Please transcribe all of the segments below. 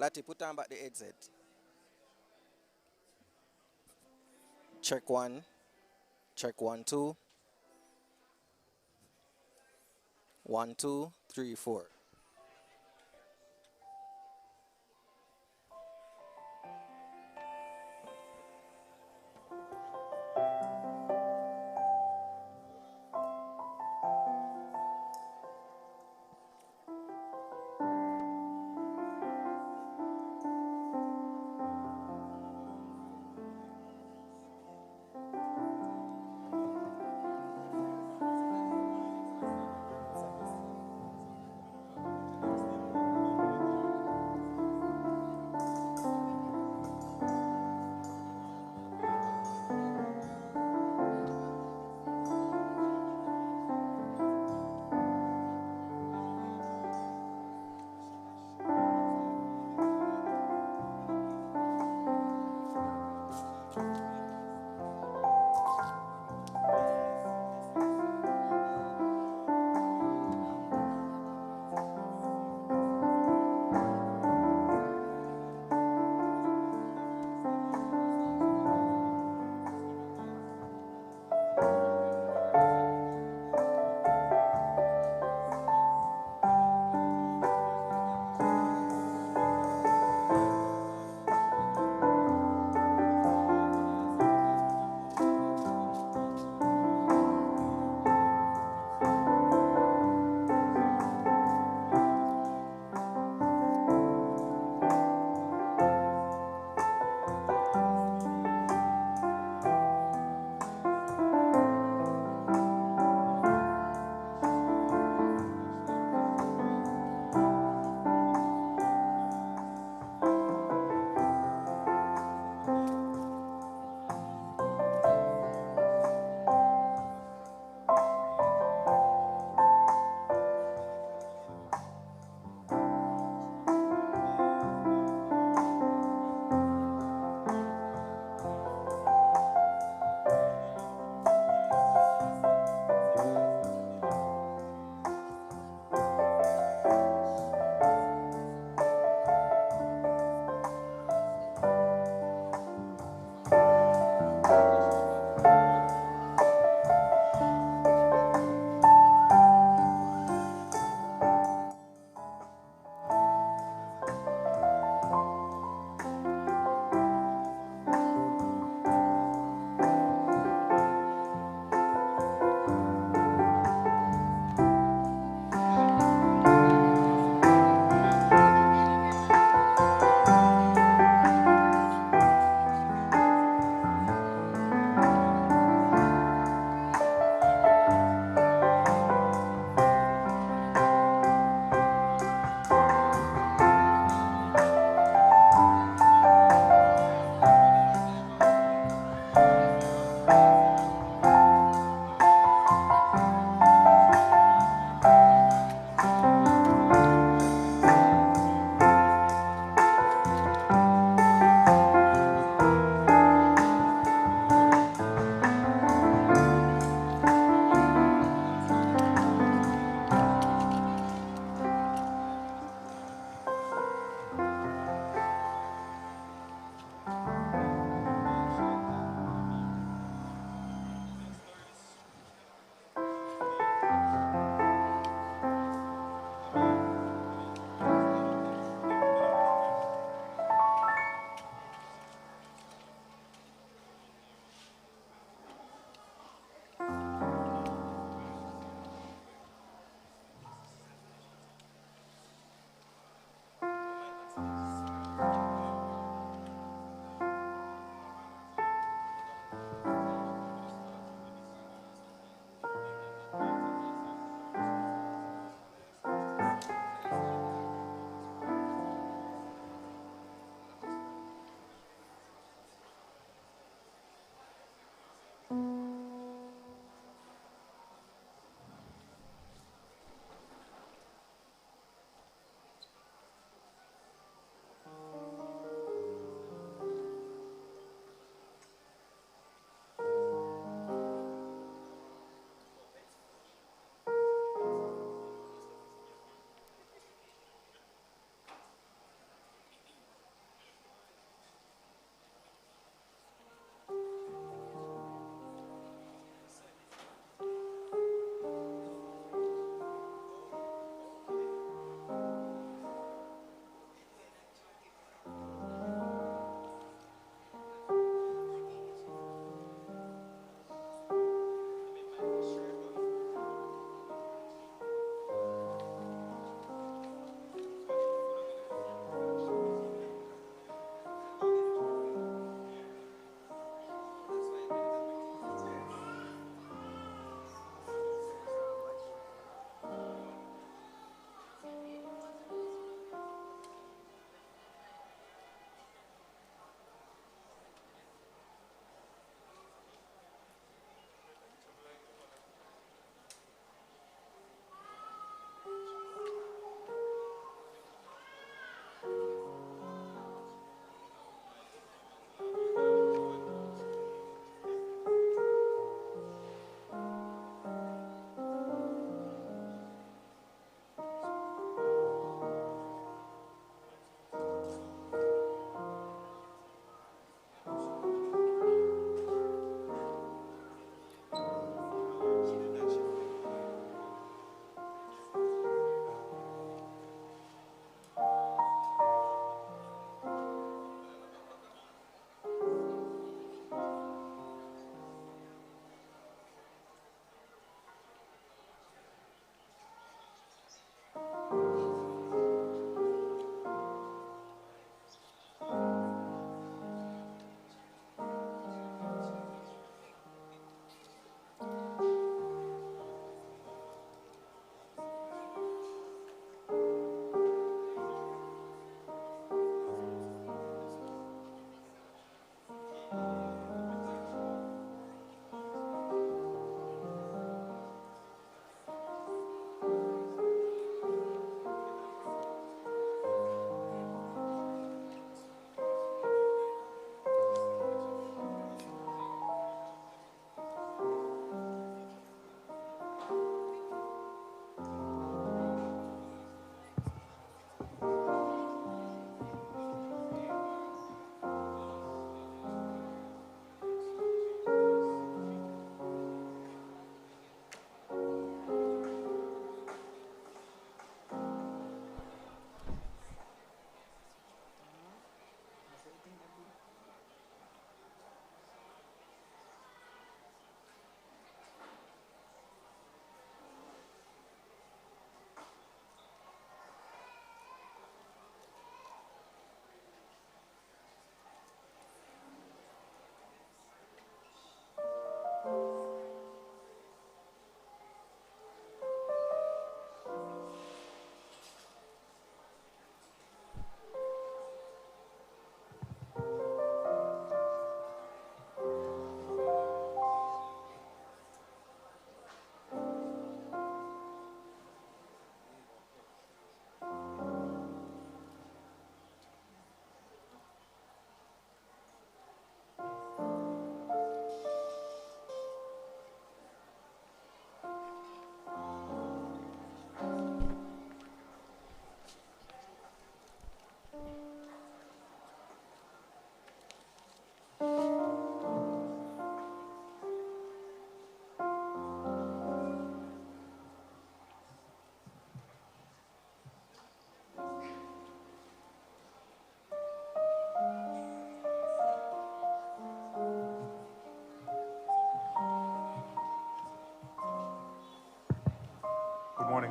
Lati, put on back the headset. Check one. Check 1 2. 1 2 3 4.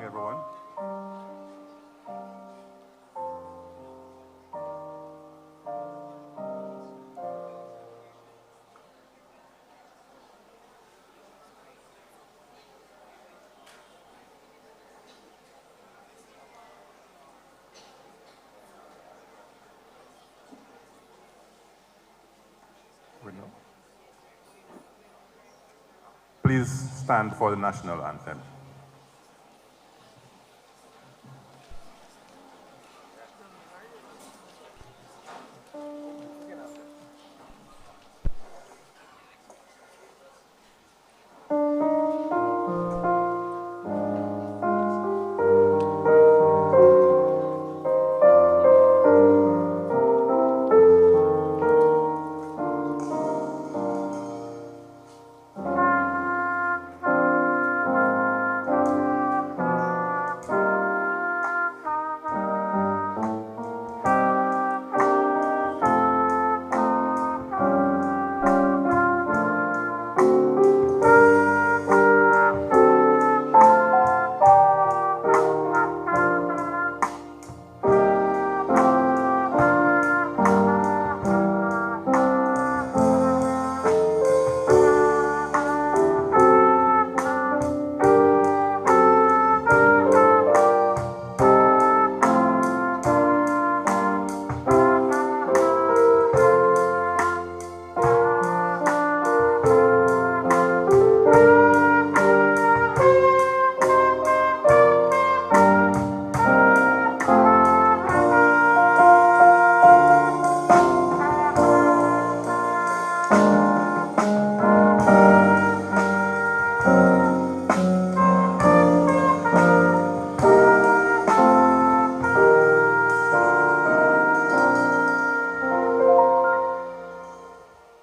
morning, everyone. Please stand for the national anthem.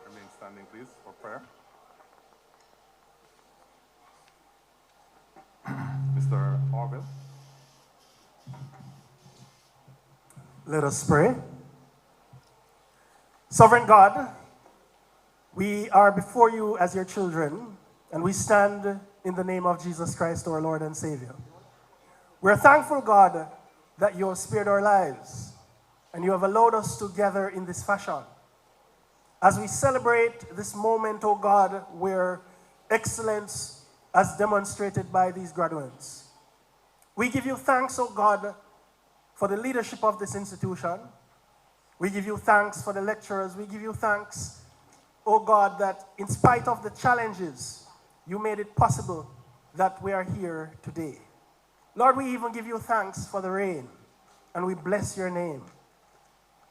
Remain standing, please, for prayer. Mr. Orville. Let us pray. Sovereign God, we are before you as your children, and we stand in the name of Jesus Christ, our Lord and Savior. We're thankful, God, that you have spared our lives, and you have allowed us to gather in this fashion. As we celebrate this moment, O God, where excellence as demonstrated by these graduates. We give you thanks, O God, for the leadership of this institution. We give you thanks for the lecturers. We give you thanks, O God, that in spite of the challenges, you made it possible that we are here today. Lord, we even give you thanks for the rain, and we bless your name.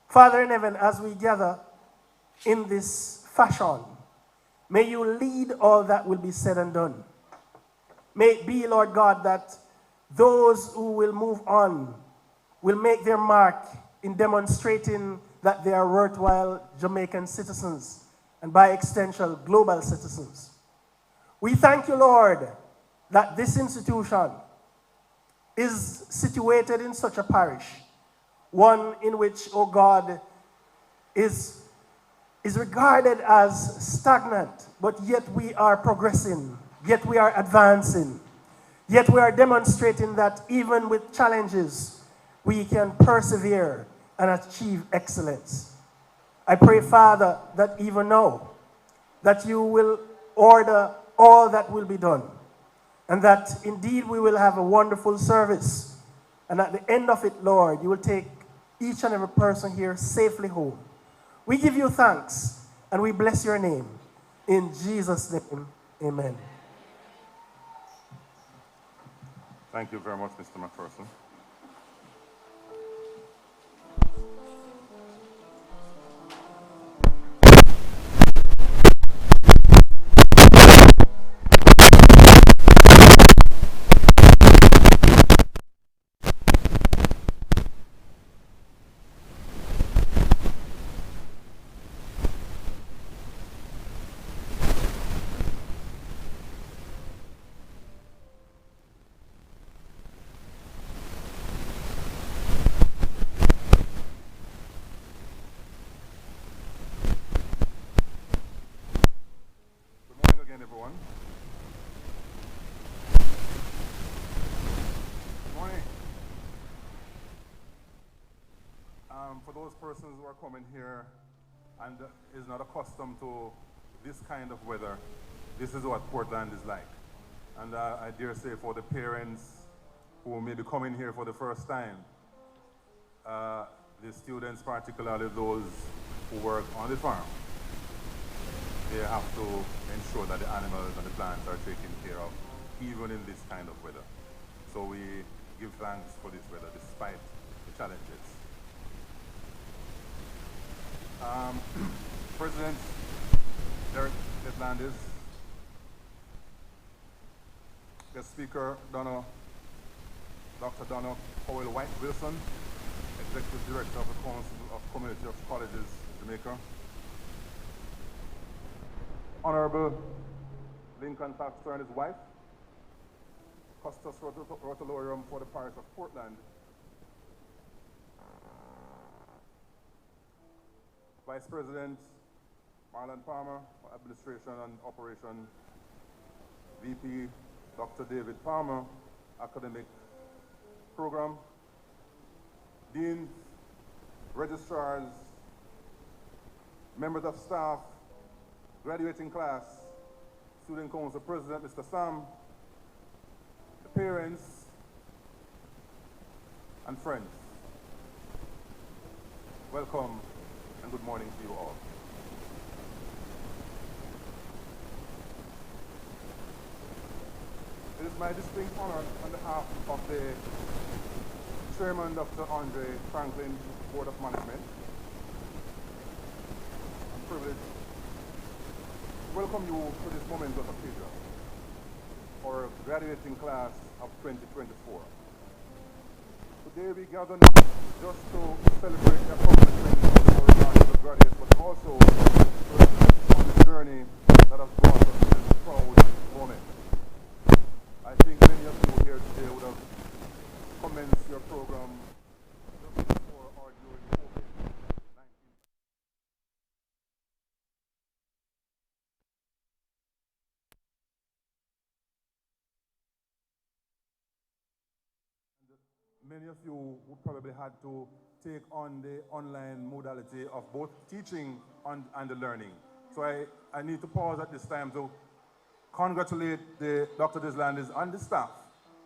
Father in heaven, as we gather in this fashion, may you lead all that will be said and done. May it be, Lord God, that those who will move on will make their mark in demonstrating that they are worthwhile Jamaican citizens and by extension global citizens. We thank you, Lord, that this institution is situated in such a parish, one in which, oh God, is regarded as stagnant, but yet we are progressing, yet we are advancing, yet we are demonstrating that even with challenges, we can persevere and achieve excellence. I pray, Father, that even now, that you will order all that will be done, and that indeed we will have a wonderful service. And at the end of it, Lord, you will take each and every person here safely home. We give you thanks, and we bless your name. In Jesus' name, amen. Thank you very much, Mr. McPherson. For those persons who are coming here and is not accustomed to this kind of weather, this is what Portland is like. And I dare say for the parents who may be coming here for the first time, the students, particularly those who work on the farm, they have to ensure that the animals and the plants are taken care of, even in this kind of weather. So we give thanks for this weather, despite the challenges. President Derek Atlantis, guest speaker Dr. Donna Powell White Wilson, Executive Director of the Council of Community of Colleges, Jamaica. Honorable Lincoln Thaxter and his wife, Custos Rotolorum for the Parish of Portland, Vice President Marlon Palmer for Administration and Operation, VP Dr. David Palmer, Academic Program, Deans, Registrars, members of staff, graduating class, Student Council President Mr. Sam, the parents, and friends. Welcome and good morning to you all. It is my distinct honor on behalf of the Chairman Dr. Andre Franklin Board of Management and privilege to welcome you to this momentous occasion for graduating class of 2024. Today we gather not just to celebrate the accomplishments of our graduates, but also to reflect on the journey that has brought us to this proud moment. I think many of you here today would have commenced your program just before or during COVID-19. Many of you would probably had to take on the online modality of both teaching and the learning. So I need to pause at this time to congratulate Dr. Deslandis and the staff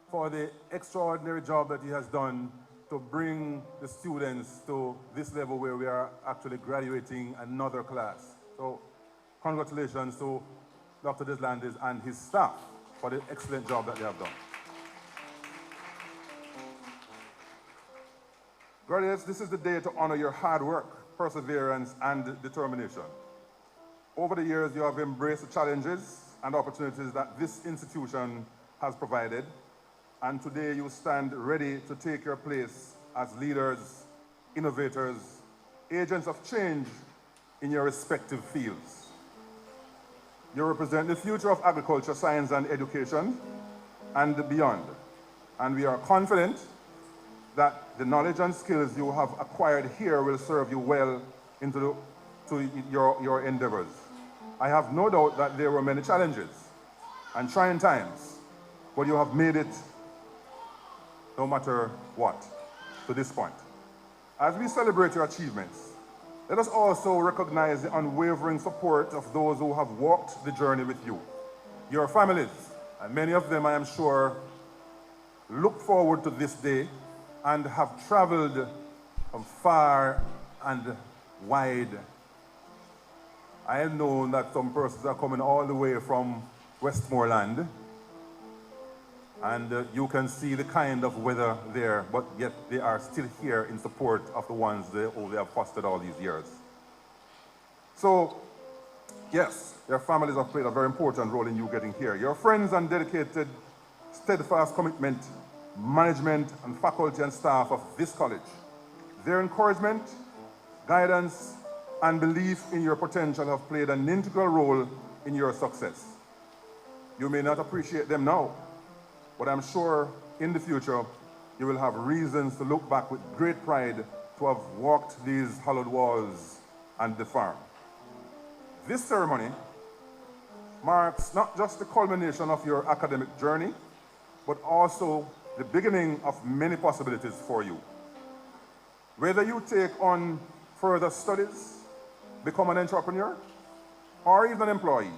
for the extraordinary job that he has done to bring the students to this level where we are actually graduating another class. So congratulations to Dr. Deslandis and his staff for the excellent job that they have done. Graduates, this is the day to honor your hard work, perseverance, and determination. Over the years, you have embraced the challenges and opportunities that this institution has provided, and today you stand ready to take your place as leaders, innovators, agents of change in your respective fields. You represent the future of agriculture, science, and education, and beyond. And we are confident that the knowledge and skills you have acquired here will serve you well into your endeavors. I have no doubt that there were many challenges and trying times, but you have made it no matter what to this point. As we celebrate your achievements, let us also recognize the unwavering support of those who have walked the journey with you. Your families, and many of them, I am sure, look forward to this day and have traveled from far and wide. I have known that some persons are coming all the way from Westmoreland, and you can see the kind of weather there, but yet they are still here in support of the ones who they have fostered all these years. So, yes, your families have played a very important role in you getting here. Your friends and dedicated, steadfast commitment, management and faculty and staff of this college. Their encouragement, guidance, and belief in your potential have played an integral role in your success. You may not appreciate them now, but I'm sure in the future you will have reasons to look back with great pride to have walked these hallowed walls and the farm. This ceremony marks not just the culmination of your academic journey, but also the beginning of many possibilities for you. Whether you take on further studies, become an entrepreneur, or even an employee,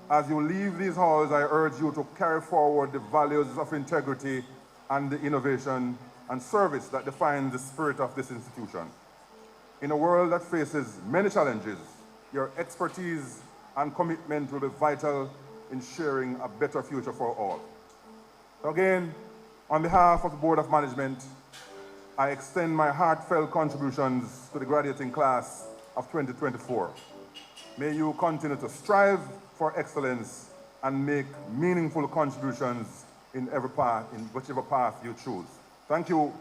as you leave these halls, I urge you to carry forward the values of integrity and the innovation and service that define the spirit of this institution. In a world that faces many challenges, your expertise and commitment will be vital in sharing a better future for all. Again, on behalf of the Board of Management, I extend my heartfelt contributions to the graduating class of 2024. May you continue to strive for excellence and make meaningful contributions in whichever path you choose. Thank you,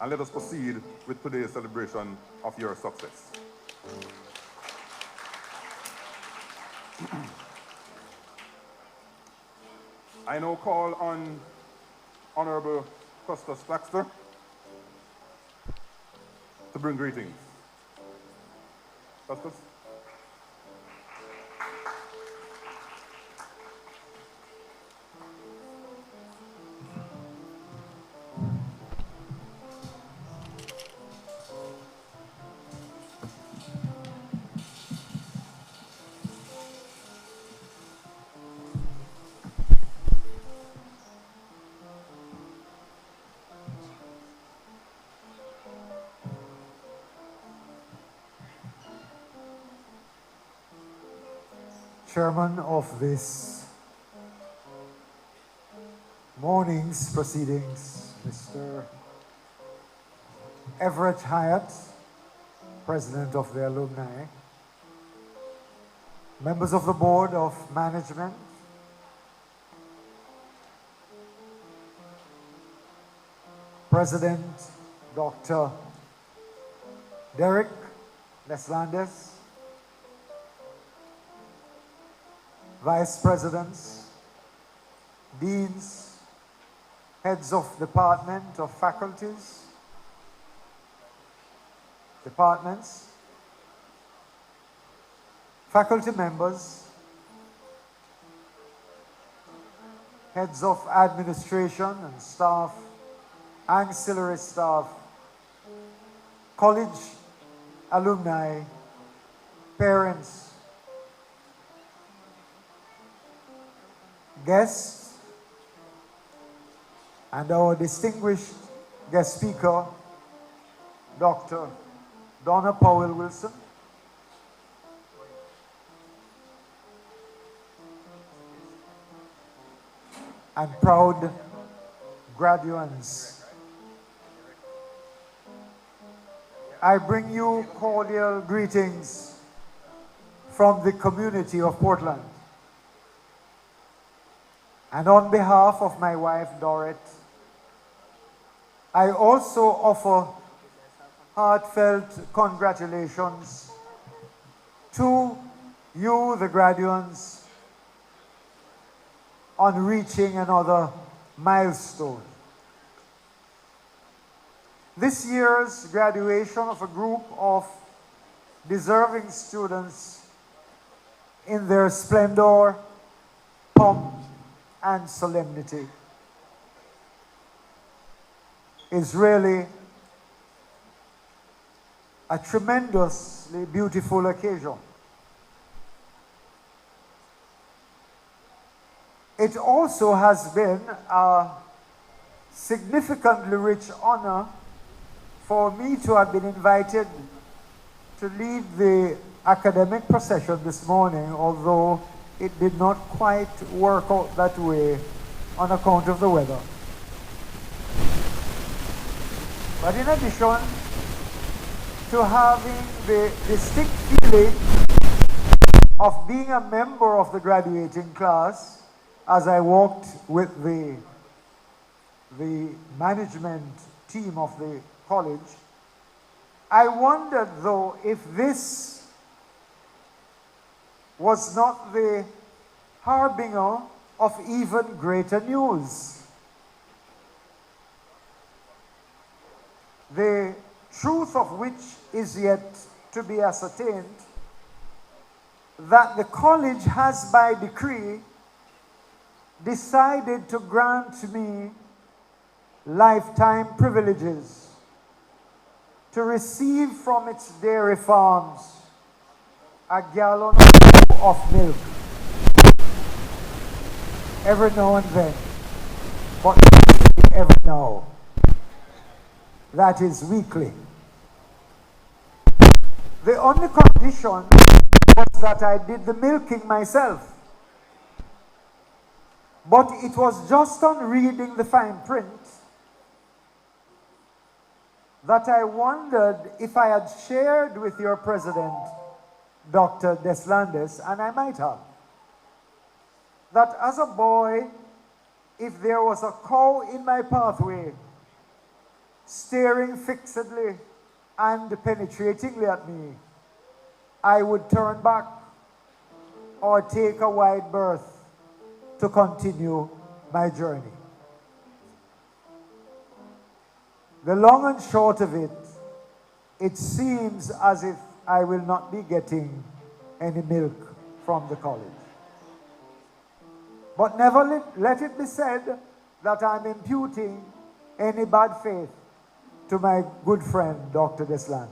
and let us proceed with today's celebration of your success. I now call on Honorable Custis Baxter to bring greetings. Custis? Chairman of this morning's proceedings, Mr. Everett Hyatt, President of the Alumni, members of the Board of Management, President Dr. Derek Leslandes, Vice Presidents, Deans, Heads of Department of Faculties, Departments, faculty members, Heads of Administration and Staff, Ancillary Staff, College alumni, parents, guests, and our distinguished guest speaker, Dr. Donna Powell Wilson, and proud graduates. I bring you cordial greetings from the community of Portland. And on behalf of my wife, Dorrit, I also offer heartfelt congratulations to you, the graduates, on reaching another milestone. This year's graduation of a group of deserving students in their splendor, pomp, and solemnity is really a tremendously beautiful occasion. It also has been a significantly rich honor for me to have been invited to lead the academic procession this morning, although it did not quite work out that way on account of the weather. But in addition to having the distinct feeling of being a member of the graduating class, as I walked with the management team of the college, I wondered though if this was not the harbinger of even greater news. The truth of which is yet to be ascertained, that the college has by decree decided to grant me lifetime privileges to receive from its dairy farms a gallon of milk every now and then, but every now. That is weekly. The only condition was that I did the milking myself. But it was just on reading the fine print that I wondered if I had shared with your president, Dr. Deslandes, and I might have, that as a boy, if there was a cow in my pathway, staring fixedly and penetratingly at me, I would turn back or take a wide berth to continue my journey. The long and short of it, it seems as if I will not be getting any milk from the college. But never let it be said that I'm imputing any bad faith to my good friend, Dr. Deslandes.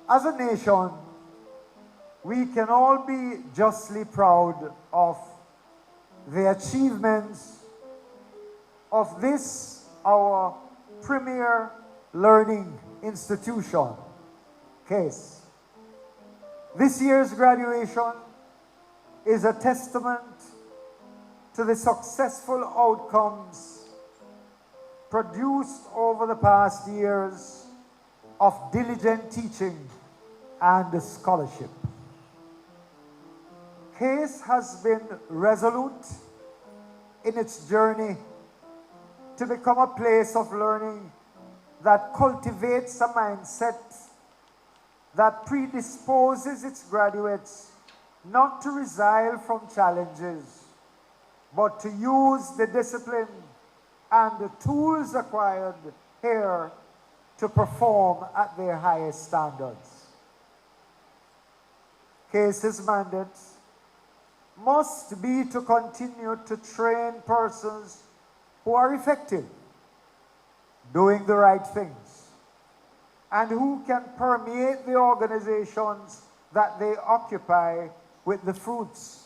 As a nation, we can all be justly proud of the achievements of this, our premier learning institution, CASE. This year's graduation is a testament to the successful outcomes produced over the past years of diligent teaching and scholarship. CASE has been resolute in its journey to become a place of learning that cultivates a mindset that predisposes its graduates not to resile from challenges, but to use the discipline and the tools acquired here to perform at their highest standards. CASE's mandate must be to continue to train persons who are effective, doing the right things, and who can permeate the organizations that they occupy with the fruits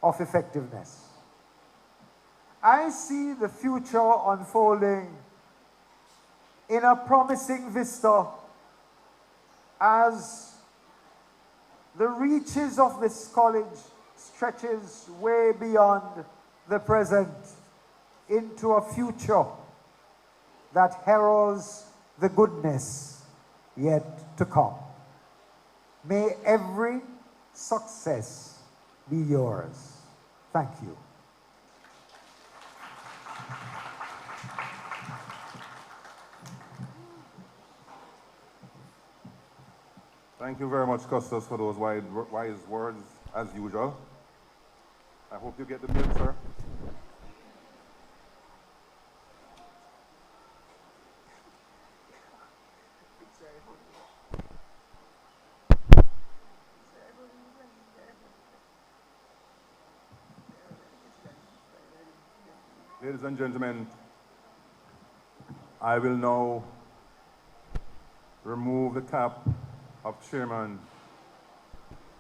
of effectiveness. I see the future unfolding in a promising vista as the reaches of this college stretches way beyond the present into a future that heralds the goodness yet to come. May every success be yours. Thank you. Thank you very much, Custos, for those wise words, as usual. I hope you get the milk, sir. Ladies and gentlemen, I will now remove the cap of chairman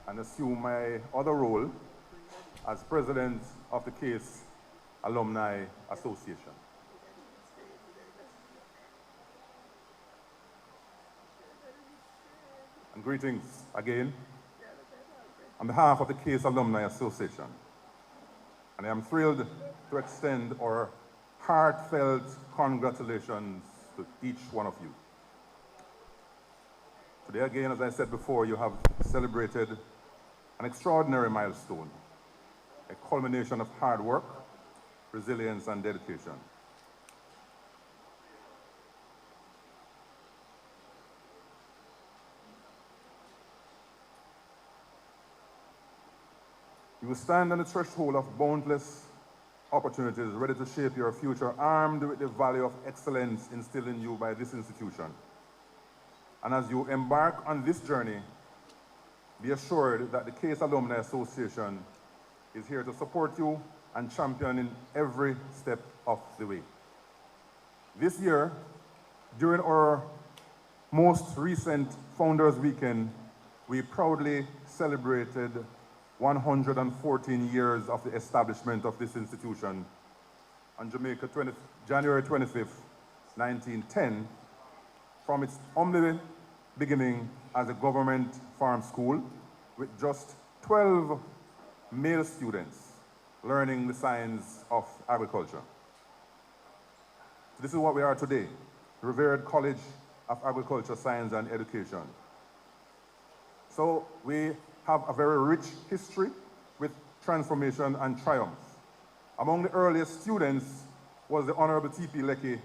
and assume my other role as president of the CASE Alumni Association. And greetings again on behalf of the CASE Alumni Association. And I am thrilled to extend our heartfelt congratulations to each one of you. Today again, as I said before, you have celebrated an extraordinary milestone, a culmination of hard work, resilience, and dedication. You will stand on the threshold of boundless opportunities, ready to shape your future, armed with the value of excellence instilled in you by this institution. And as you embark on this journey, be assured that the CASE Alumni Association is here to support you and champion in every step of the way. This year, During our most recent Founders Weekend, we proudly celebrated 114 years of the establishment of this institution on January 25th, 1910, from its humble beginning as a government farm school with just 12 male students learning the science of agriculture. This is what we are today, the revered College of Agriculture, Science and Education. So we have a very rich history with transformation and triumph. Among the earliest students was the Honorable T.P. Lecky,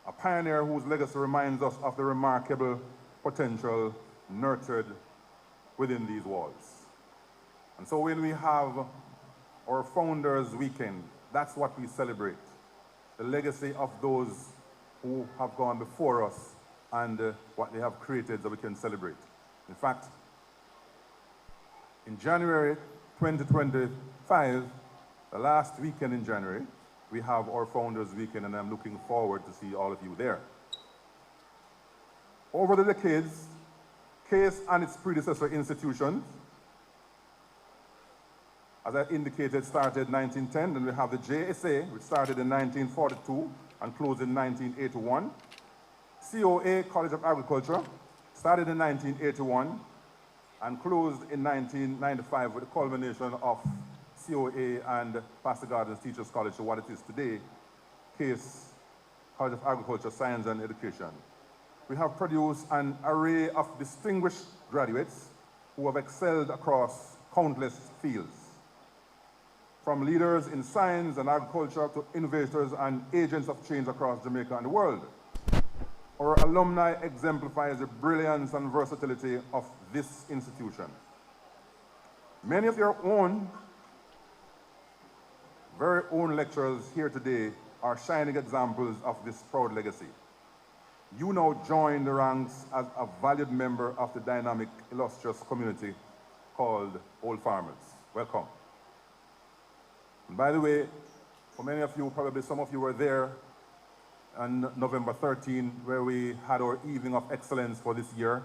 a pioneer whose legacy reminds us of the remarkable potential nurtured within these walls. And so when we have our Founders Weekend, that's what we celebrate, the legacy of those who have gone before us and what they have created that we can celebrate. In fact, in January 2025, the last weekend in January, we have our Founders Weekend, and I'm looking forward to see all of you there. Over the decades, CASE and its predecessor institutions, as I indicated, started in 1910, then we have the JSA, which started in 1942 and closed in 1981. COA, College of Agriculture, started in 1981 and closed in 1995 with the culmination of COA and Pastor Gardens Teachers College to what it is today, CASE, College of Agriculture, Science and Education. We have produced an array of distinguished graduates who have excelled across countless fields, from leaders in science and agriculture to innovators and agents of change across Jamaica and the world. Our alumni exemplifies the brilliance and versatility of this institution. Many of your very own lecturers here today are shining examples of this proud legacy. You now join the ranks as a valued member of the dynamic, illustrious community called Old Farmers. Welcome. And by the way, for many of you, probably some of you were there on November 13, where we had our Evening of Excellence for this year,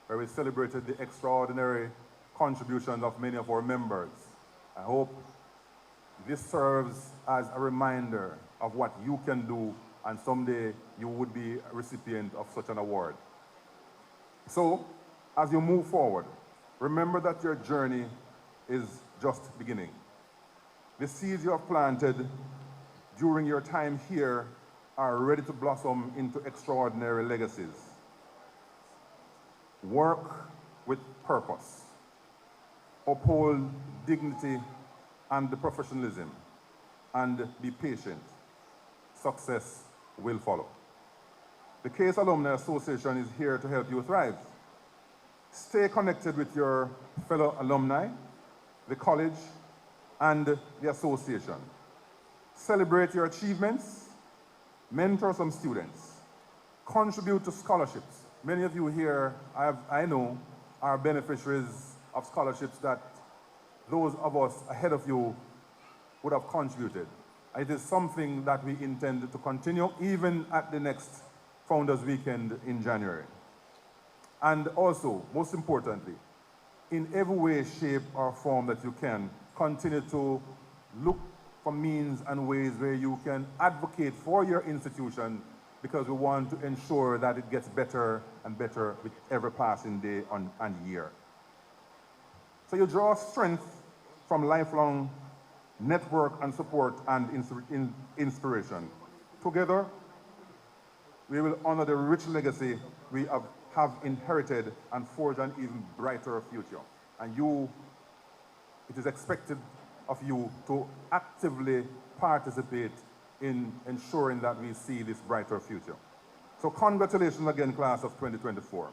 where we celebrated the extraordinary contributions of many of our members. I hope this serves as a reminder of what you can do, and someday you would be a recipient of such an award. So, as you move forward, remember that your journey is just beginning. The seeds you have planted during your time here are ready to blossom into extraordinary legacies. Work with purpose. Uphold dignity and the professionalism, and be patient. Success will follow. The CASE Alumni Association is here to help you thrive. Stay connected with your fellow alumni, the college, and the association. Celebrate your achievements, mentor some students, contribute to scholarships. Many of you here, I know, are beneficiaries of scholarships that those of us ahead of you would have contributed. It is something that we intend to continue even at the next Founders Weekend in January. And also, most importantly, in every way, shape, or form that you can, continue to look for means and ways where you can advocate for your institution, because we want to ensure that it gets better and better with every passing day and year. So you draw strength from lifelong network and support and inspiration. Together, we will honor the rich legacy we have inherited and forge an even brighter future. And it is expected of you to actively participate in ensuring that we see this brighter future. So congratulations again, class of 2024.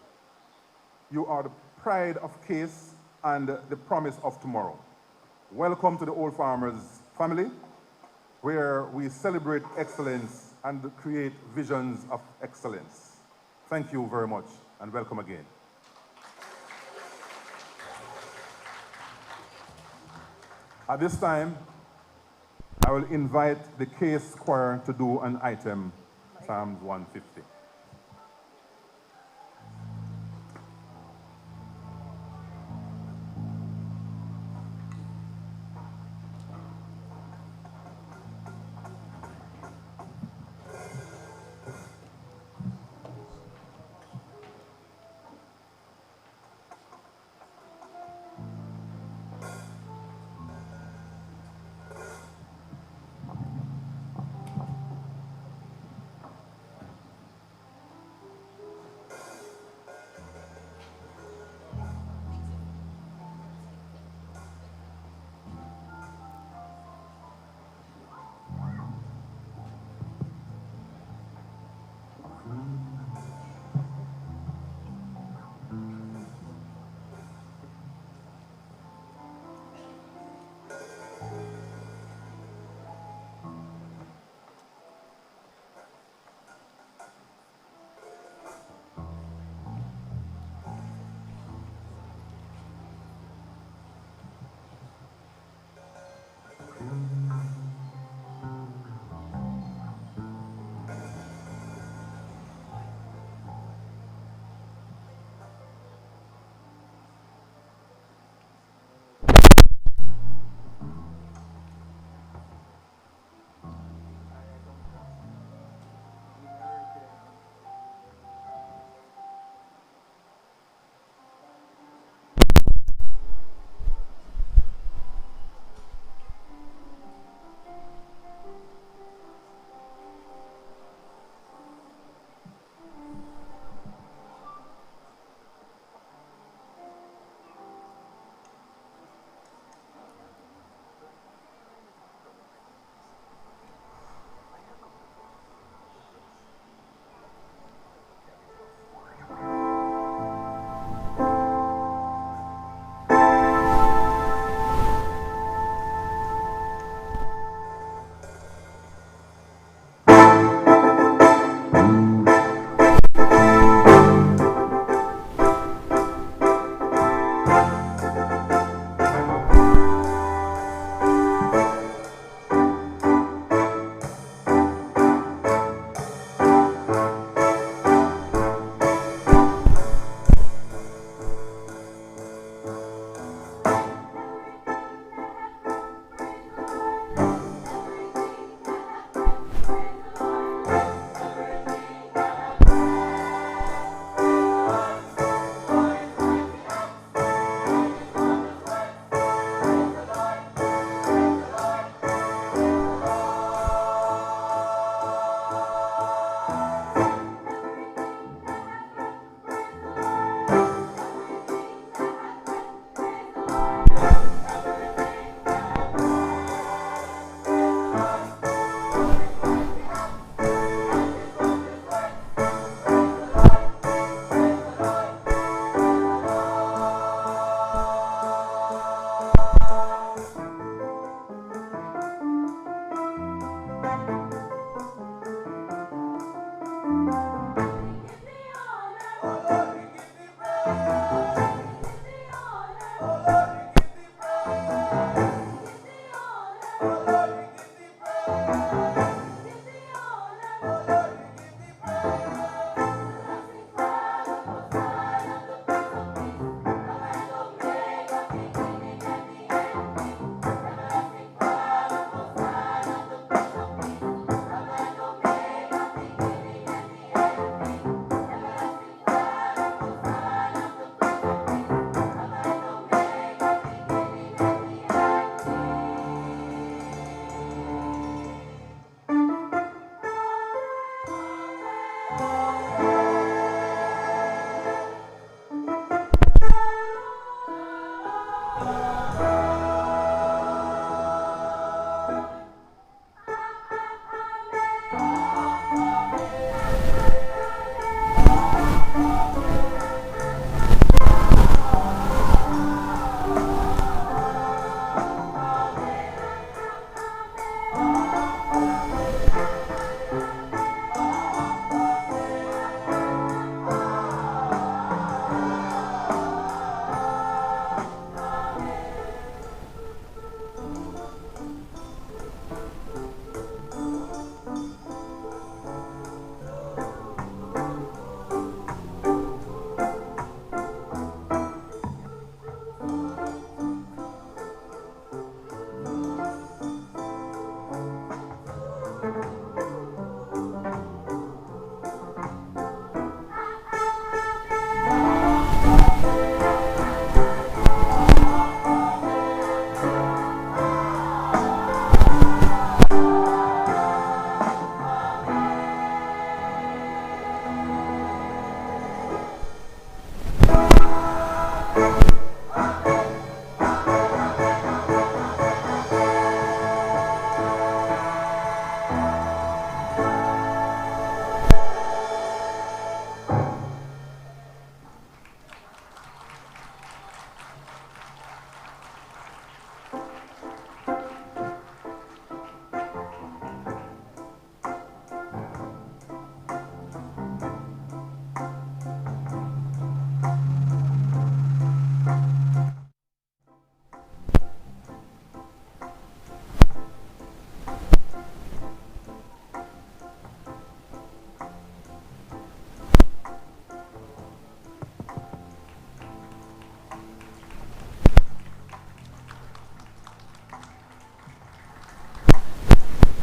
You are the pride of CASE and the promise of tomorrow. Welcome to the Old Farmers family, where we celebrate excellence and create visions of excellence. Thank you very much, and welcome again. At this time, I will invite the CASE choir to do an item Psalms 150.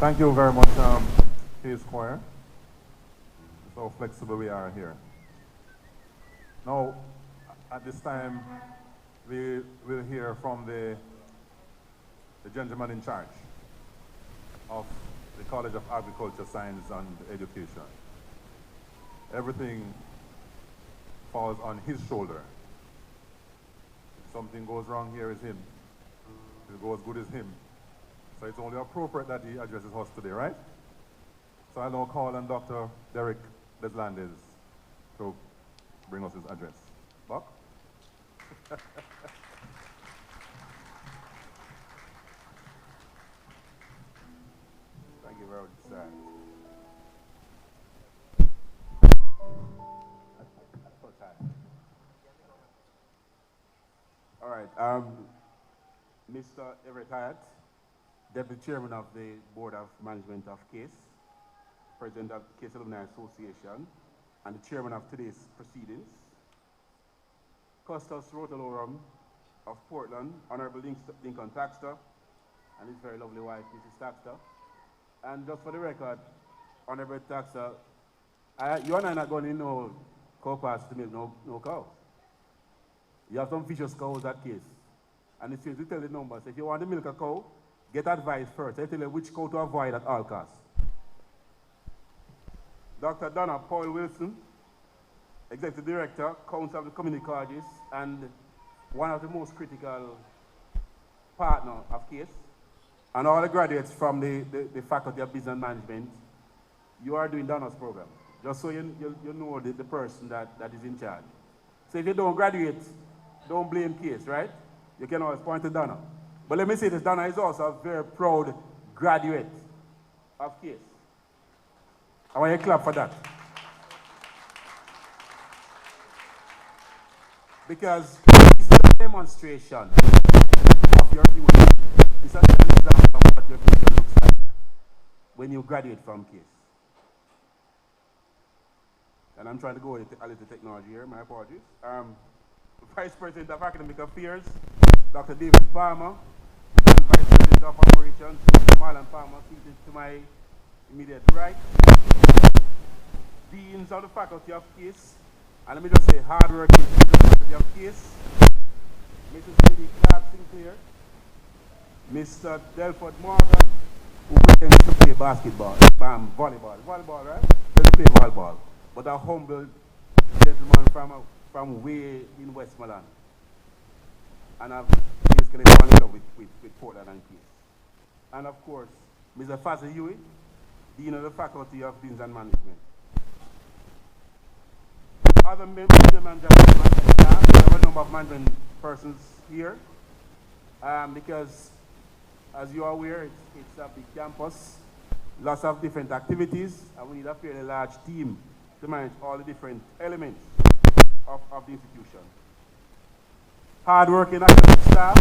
Thank you very much, Case Choir. So flexible we are here. Now, at this time, we will hear from the gentleman in charge of the College of Agriculture, Science and Education. Everything falls on his shoulder. If something goes wrong here, is him. If it goes good, is him. So it's only appropriate that he addresses us today, right? So I'll now call on Dr. Derek Deslandes to bring us his address. Buck? Thank you very much, sir. All right, Mr. Everett Hyatt, Deputy Chairman of the Board of Management of CASE, President of CASE Alumni Association, and the Chairman of today's proceedings, Custos Rotalorum of Portland, Honorable Lincoln Taxter, and his very lovely wife, Mrs. Taxter. And just for the record, Honorable Taxter, you and I are not going to no cow pass to milk no cows. You have some vicious cows at CASE. And it seems to tell the numbers. If you want to milk a cow, get advice first. I tell you which cow to avoid at all costs. Dr. Donna Paul Wilson, Executive Director, Council of the Community Colleges, and one of the most critical partner of CASE, and all the graduates from the Faculty of Business Management, you are doing Donna's program, just so you know the person that is in charge. So if you don't graduate, don't blame CASE, right? You can always point to Donna. But let me say this, Donna is also a very proud graduate of CASE. I want you to clap for that. Because it's a demonstration of your future. It's an example of what your future looks like when you graduate from CASE. And I'm trying to go with a little technology here, my apologies. Vice President of Academic Affairs, Dr. David Palmer, and Vice President of Operations, Mr. Marlon Palmer, seated to my immediate right. Deans of the Faculty of CASE, and let me just say hard-working deans of the Faculty of CASE, Mrs. Lady Clark Sinclair, Mr. Delford Morgan, who pretends to play basketball, volleyball, right? Doesn't play volleyball, but a humble gentleman from way in Westmoreland. And I've basically fallen in love with Portland and CASE. And of course, Mr. Fazil Huey, Dean of the Faculty of Business and Management. Other members of the management staff, we have a number of management persons here, because as you are aware, it's a big campus, lots of different activities, and we need a fairly large team to manage all the different elements of the institution. Hard-working academic staff,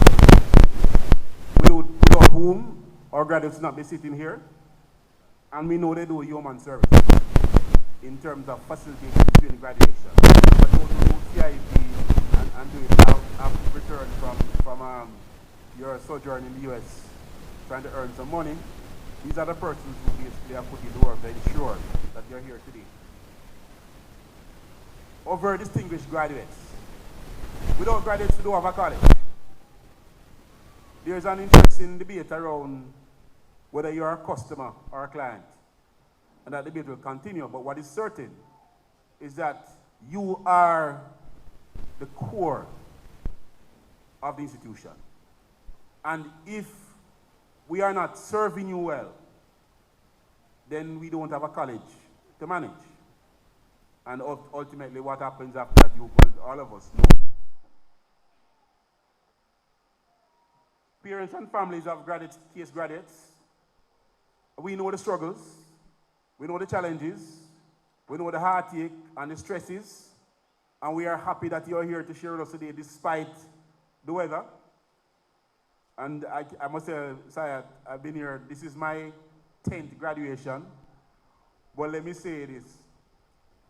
without whom our graduates will not be sitting here, and we know they do human services in terms of facilitating student graduation. But those who do CIP and do it have returned from your sojourn in the US trying to earn some money, these are the persons who basically have put in the work to ensure that you're here today. Our very distinguished graduates. Without graduates, we don't have a college. There's an interesting debate around whether you're a customer or a client. And that debate will continue, but what is certain is that you are the core of the institution. And if we are not serving you well, then we don't have a college to manage. And ultimately what happens after that, all of us know. Parents and families of CASE graduates, we know the struggles, we know the challenges, we know the heartache and the stresses, and we are happy that you're here to share with us today despite the weather. And I must say, Sayat, I've been here, this is my 10th graduation, but let me say this,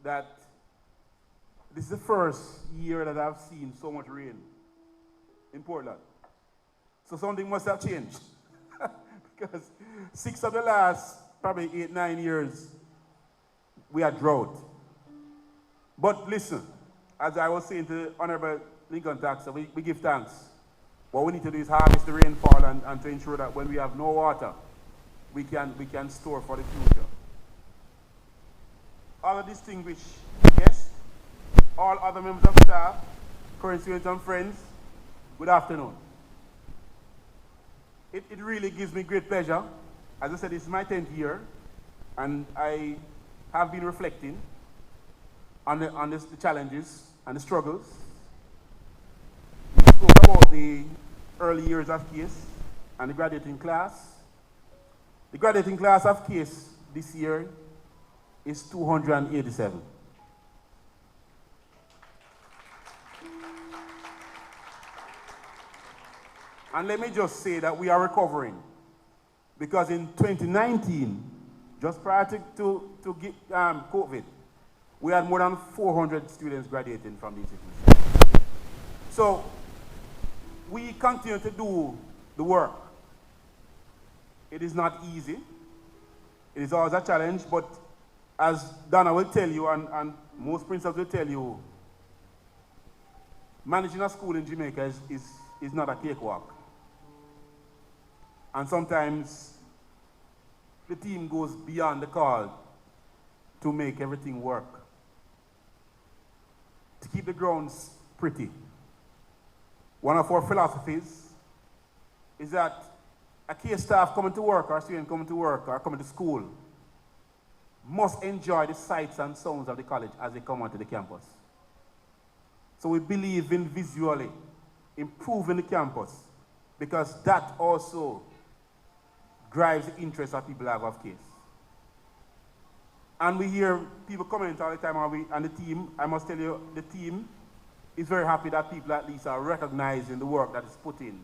that this is the first year that I've seen so much rain in Portland. So something must have changed. because 6 of the last probably 8, 9 years, we had drought. But listen, as I was saying to Honorable Lincoln Taxa, we give thanks. What we need to do is harvest the rainfall and to ensure that when we have no water, we can store for the future. Other distinguished guests, all other members of staff, current students and friends, good afternoon. It really gives me great pleasure. As I said, this is my 10th year, and I have been reflecting on the challenges and the struggles. We spoke about the early years of CASE and the graduating class. The graduating class of CASE this year is 287. And let me just say that we are recovering, because in 2019, just prior to COVID, we had more than 400 students graduating from the institution. So we continue to do the work. It is not easy. It is always a challenge, but as Donna will tell you, and most principals will tell you, managing a school in Jamaica is not a cakewalk. And sometimes the team goes beyond the call to make everything work, to keep the grounds pretty. One of our philosophies is that a CASE staff coming to work, or a student coming to work, or coming to school, must enjoy the sights and sounds of the college as they come onto the campus. So we believe in visually improving the campus, because that also drives the interest that people have of CASE. And we hear people comment all the time, and the team, I must tell you, the team is very happy that people at least are recognizing the work that is put in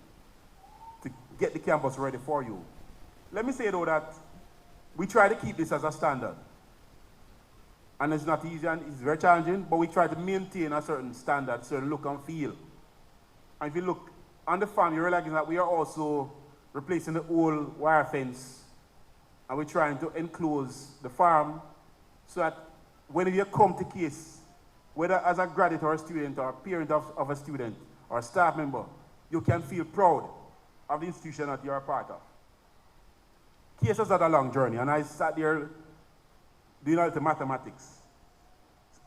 to get the campus ready for you. Let me say though that we try to keep this as a standard. And it's not easy and it's very challenging, but we try to maintain a certain standard, certain look and feel. And if you look on the farm, you realize that we are also replacing the old wire fence, and we're trying to enclose the farm so that when you come to CASE, whether as a graduate or a student or a parent of a student or a staff member, you can feel proud of the institution that you're a part of. CASE has had a long journey, and I sat there doing all the mathematics.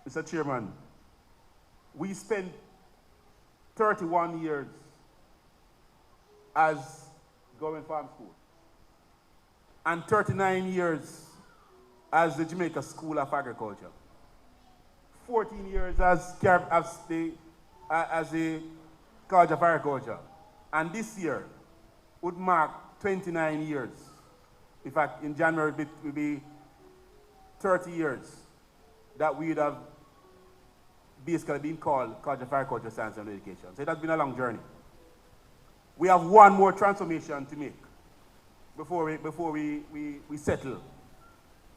Mr. Chairman, we spent 31 years as government farm school and 39 years as the Jamaica School of Agriculture, 14 years as the College of Agriculture, and this year would mark 29 years. In fact, in January it will be 30 years that we would have basically been called College of Agriculture, Science and Education. So it has been a long journey. We have one more transformation to make before we settle.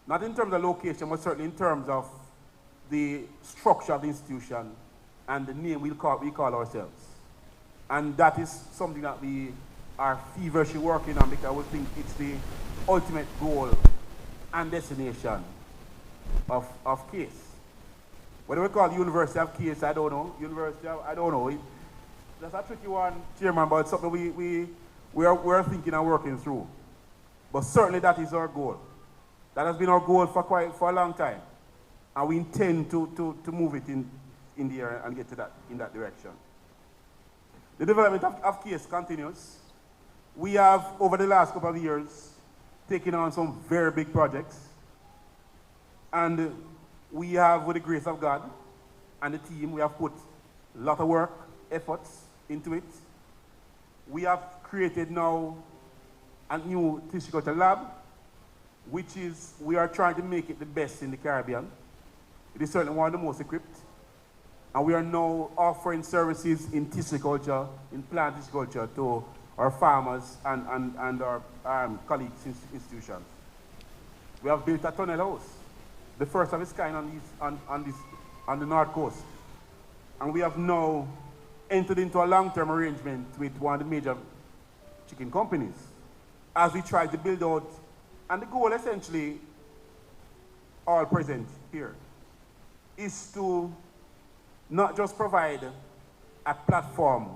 Not in terms of location, but certainly in terms of the structure of the institution and the name we call ourselves. And that is something that we are feverishly working on, because we think it's the ultimate goal and destination of CASE. Whether we call it University of CASE, I don't know. I don't know. That's a tricky one, Chairman, but it's something we're thinking and working through. But certainly that is our goal. That has been our goal for a long time. And we intend to move it in the air and get to in that direction. The development of CASE continues. We have, over the last couple of years, taken on some very big projects. And we have, with the grace of God and the team, we have put a lot of work, efforts into it. We have created now a new tissueculture lab, which is, we are trying to make it the best in the Caribbean. It is certainly one of the most equipped. And we are now offering services in tissueculture, in plant tissueculture, to our farmers and our colleagues in institutions. We have built a tunnel house, the first of its kind on the North Coast. And we have now entered into a long-term arrangement with one of the major chicken companies as we try to build out, and the goal essentially, all present here, is to not just provide a platform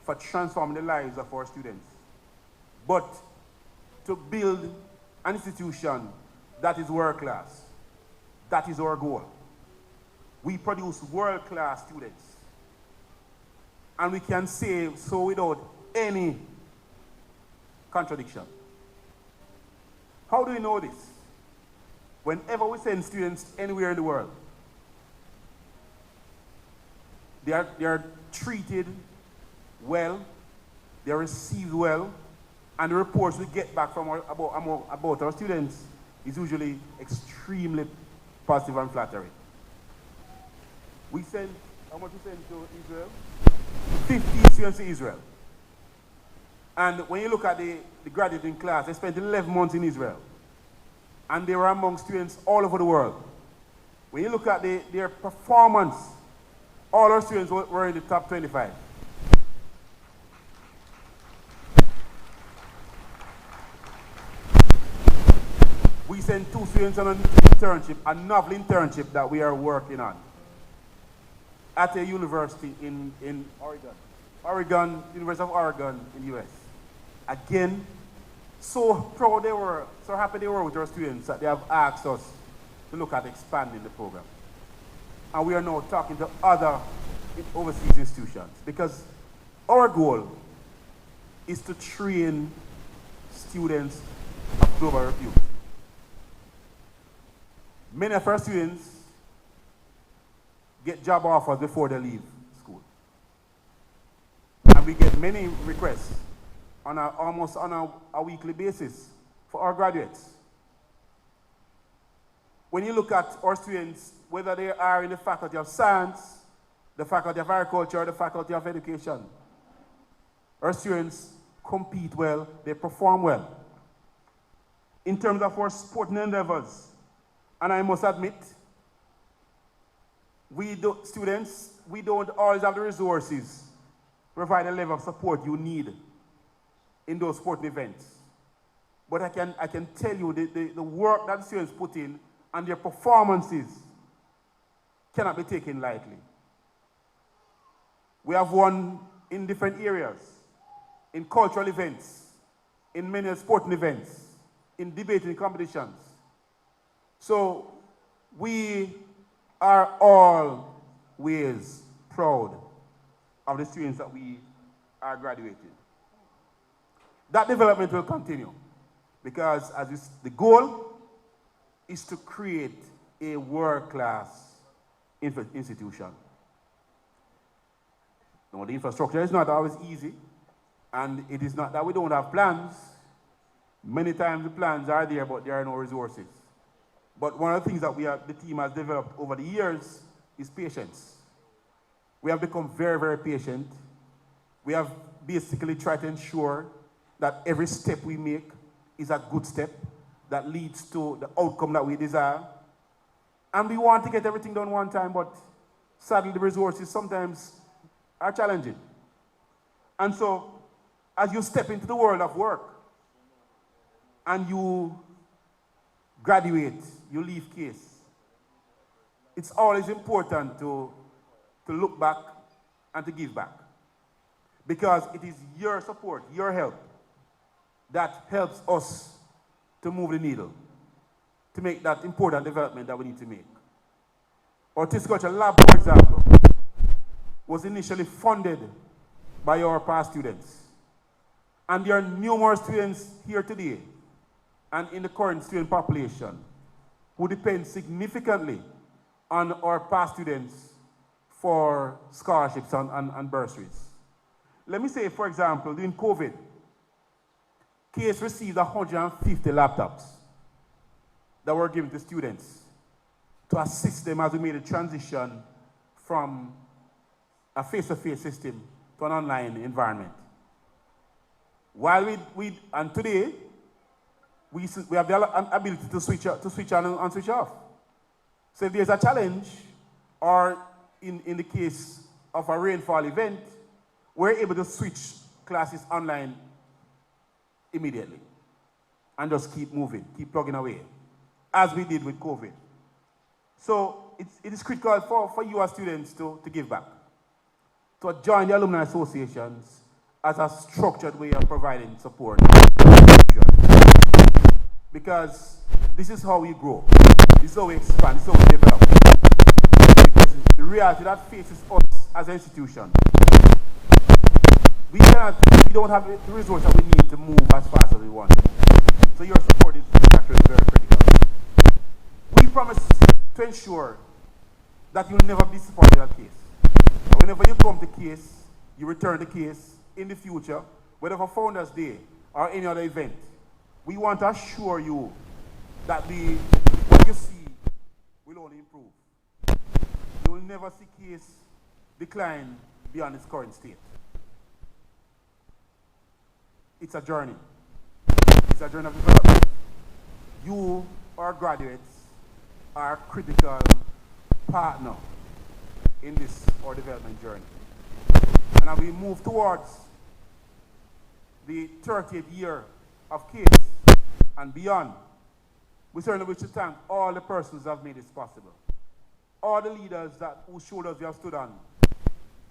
for transforming the lives of our students, but to build an institution that is world-class. That is our goal. We produce world-class students. And we can say so without any contradiction. How do we know this? Whenever we send students anywhere in the world, they are treated well, they are received well, and the reports we get back from about our students is usually extremely positive and flattering. We send, how much we send to Israel? 15 students to Israel. And when you look at the graduating class, they spent 11 months in Israel. And they were among students all over the world. When you look at their performance, all our students were in the top 25. We sent 2 students on an internship, a novel internship that we are working on at a university in Oregon, University of Oregon in the US. Again, so proud they were, so happy they were with our students that they have asked us to look at expanding the program. And we are now talking to other overseas institutions because our goal is to train students of global repute. Many of our students get job offers before they leave school. And we get many requests on almost on a weekly basis for our graduates. When you look at our students, whether they are in the Faculty of Science, the Faculty of Agriculture, or the Faculty of Education, our students compete well, they perform well. In terms of our sporting endeavors, and I must admit, we don't always have the resources to provide the level of support you need in those sporting events. But I can tell you the work that the students put in and their performances cannot be taken lightly. We have won in different areas, in cultural events, in many sporting events, in debating competitions. So we are always proud of the students that we are graduating. That development will continue because the goal is to create a world-class institution. Now, the infrastructure is not always easy, and it is not that we don't have plans. Many times the plans are there, but there are no resources. But one of the things that the team has developed over the years is patience. We have become very, very patient. We have basically tried to ensure that every step we make is a good step that leads to the outcome that we desire. And we want to get everything done one time, but sadly the resources sometimes are challenging. And so, as you step into the world of work and you graduate, you leave case, it's always important to look back and to give back. Because it is your support, your help, that helps us to move the needle, to make that important development that we need to make. Our Tisculture Lab, for example, was initially funded by our past students. And there are numerous students here today and in the current student population who depend significantly on our past students for scholarships and bursaries. Let me say, for example, during COVID, CASE received 150 laptops that were given to students to assist them as we made a transition from a face-to-face system to an online environment. While and today, we have the ability to switch on and switch off. So if there's a challenge, or in the case of a rainfall event, we're able to switch classes online immediately. and just keep moving, keep plugging away, as we did with COVID. So it is critical for you as students to give back, to join the alumni associations as a structured way of providing support. Because this is how we grow, this is how we expand, this is how we develop. Because the reality that faces us as an institution, we don't have the resources that we need to move as fast as we want to move. So your support is actually very critical. We promise to ensure that you'll never be disappointed at case. And whenever you come to case, you return the case in the future, whether for Founders Day or any other event. We want to assure you that what you see will only improve. You will never see case decline beyond its current state. It's a journey. It's a journey of development. You, our graduates, are a critical partner in this our development journey. And as we move towards the 30th year of CASE and beyond, we certainly wish to thank all the persons that have made this possible. All the leaders whose shoulders we have stood on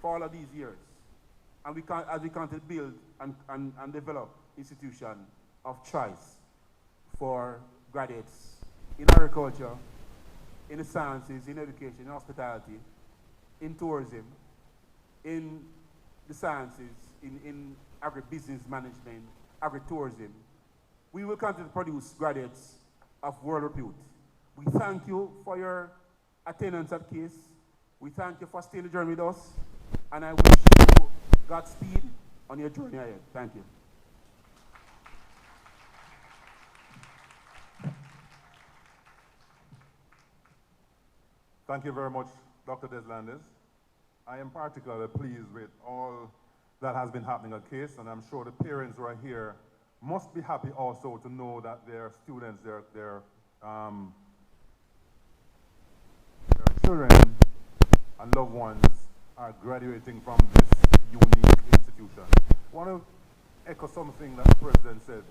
for all of these years. And as we continue to build and develop institution of choice for graduates in agriculture, in the sciences, in education, in hospitality, in tourism, in the sciences, in agribusiness management, agritourism. We will continue to produce graduates of world repute. We thank you for your attendance at CASE. We thank you for staying the journey with us. And I wish you Godspeed on your journey ahead. Thank you. Thank you very much, Dr. Deslandis. I am particularly pleased with all that has been happening at CASE, and I'm sure the parents who are here must be happy also to know that their students, their children and loved ones are graduating from this unique institution. I want to echo something that the President said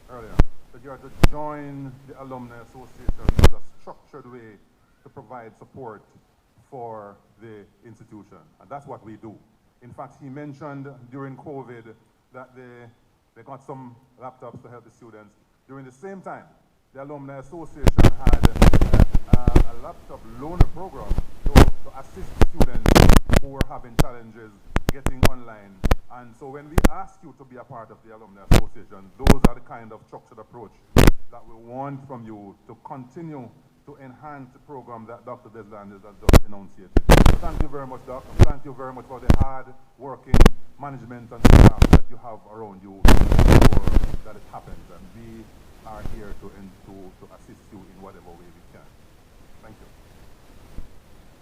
earlier, that you are to join the Alumni Association as a structured way to provide support for the institution, and that's what we do. In fact, he mentioned during COVID that they got some laptops to help the students. During the same time, the Alumni Association had a laptop loaner program to assist students who were having challenges getting online. And so when we ask you to be a part of the Alumni Association, those are the kind of structured approach that we want from you to continue to enhance the program that Dr. Deslandis has just enunciated. So thank you very much, Doc, and thank you very much for the hard-working management and staff that you have around you to ensure that it happens. And we are here to assist you in whatever way we can. Thank you.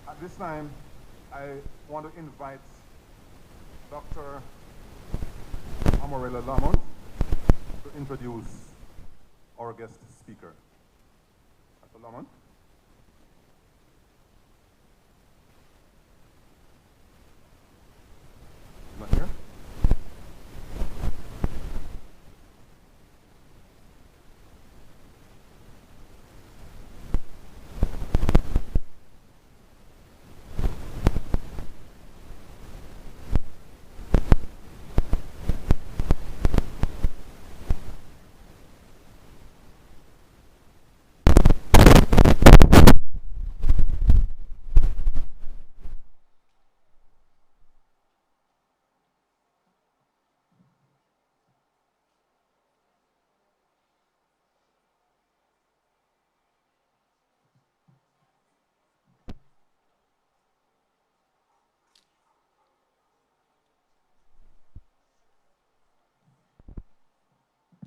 At this time, I want to invite Dr. Amorella Lamont to introduce our guest speaker. Dr. Lamont. Not here?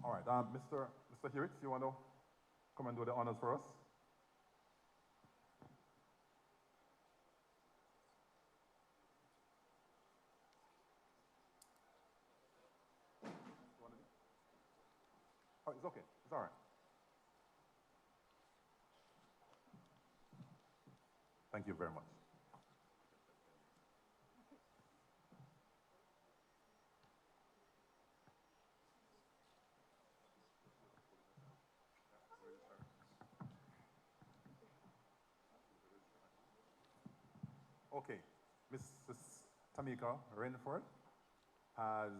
All right, Mr. Hewitt, you want to come and do the honors for us? Oh, it's okay. It's all right. Thank you very much. Okay, Mrs. Tamika Renford has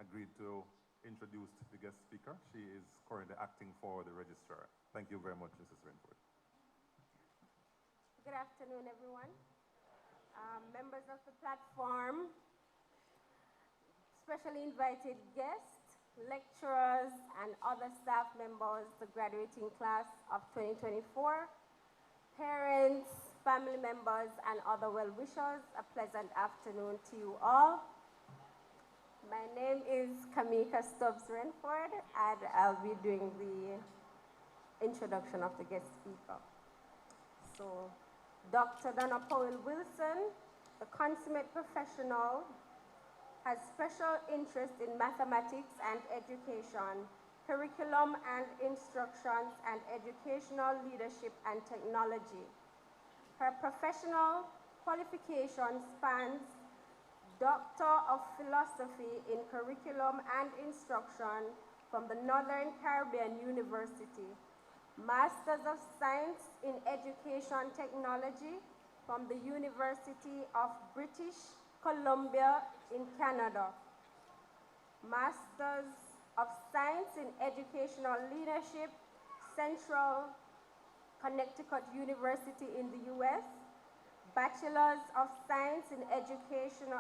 agreed to introduce the guest speaker. She is currently acting for the registrar. Thank you very much, Mrs. Renford. Good afternoon, everyone. Members of the platform, specially invited guests, lecturers, and other staff members, the graduating class of 2024, parents, family members, and other well-wishers, a pleasant afternoon to you all. My name is Kamika Stubbs Renford, and I'll be doing the introduction of the guest speaker. So, Dr. Donna Powell Wilson, the consummate professional, has special interest in mathematics and education, curriculum and instructions, and educational leadership and technology. Her professional qualification spans Doctor of Philosophy in Curriculum and Instruction from the Northern Caribbean University, Masters of Science in Education Technology from the University of British Columbia in Canada, Masters of Science in Educational Leadership, Central Connecticut University in the US, Bachelors of Science in Education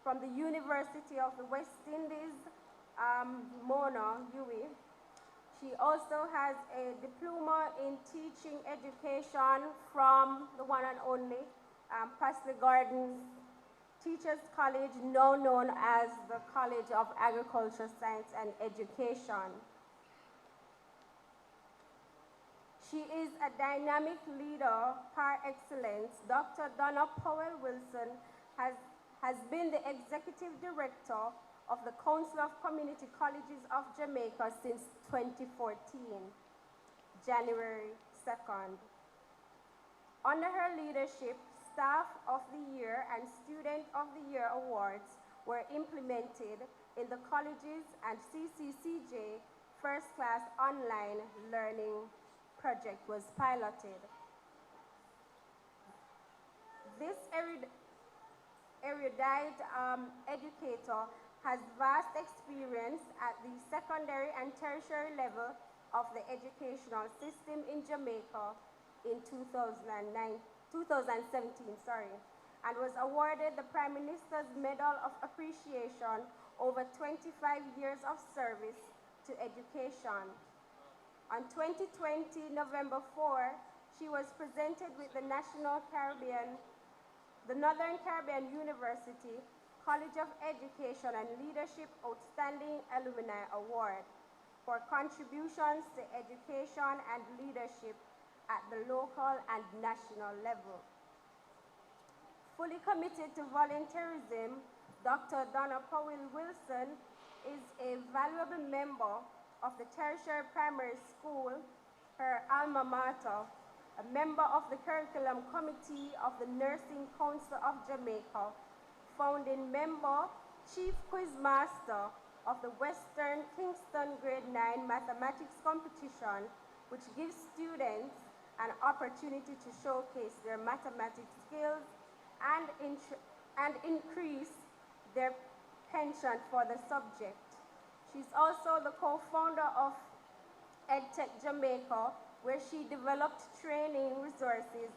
from the University of the West Indies, Mona, UWI. She also has a diploma in teaching education from the one and only Paisley Gardens Teachers College, now known as the College of Agriculture, Science and Education. She is a dynamic leader par excellence. Dr. Donna Powell Wilson has been the executive director of the Council of Community Colleges of Jamaica since 2014, January 2nd. Under her leadership, Staff of the Year and Student of the Year awards were implemented in the colleges, and CCCJ First Class Online Learning Project was piloted. This erudite educator has vast experience at the secondary and tertiary level of the educational system in Jamaica in 2017, and was awarded the Prime Minister's Medal of Appreciation over 25 years of service to education. On 2020, November 4, she was presented with the Northern Caribbean University College of Education and Leadership Outstanding Alumni Award for contributions to education and leadership at the local and national level. Fully committed to volunteerism, Dr. Donna Powell Wilson is a valuable member of the Tertiary Primary School, her alma mater, a member of the Curriculum Committee of the Nursing Council of Jamaica, founding member, Chief Quizmaster of the Western Kingston Grade 9 Mathematics Competition, which gives students an opportunity to showcase their mathematics skills and increase their penchant for the subject. She's also the co-founder of EdTech Jamaica, where she developed training resources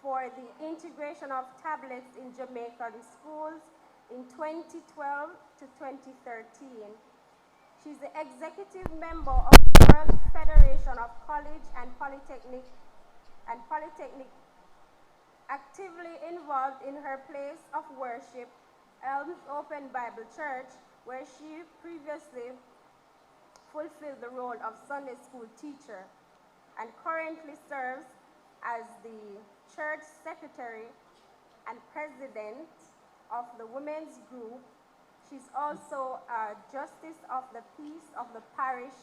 for the integration of tablets in Jamaica schools in 2012 to 2013. She's the executive member of the World Federation of College and Polytechnic, actively involved in her place of worship, Elms Open Bible Church, where she previously fulfilled the role of Sunday school teacher, and currently serves as the church secretary and president of the women's group. She's also a justice of the peace of the parish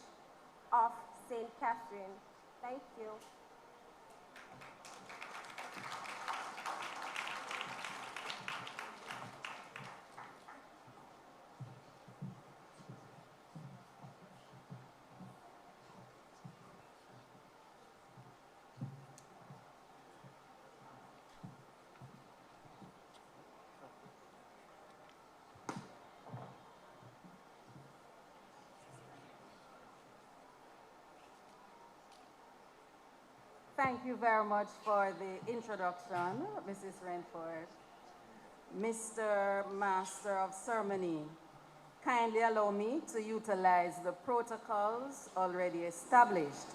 of St. Catherine. Thank you. Thank you very much for the introduction, Mrs. Renford. Mr. Master of Ceremony, kindly allow me to utilize the protocols already established.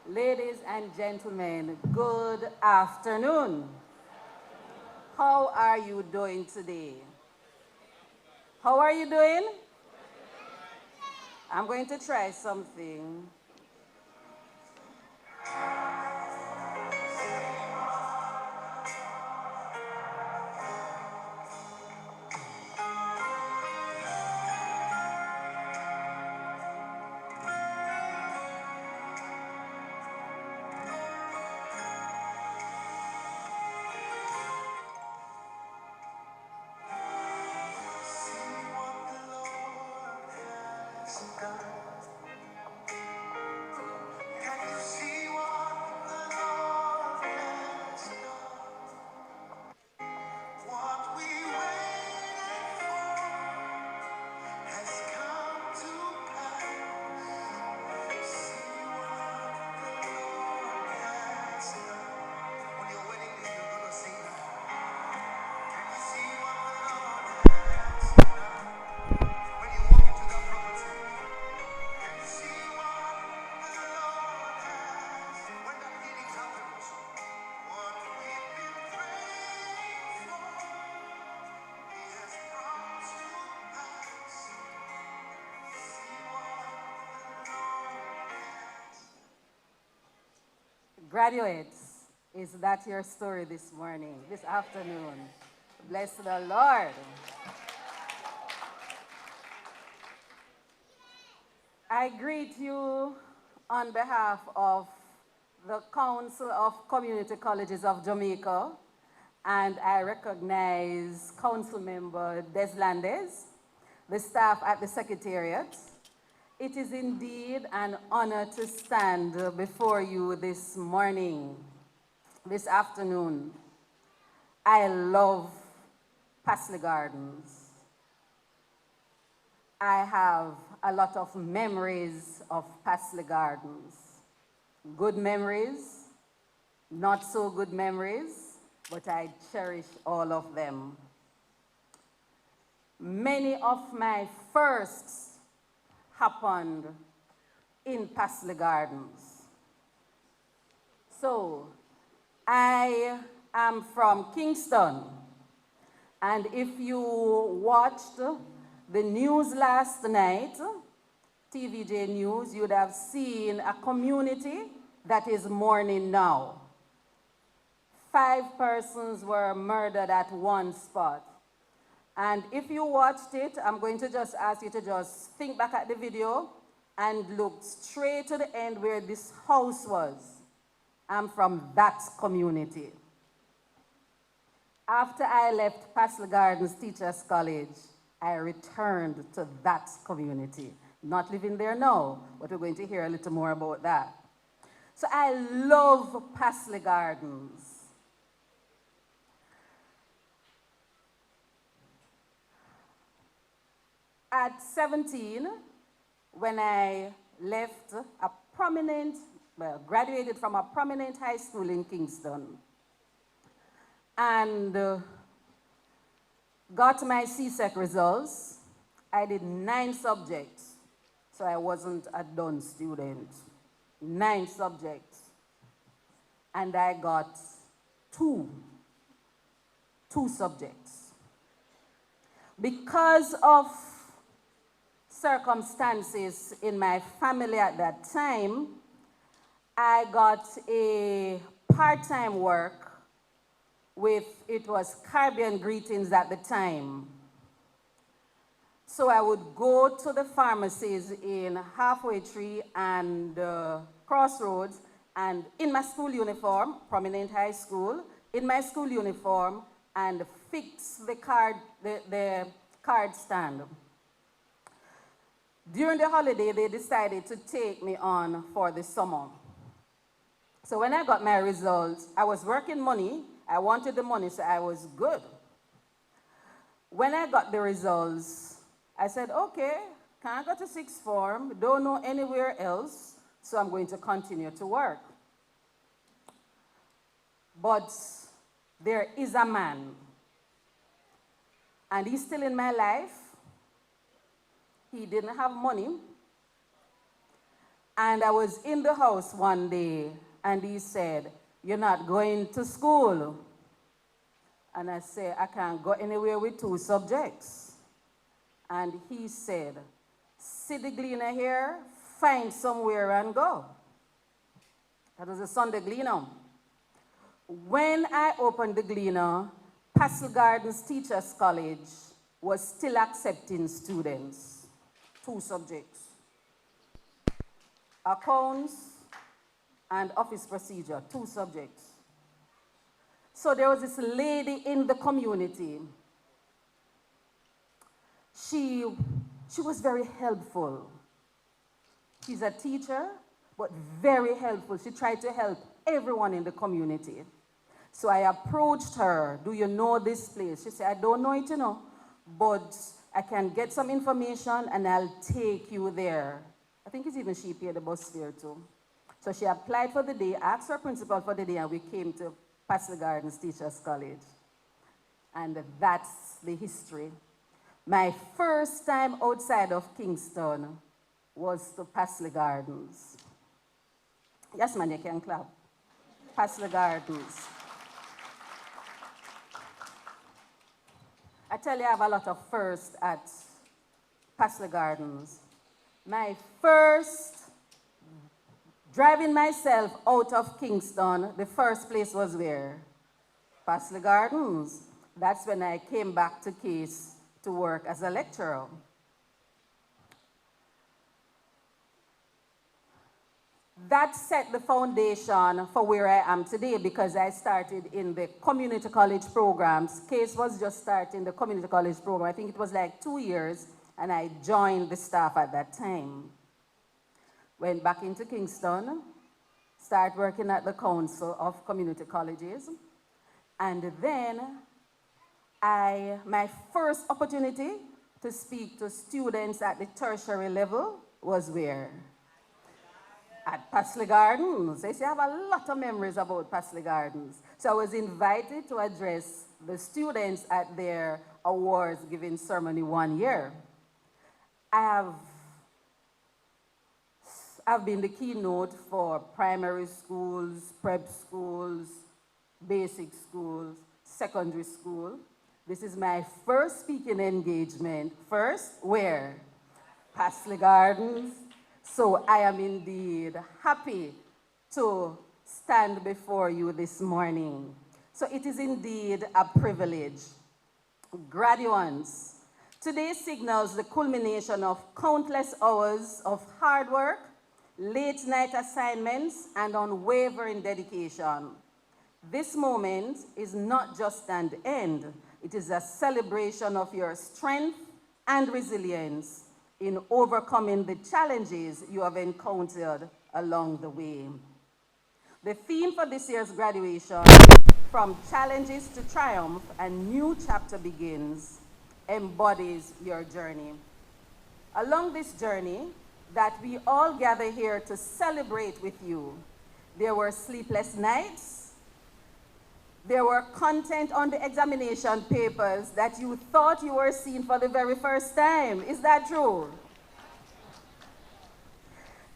Ladies and gentlemen, good afternoon. How are you doing today? How are you doing? I'm going to try something. Graduates, is that your story this morning, this afternoon? Bless the Lord. I greet you on behalf of the Council of Community Colleges of Jamaica, and I recognize Council Member Deslandes, the staff at the Secretariat. It is indeed an honor to stand before you this morning, this afternoon. I love Paisley Gardens. I have a lot of memories of Paisley Gardens. Good memories, not so good memories, but I cherish all of them. Many of my firsts happened in Paisley Gardens. So, I am from Kingston, and if you watched the news last night, TVJ News, you'd have seen a community that is mourning now. 5 persons were murdered at one spot. And if you watched it, I'm going to just ask you to just think back at the video and look straight to the end where this house was. I'm from that community. After I left Paisley Gardens Teachers College, I returned to that community. Not living there now, but we're going to hear a little more about that. So I love Paisley Gardens. At 17, when I left a prominent, well, graduated from a prominent high school in Kingston, and got my CSEC results, I did 9 subjects, so I wasn't a done student. 9 subjects, and I got 2 subjects. Because of circumstances in my family at that time, I got a part-time work with, it was Caribbean Greetings at the time. So I would go to the pharmacies in Halfway Tree and Crossroads, and in my school uniform, prominent high school, in my school uniform, and fix the card stand. During the holiday, they decided to take me on for the summer. So when I got my results, I was working money. I wanted the money, so I was good. When I got the results, I said, okay, can't go to 6th form, don't know anywhere else, so I'm going to continue to work. but there is a man, and he's still in my life. He didn't have money, and I was in the house one day, and he said, "You're not going to school." And I said, "I can't go anywhere with 2 subjects." And he said, "Sit the gleaner here, find somewhere and go." That was a Sunday gleaner. When I opened the gleaner, Pastel Gardens Teachers College was still accepting students. 2 subjects: accounts and office procedure, 2 subjects. So there was this lady in the community. She was very helpful. She's a teacher, but very helpful. She tried to help everyone in the community. So I approached her, "Do you know this place?" She said, "I don't know it, but I can get some information and I'll take you there." I think it's even she paid the bus fare too. So she applied for the day, asked her principal for the day, and we came to Pastel Gardens Teachers College. And that's the history. My first time outside of Kingston was to Pastel Gardens. Yes, man, you can clap. Pastel Gardens. I tell you, I have a lot of firsts at Pastel Gardens. My first driving myself out of Kingston, the first place was where? Pastel Gardens. That's when I came back to Case to work as a lecturer. That set the foundation for where I am today, because I started in the community college programs. Case was just starting the community college program. I think it was like 2 years, and I joined the staff at that time. Went back into Kingston, started working at the Council of Community Colleges, and then my first opportunity to speak to students at the tertiary level was where? At Pastel Gardens. I say I have a lot of memories about Pastel Gardens. So I was invited to address the students at their awards giving ceremony one year. I've been the keynote for primary schools, prep schools, basic schools, secondary school. This is my first speaking engagement. First, where? Pastel Gardens. So I am indeed happy to stand before you this morning. So it is indeed a privilege. Graduates, today signals the culmination of countless hours of hard work, late night assignments, and unwavering dedication. This moment is not just an end, it is a celebration of your strength and resilience in overcoming the challenges you have encountered along the way. The theme for this year's graduation, "From Challenges to Triumph, a New Chapter Begins," embodies your journey. Along this journey that we all gather here to celebrate with you, there were sleepless nights, there were content on the examination papers that you thought you were seeing for the very first time. Is that true?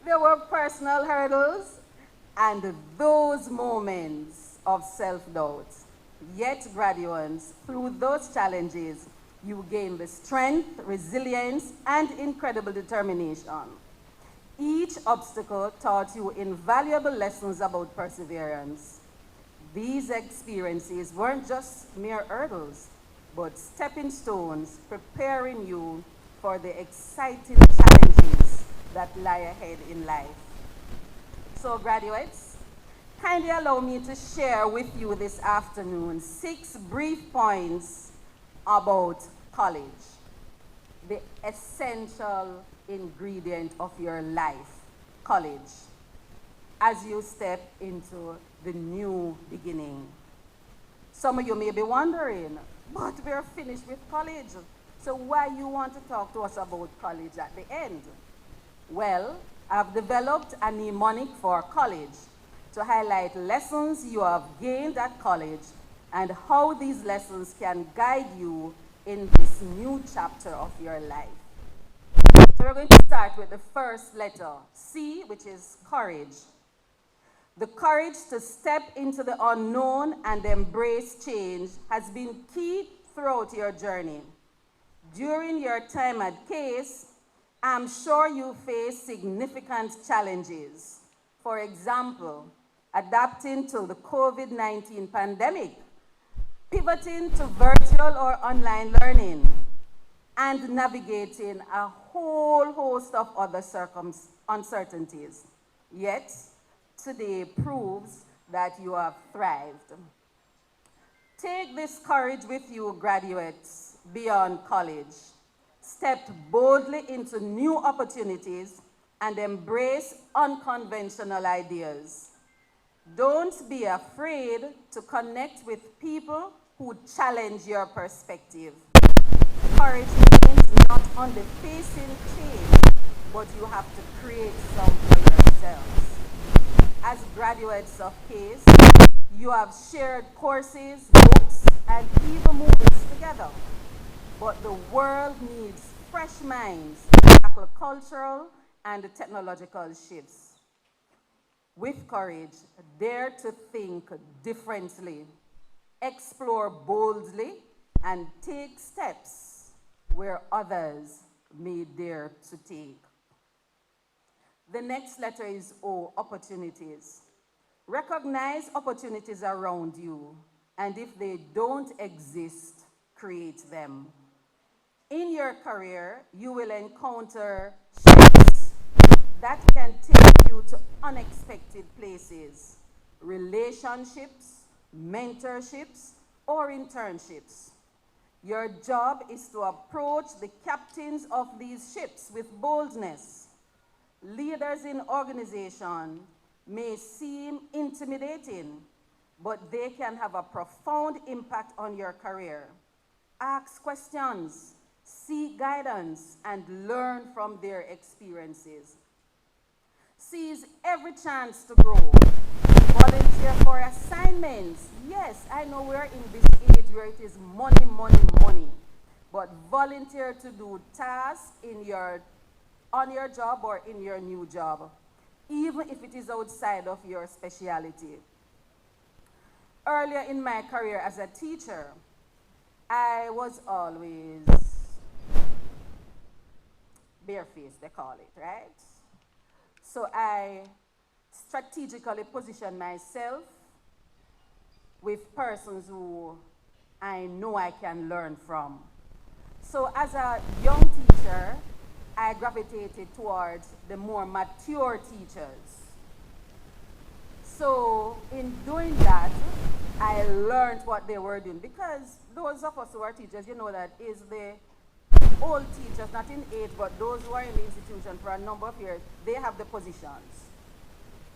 There were personal hurdles and those moments of self-doubt. Yet, graduates, through those challenges, you gained the strength, resilience, and incredible determination. Each obstacle taught you invaluable lessons about perseverance. These experiences weren't just mere hurdles, but stepping stones preparing you for the exciting challenges that lie ahead in life. So graduates, kindly allow me to share with you this afternoon 6 brief points about college, the essential ingredient of your life, college, as you step into the new beginning. Some of you may be wondering, but we're finished with college, so why you want to talk to us about college at the end? Well, I've developed a mnemonic for college. to highlight lessons you have gained at college and how these lessons can guide you in this new chapter of your life. So we're going to start with the first letter, C, which is courage. The courage to step into the unknown and embrace change has been key throughout your journey. During your time at CASE, I'm sure you face significant challenges. For example, adapting to the COVID-19 pandemic, pivoting to virtual or online learning, and navigating a whole host of other uncertainties. Yet, today proves that you have thrived. Take this courage with you, graduates, beyond college. Step boldly into new opportunities and embrace unconventional ideas. Don't be afraid to connect with people who challenge your perspective. Courage means not only facing change, but you have to create some for yourselves. As graduates of CASE, you have shared courses, books, and even movies together. But the world needs fresh minds to tackle cultural and technological shifts. With courage, dare to think differently, explore boldly, and take steps where others may dare to take. The next letter is O, opportunities. Recognize opportunities around you, and if they don't exist, create them. In your career, you will encounter shifts that can take you to unexpected places, relationships, mentorships, or internships. Your job is to approach the captains of these ships with boldness. Leaders in organizations may seem intimidating, but they can have a profound impact on your career. Ask questions, seek guidance, and learn from their experiences. Seize every chance to grow. Volunteer for assignments. Yes, I know we're in this age where it is money, money, money. But volunteer to do tasks on your job or in your new job, even if it is outside of your specialty. Earlier in my career as a teacher, I was always barefaced, they call it, right? So I strategically position myself with persons who I know I can learn from. So as a young teacher, I gravitated towards the more mature teachers. So in doing that, I learned what they were doing, because those of us who are teachers, you know that is the old teachers, not in age, but those who are in the institution for a number of years, they have the positions.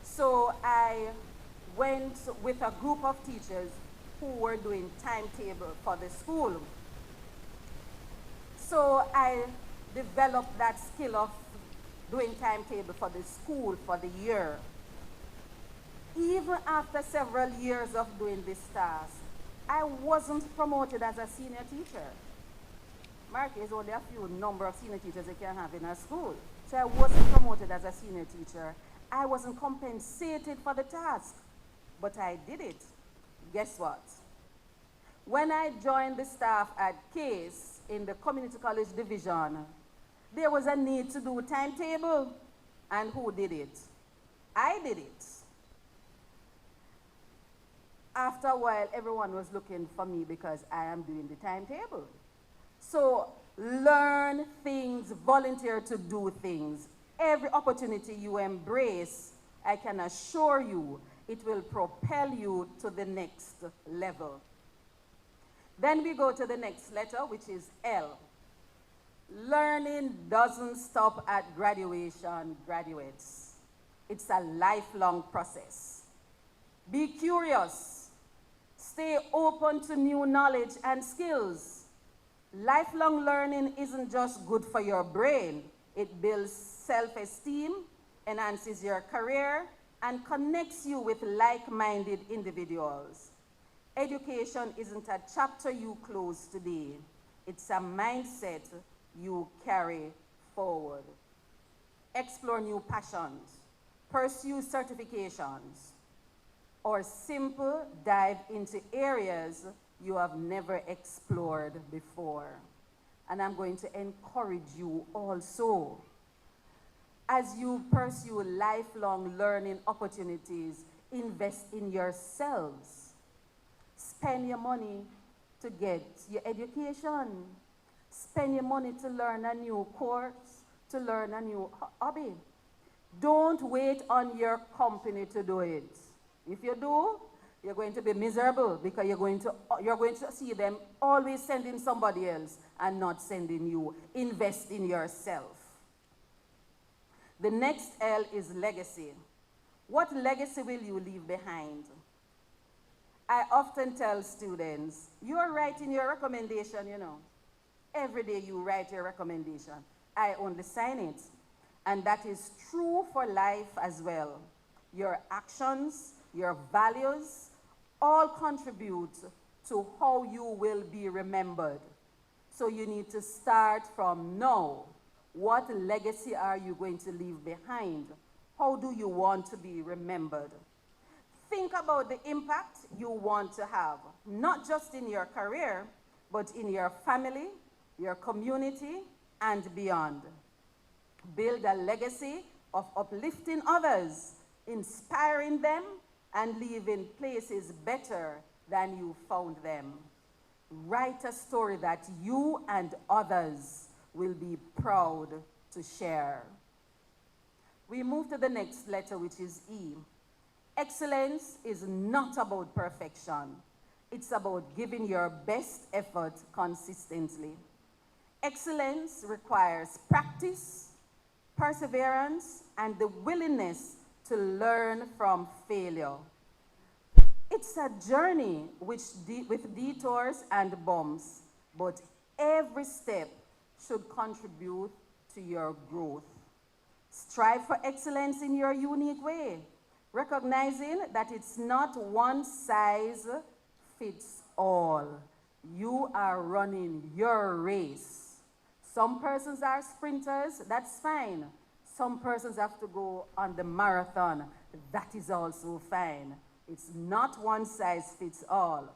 So I went with a group of teachers who were doing timetable for the school. So I developed that skill of doing timetable for the school for the year. Even after several years of doing this task, I wasn't promoted as a senior teacher. Mark, is only a few number of senior teachers you can have in a school. So I wasn't promoted as a senior teacher. I wasn't compensated for the task, but I did it. Guess what? When I joined the staff at CASE in the Community College Division, there was a need to do a timetable. And who did it? I did it. After a while, everyone was looking for me because I am doing the timetable. So learn things, volunteer to do things. Every opportunity you embrace, I can assure you, it will propel you to the next level. Then we go to the next letter, which is L. Learning doesn't stop at graduation, graduates. It's a lifelong process. Be curious. Stay open to new knowledge and skills. Lifelong learning isn't just good for your brain. It builds self-esteem, enhances your career, and connects you with like-minded individuals. Education isn't a chapter you close today. It's a mindset you carry forward. Explore new passions, pursue certifications, or simple dive into areas you have never explored before. And I'm going to encourage you also, as you pursue lifelong learning opportunities, invest in yourselves. Spend your money to get your education. Spend your money to learn a new course, to learn a new hobby. Don't wait on your company to do it. If you do, you're going to be miserable because you're going to see them always sending somebody else and not sending you. Invest in yourself. The next L is legacy. What legacy will you leave behind? I often tell students, you're writing your recommendation, you know. Every day you write your recommendation. I only sign it. And that is true for life as well. Your actions, your values, all contribute to how you will be remembered. So you need to start from now. What legacy are you going to leave behind? How do you want to be remembered? Think about the impact you want to have, not just in your career, but in your family, your community, and beyond. Build a legacy of uplifting others, inspiring them, and leaving places better than you found them. Write a story that you and others will be proud to share. We move to the next letter, which is E. Excellence is not about perfection. It's about giving your best effort consistently. Excellence requires practice, perseverance, and the willingness to learn from failure. It's a journey with detours and bumps, but every step should contribute to your growth. Strive for excellence in your unique way, recognizing that it's not one size fits all. You are running your race. Some persons are sprinters, that's fine. Some persons have to go on the marathon, that is also fine. It's not one size fits all.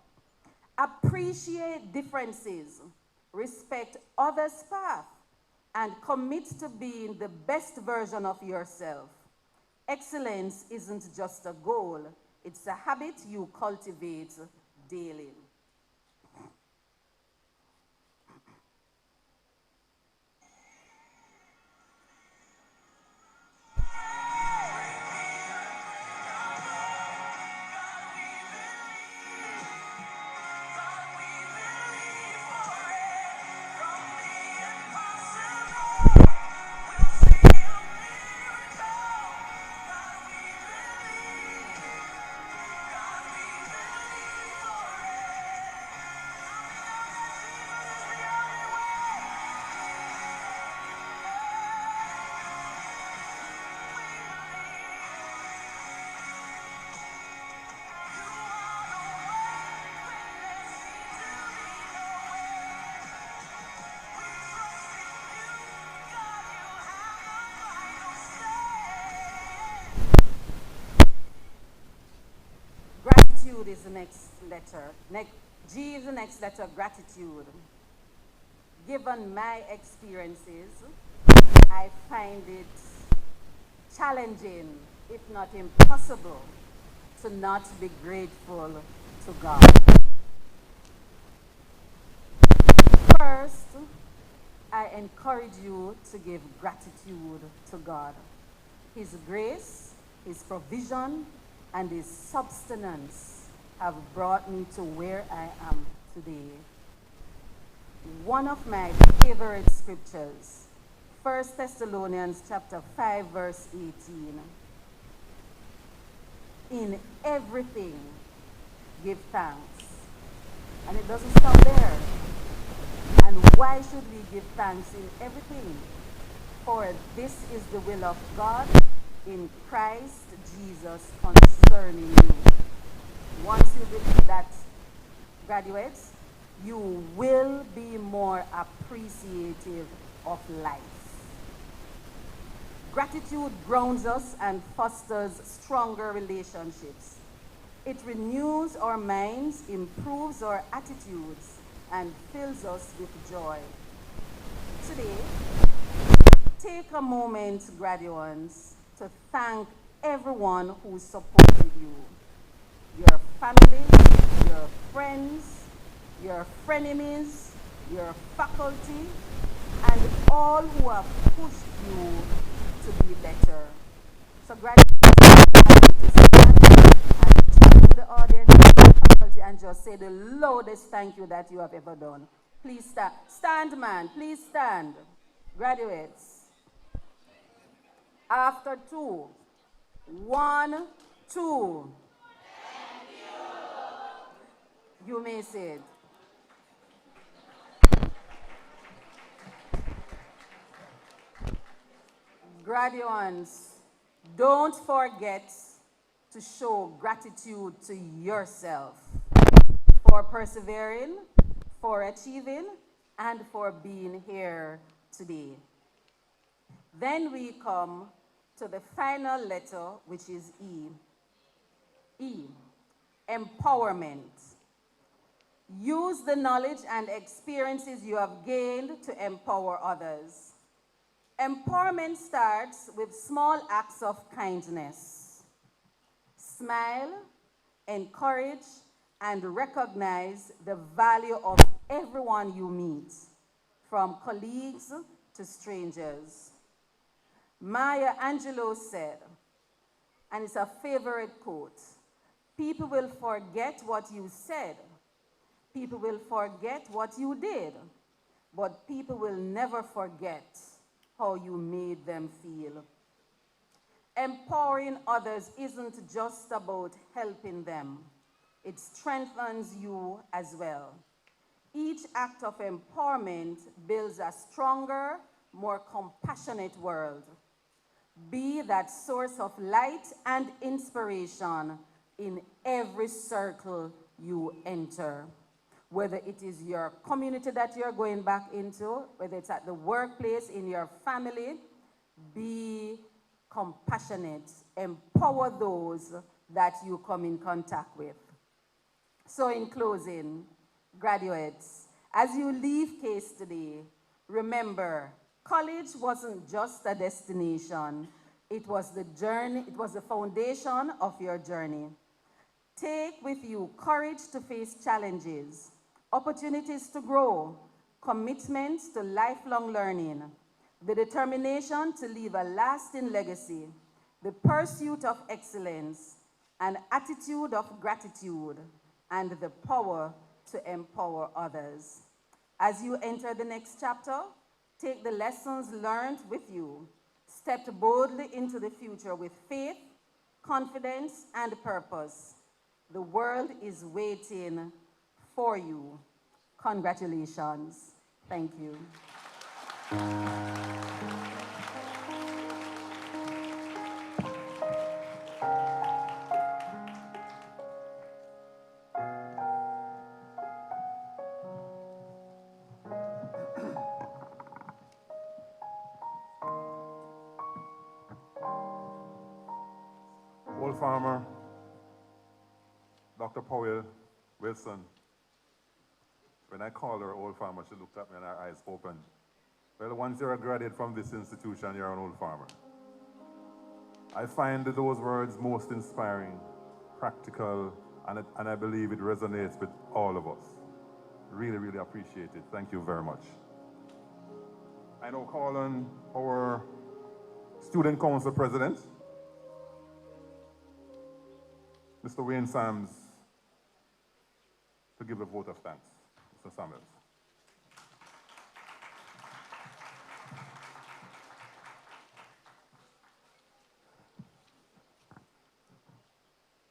Appreciate differences, respect others' path, and commit to being the best version of yourself. Excellence isn't just a goal, it's a habit you cultivate daily. Gratitude is the next letter. G is the next letter, gratitude. Given my experiences, I find it challenging, if not impossible, to not be grateful to God. First, I encourage you to give gratitude to God. His grace, His provision, and His sustenance have brought me to where I am today. One of my favorite scriptures, 1 Thessalonians chapter 5, verse 18. In everything, give thanks. And it doesn't stop there. And why should we give thanks in everything? For this is the will of God in Christ Jesus concerning you. Once you believe that, graduates, you will be more appreciative of life. Gratitude grounds us and fosters stronger relationships. It renews our minds, improves our attitudes, and fills us with joy. Today, take a moment, graduates, to thank everyone who supported you. Your family, your friends, your frenemies, your faculty, and all who have pushed you to be better. So graduates, I need to stand and turn to the audience and the faculty and just say the loudest thank you that you have ever done. Please stand. Stand, man. Please stand. Graduates. After 2. 1, 2. You may sit. Graduates, don't forget to show gratitude to yourself for persevering, for achieving, and for being here today. Then we come to the final letter, which is E. E, empowerment. Use the knowledge and experiences you have gained to empower others. Empowerment starts with small acts of kindness. Smile, encourage, and recognize the value of everyone you meet, from colleagues to strangers. Maya Angelou said, and it's a favorite quote, "People will forget what you said. People will forget what you did, but people will never forget how you made them feel." Empowering others isn't just about helping them. It strengthens you as well. Each act of empowerment builds a stronger, more compassionate world. Be that source of light and inspiration in every circle you enter. Whether it is your community that you're going back into, whether it's at the workplace, in your family, be compassionate. Empower those that you come in contact with. So in closing, graduates, as you leave CASE today, remember, college wasn't just a destination. It was the journey, it was the foundation of your journey. Take with you courage to face challenges, opportunities to grow, commitments to lifelong learning, the determination to leave a lasting legacy, the pursuit of excellence, an attitude of gratitude, and the power to empower others. As you enter the next chapter, take the lessons learned with you. Step boldly into the future with faith, confidence, and purpose. The world is waiting for you. Congratulations. Thank you. Old Farmer, Dr. Powell Wilson. When I called her Old Farmer, she looked at me and her eyes opened. Well, once you're a graduate from this institution, you're an old farmer. I find those words most inspiring, practical, and I believe it resonates with all of us. Really, really appreciate it. Thank you very much. I now call on our Student Council President, Mr. Wayne Sams, to give a vote of thanks. Mr. Samuels.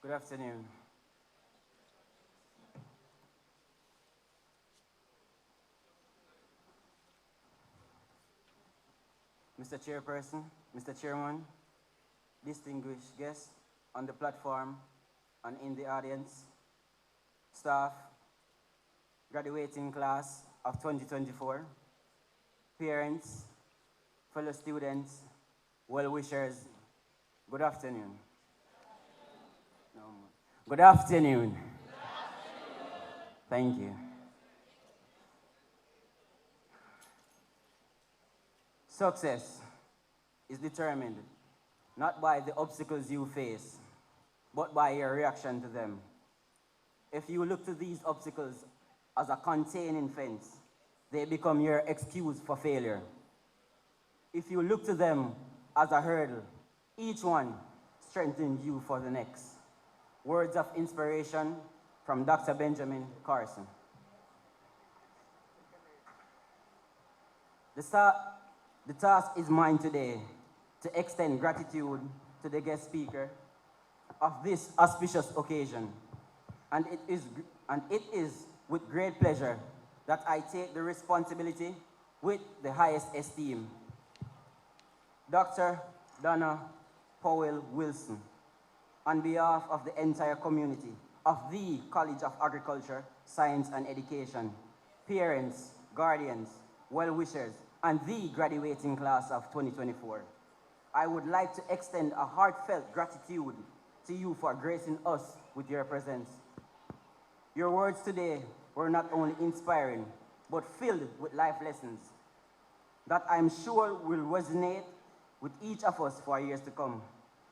Good afternoon. Mr. Chairperson, Mr. Chairman, distinguished guests on the platform and in the audience, staff, graduating class of 2024, parents, fellow students, well-wishers, good afternoon. No more. Good afternoon. Thank you. Success is determined not by the obstacles you face, but by your reaction to them. If you look to these obstacles as a containing fence, they become your excuse for failure. If you look to them as a hurdle, each one strengthens you for the next. Words of inspiration from Dr. Benjamin Carson. The task is mine today to extend gratitude to the guest speaker of this auspicious occasion. And it is with great pleasure that I take the responsibility with the highest esteem. Dr. Donna Powell Wilson, on behalf of the entire community of the College of Agriculture, Science and Education, parents, guardians, well-wishers, and the graduating class of 2024, I would like to extend a heartfelt gratitude to you for gracing us with your presence. Your words today were not only inspiring, but filled with life lessons that I'm sure will resonate with each of us for years to come.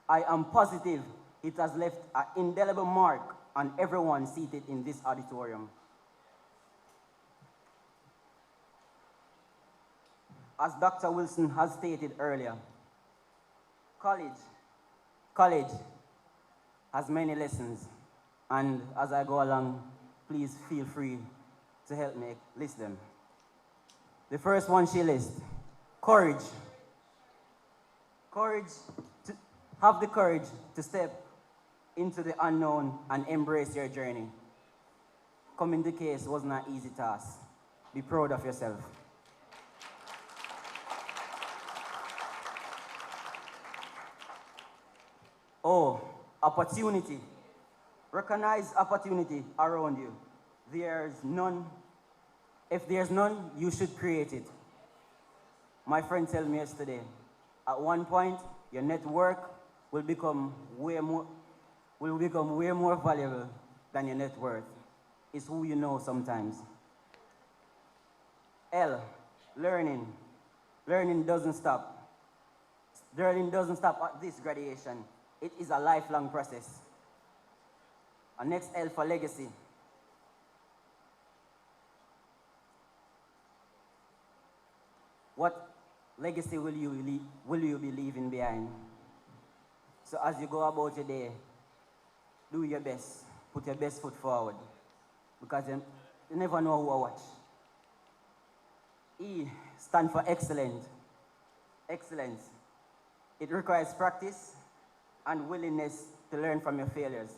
I am positive it has left an indelible mark on everyone seated in this auditorium. As Dr. Wilson has stated earlier, college has many lessons, and as I go along, please feel free to help me list them. The first one she lists, courage. Have the courage to step into the unknown and embrace your journey. Coming to case was not an easy task. Be proud of yourself. Oh, opportunity. Recognize opportunity around you. There's none. If there's none, you should create it. My friend told me yesterday, at one point, your network will become way more valuable than your net worth. It's who you know sometimes. L, learning. Learning doesn't stop. Learning doesn't stop at this graduation. It is a lifelong process. And next, L for legacy. What legacy will you be leaving behind? So as you go about your day, do your best. Put your best foot forward. Because you never know who will watch. E, stand for excellent. Excellence. It requires practice and willingness to learn from your failures.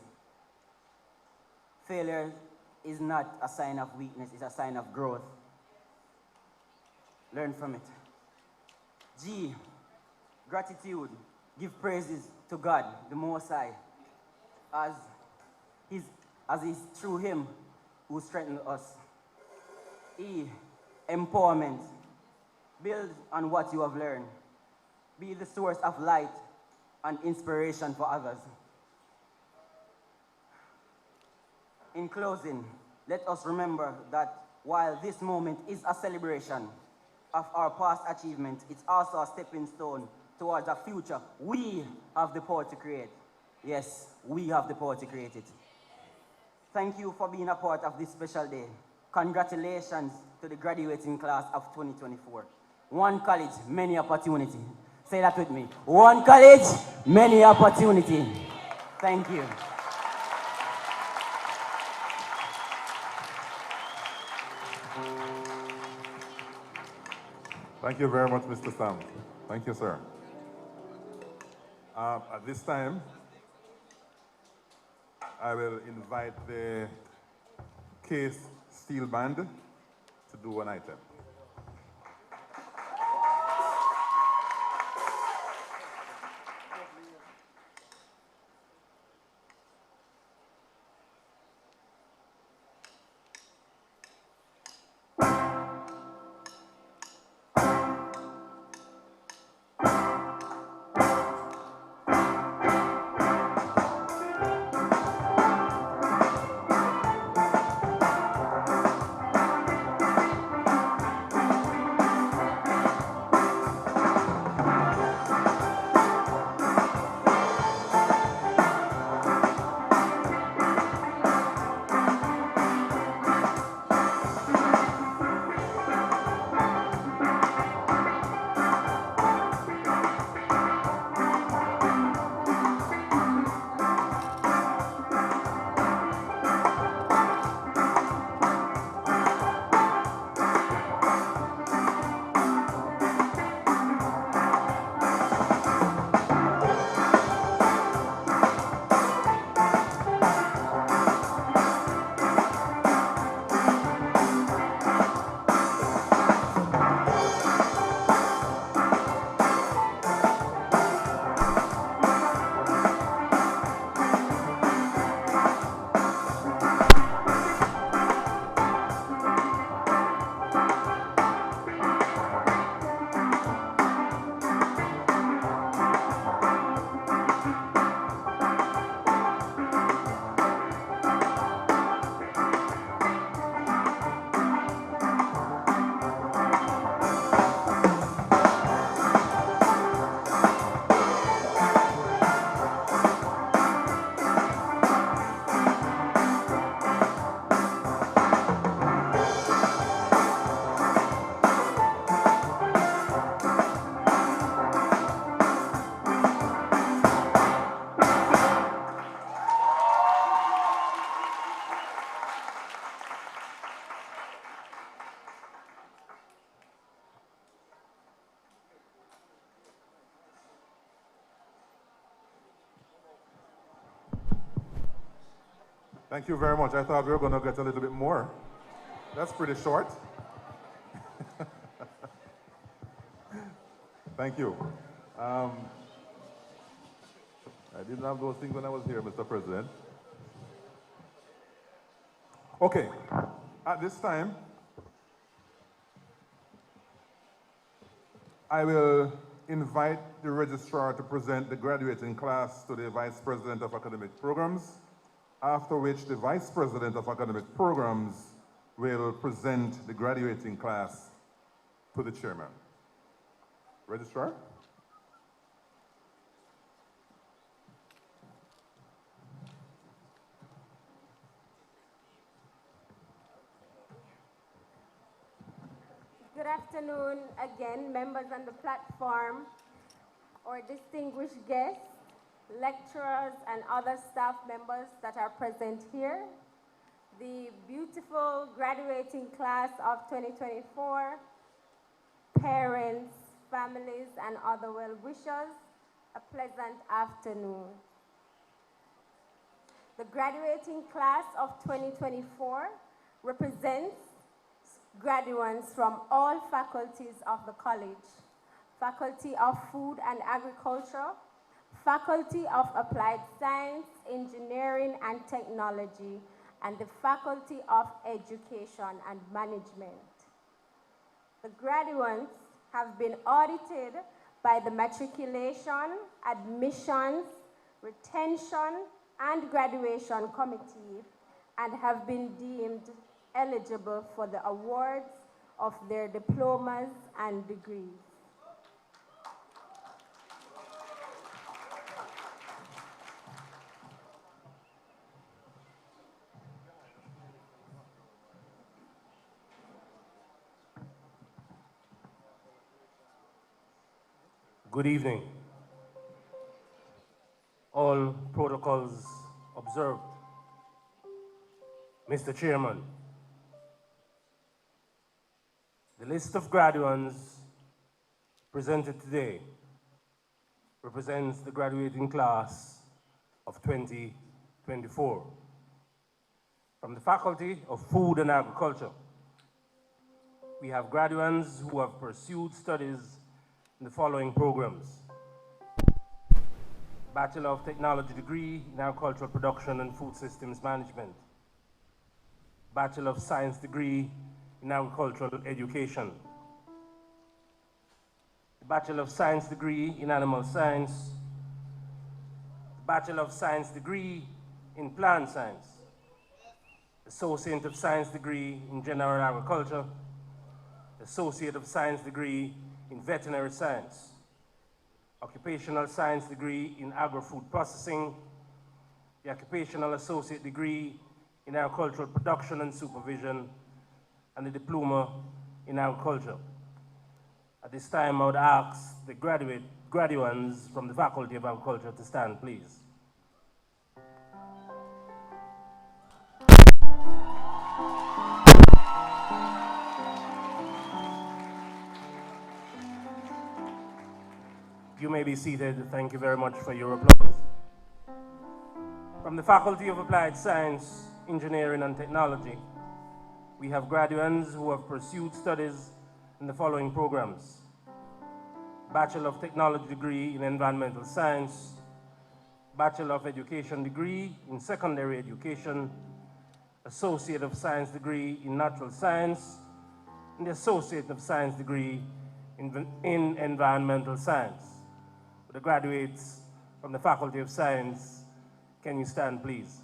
Failure is not a sign of weakness, it's a sign of growth. Learn from it. G, gratitude. Give praises to God, the Most High, as it's through Him who strengthens us. E, empowerment. Build on what you have learned. Be the source of light and inspiration for others. In closing, let us remember that while this moment is a celebration of our past achievements, it's also a stepping stone towards a future we have the power to create. Yes, we have the power to create it. Thank you for being a part of this special day. Congratulations to the graduating class of 2024. One college, many opportunity. Say that with me. One college, many opportunity. Thank you. Thank you very much, Mr. Sam. Thank you, sir. At this time, I will invite the Case Steel Band to do an item. Thank you very much. I thought we were going to get a little bit more. That's pretty short. Thank you. I didn't have those things when I was here, Mr. President. Okay, at this time, I will invite the registrar to present the graduating class to the Vice President of Academic Programs, after which the Vice President of Academic Programs will present the graduating class to the chairman. Registrar? Good afternoon again, members on the platform, or distinguished guests, lecturers, and other staff members that are present here. The beautiful graduating class of 2024, parents, families, and other well-wishers, a pleasant afternoon. The graduating class of 2024 represents graduates from all faculties of the college: Faculty of Food and Agriculture, Faculty of Applied Science, Engineering and Technology, and the Faculty of Education and Management. The graduates have been audited by the Matriculation, Admissions, Retention, and Graduation Committee and have been deemed eligible for the awards of their diplomas and degrees. Good evening. All protocols observed. Mr. Chairman, the list of graduates presented today represents the graduating class of 2024. From the Faculty of Food and Agriculture, we have graduates who have pursued studies in the following programs: Bachelor of Technology degree in Agricultural Production and Food Systems Management, Bachelor of Science degree in Agricultural Education, Bachelor of Science degree in Animal Science, Bachelor of Science degree in Plant Science, Associate of Science degree in General Agriculture, Associate of Science degree in Veterinary Science, Occupational Science degree in Agri-Food Processing, the Occupational Associate degree in Agricultural Production and Supervision, and the Diploma in Agriculture. At this time, I would ask the graduates from the Faculty of Agriculture to stand, please. You may be seated. Thank you very much for your applause. From the Faculty of Applied Science, Engineering and Technology, we have graduates who have pursued studies in the following programs: Bachelor of Technology degree in Environmental Science, Bachelor of Education degree in Secondary Education, Associate of Science degree in Natural Science, and the Associate of Science degree in Environmental Science. For the graduates from the Faculty of Science, can you stand, please?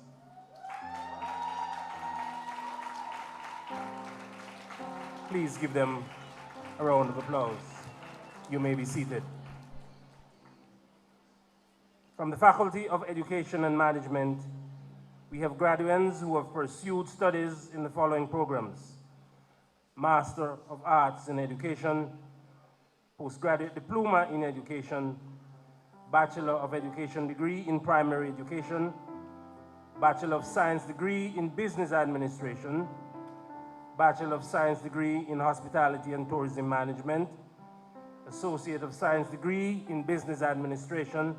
Please give them a round of applause. You may be seated. From the Faculty of Education and Management, we have graduates who have pursued studies in the following programs: Master of Arts in Education, Postgraduate Diploma in Education, Bachelor of Education degree in Primary Education, Bachelor of Science degree in Business Administration, Bachelor of Science degree in Hospitality and Tourism Management, Associate of Science degree in Business Administration,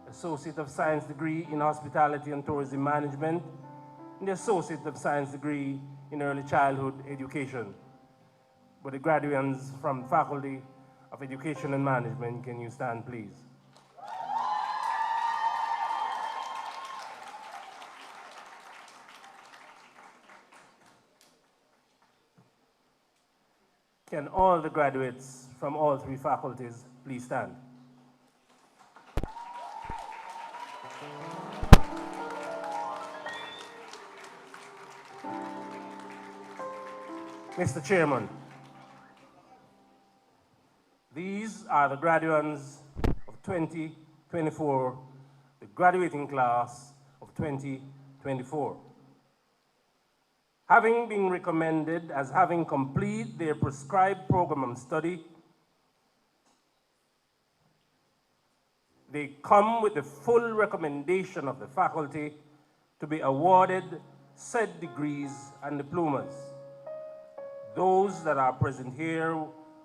Associate of Science degree in Hospitality and Tourism Management, in the Associate of Science degree in Early Childhood Education. But the graduates from Faculty of Education and Management, can you stand, please? Can all the graduates from all three faculties please stand? Mr. Chairman, these are the graduates of 2024, the graduating class of 2024. Having been recommended as having completed their prescribed program of study, they come with the full recommendation of the faculty to be awarded said degrees and diplomas. Those that are present here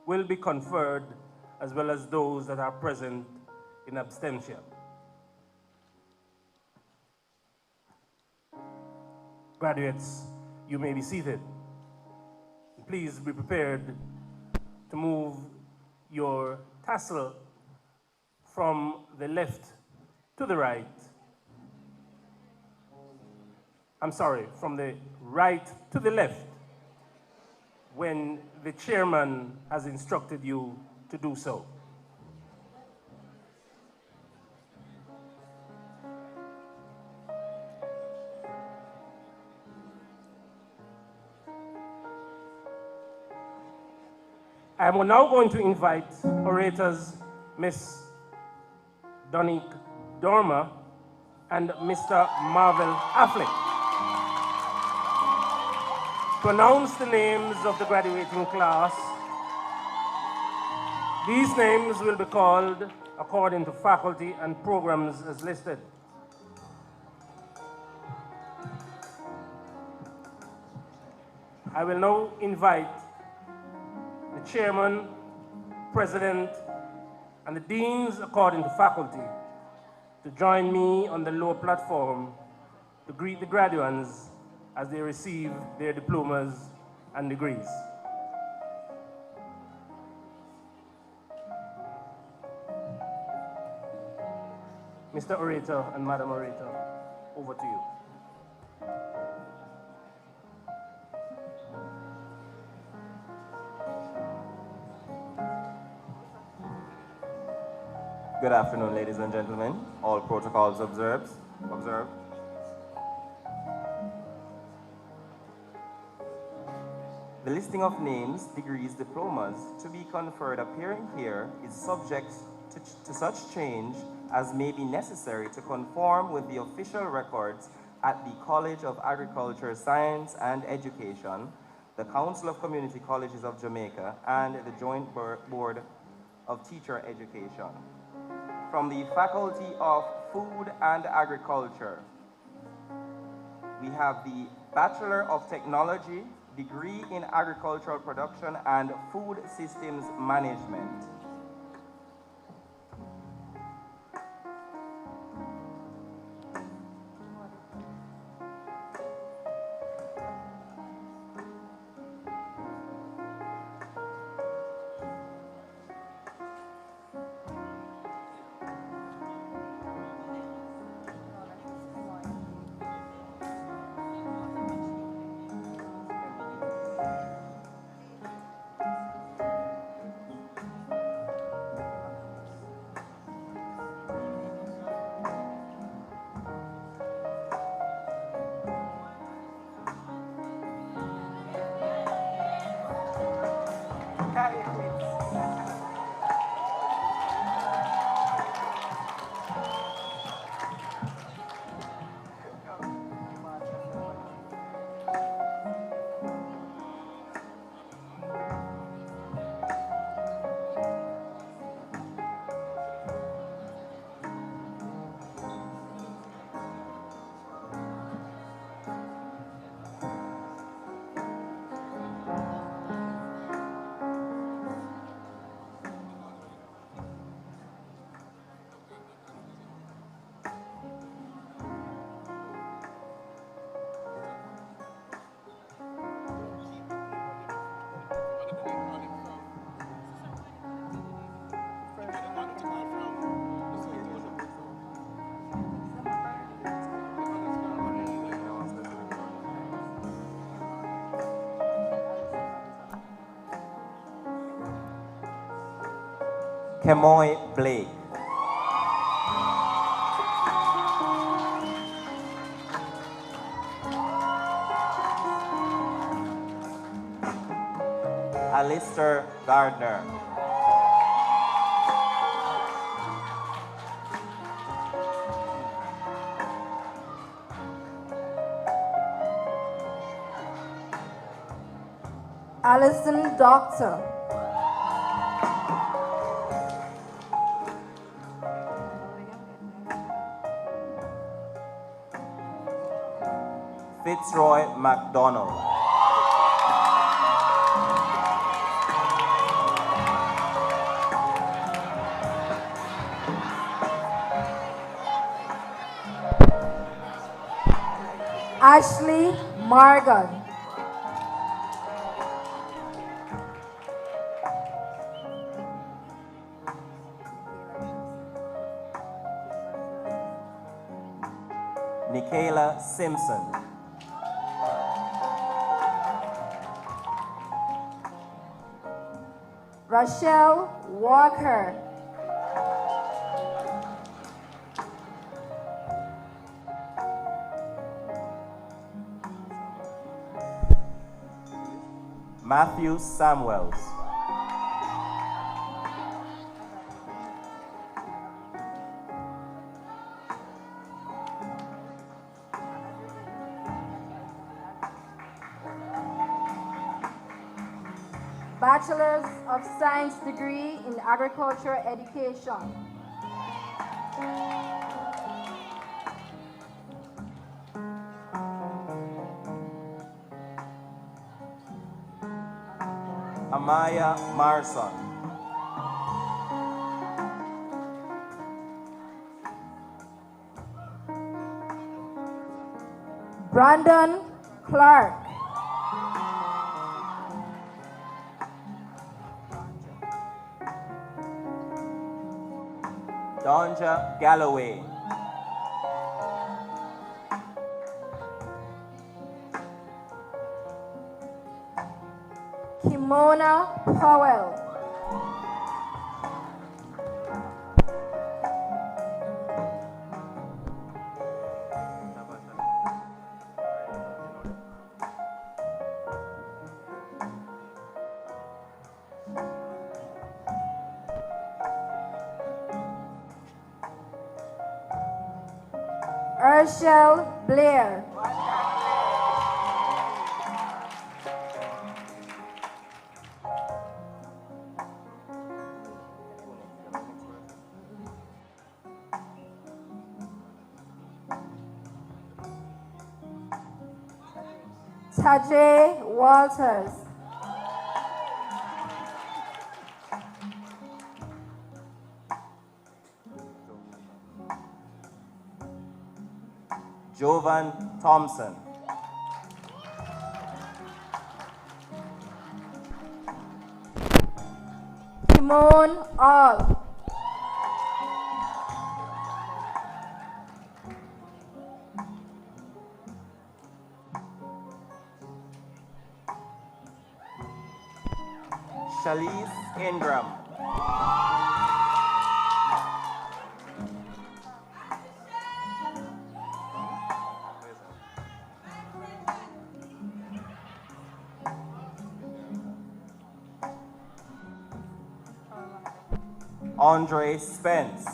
will be conferred, as well as those that are present in absentia. Graduates, you may be seated. Please be prepared to move your tassel from the left to the right. I'm sorry, from the right to the left when the chairman has instructed you to do so. I am now going to invite orators Ms. Donique Dorma and Mr. Marvel Affleck to announce the names of the graduating class. These names will be called according to faculty and programs as listed. I will now invite the chairman, president, and the deans according to faculty to join me on the lower platform to greet the graduates as they receive their diplomas and degrees. Mr. Orator and Madam Orator, over to you. Good afternoon, ladies and gentlemen. All protocols observed. The listing of names, degrees, diplomas to be conferred appearing here is subject to such change as may be necessary to conform with the official records at the College of Agriculture, Science and Education, the Council of Community Colleges of Jamaica, and the Joint Board of Teacher Education. From the Faculty of Food and Agriculture, we have the Bachelor of Technology, degree in Agricultural Production and Food Systems Management. Kemoy Blake. Alistair Gardner. Alison Doctor. Fitzroy MacDonald. Ashley Morgan. Nikayla Simpson. Rochelle Walker. Matthew Samuels. Bachelor's of Science degree in Agriculture Education. Amaya Marson. Brandon Clark. Donja Galloway. Kimona Powell. Urshel Blair. Tajay Walters. Jovan Thompson. Timon All. Shalise Ingram. Andre Spence.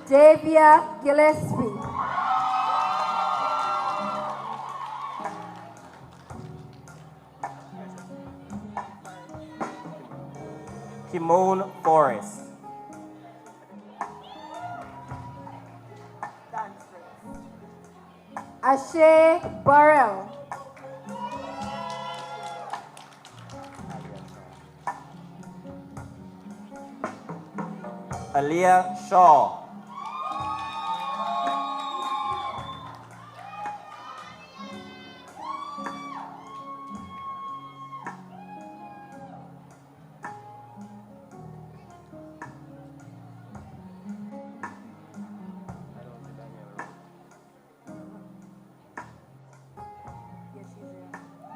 Davia Gillespie. Kimone Forrest. Ashay Burrell. Aaliyah Shaw.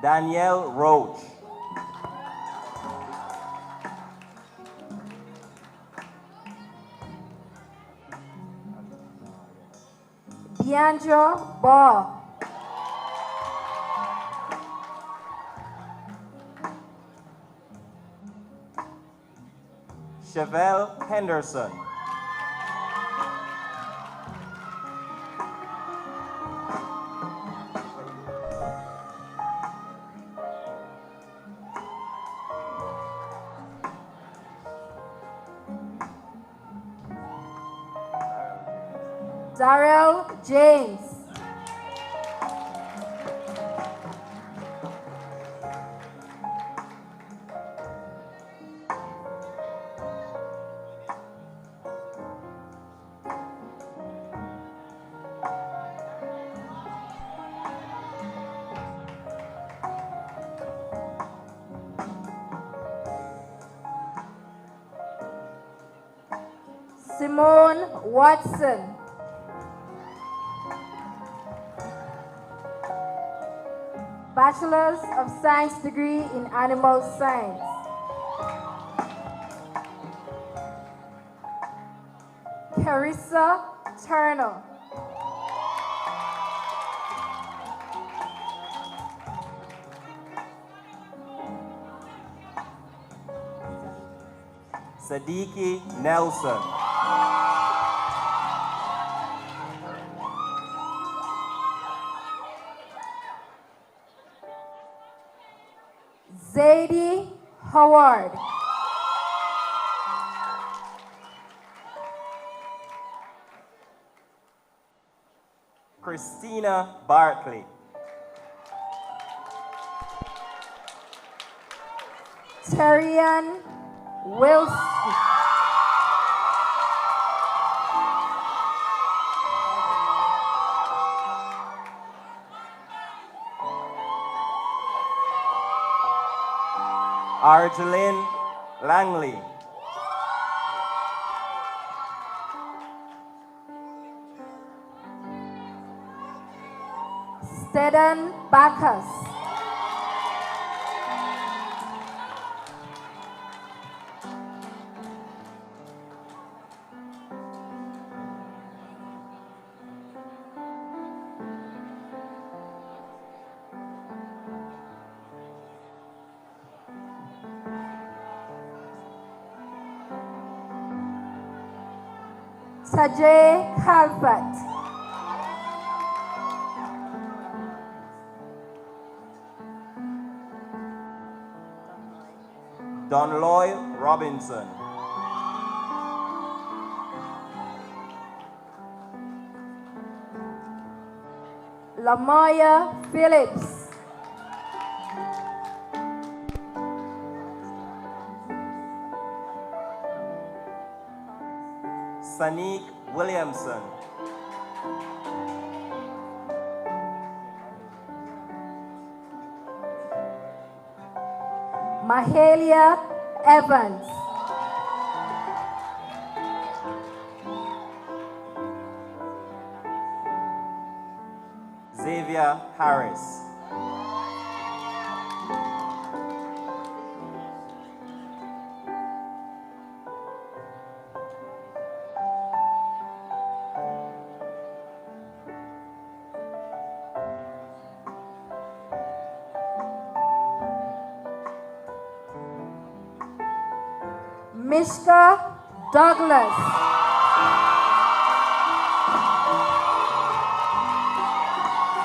Danielle Roach. Deandra Ball. Chevelle Henderson. Darrell James. Simone Watson. Bachelor's of Science degree in Animal Science. Carissa Turner. Sadiki Nelson. Zadie Howard. Christina Barkley. Terrian Wilson. Argeline Langley. Stedan Bacchus. Sajay Calvert. Donloy Robinson. Lamaya Phillips. Sanique Williamson. Mahalia Evans. Xavier Harris. Mishka Douglas.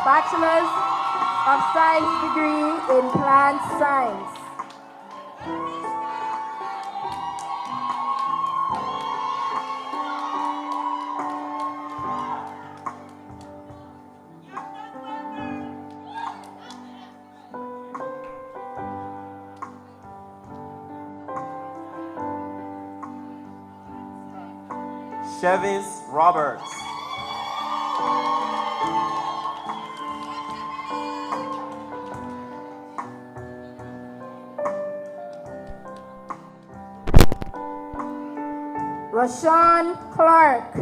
Bachelor's of Science degree in Plant Science. Chevis Roberts. Rashawn Clark.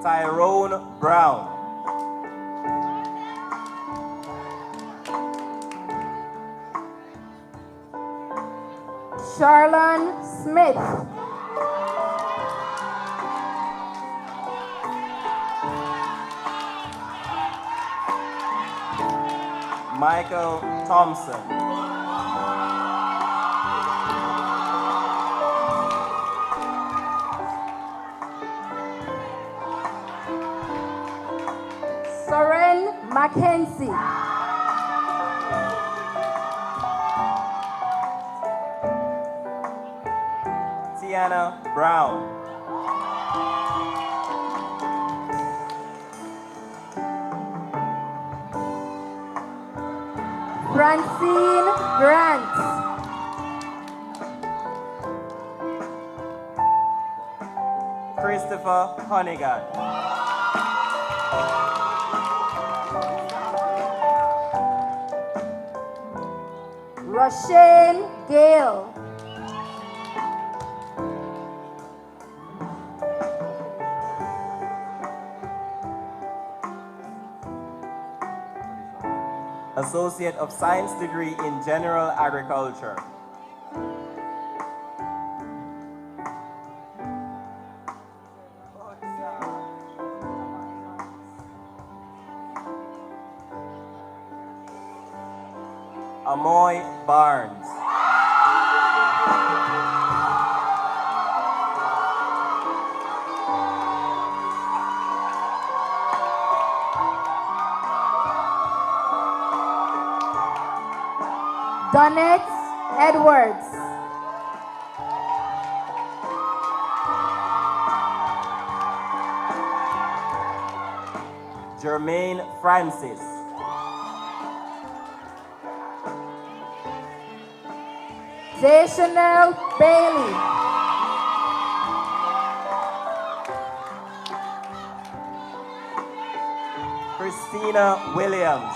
Tyrone Brown. Charlon Smith. Michael Thompson. Soren Mackenzie. Tiana Brown. Francine Grant. Christopher Honeygan. Roshane Gale. Associate of Science degree in General Agriculture. Amoy Barnes. Donette Edwards. Jermaine Francis. Deschanel Bailey. Christina Williams.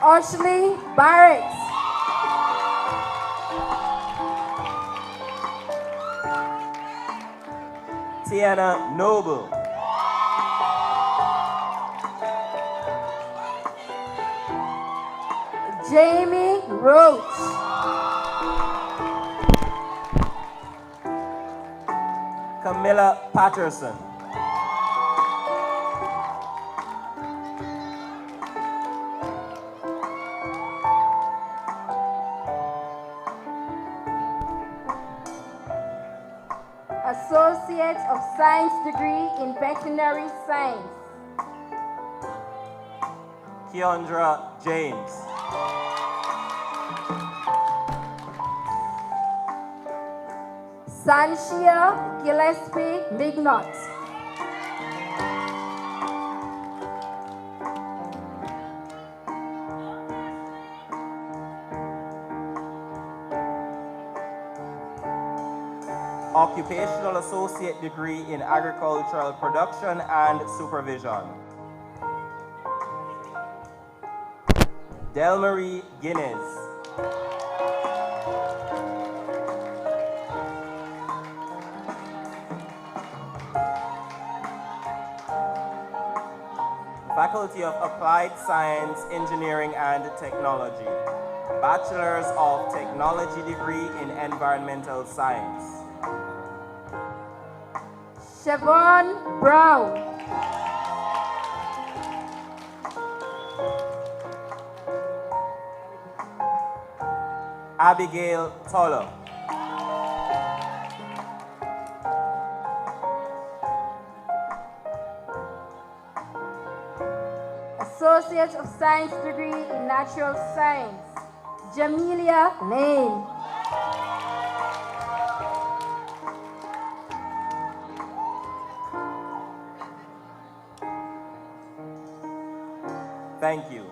Ashley Barrett. Tiana Noble. Jamie Roach. Camilla Patterson. Associate of Science degree in Veterinary Science. Keandra James. Sanshia Gillespie Mignot. Occupational Associate degree in Agricultural Production and Supervision. Delmarie Guinness. Faculty of Applied Science, Engineering and Technology. Bachelor's of Technology degree in Environmental Science. Siobhan Brown. Abigail Tolo. Associate of Science degree in Natural Science. Jamelia Lane. Thank you.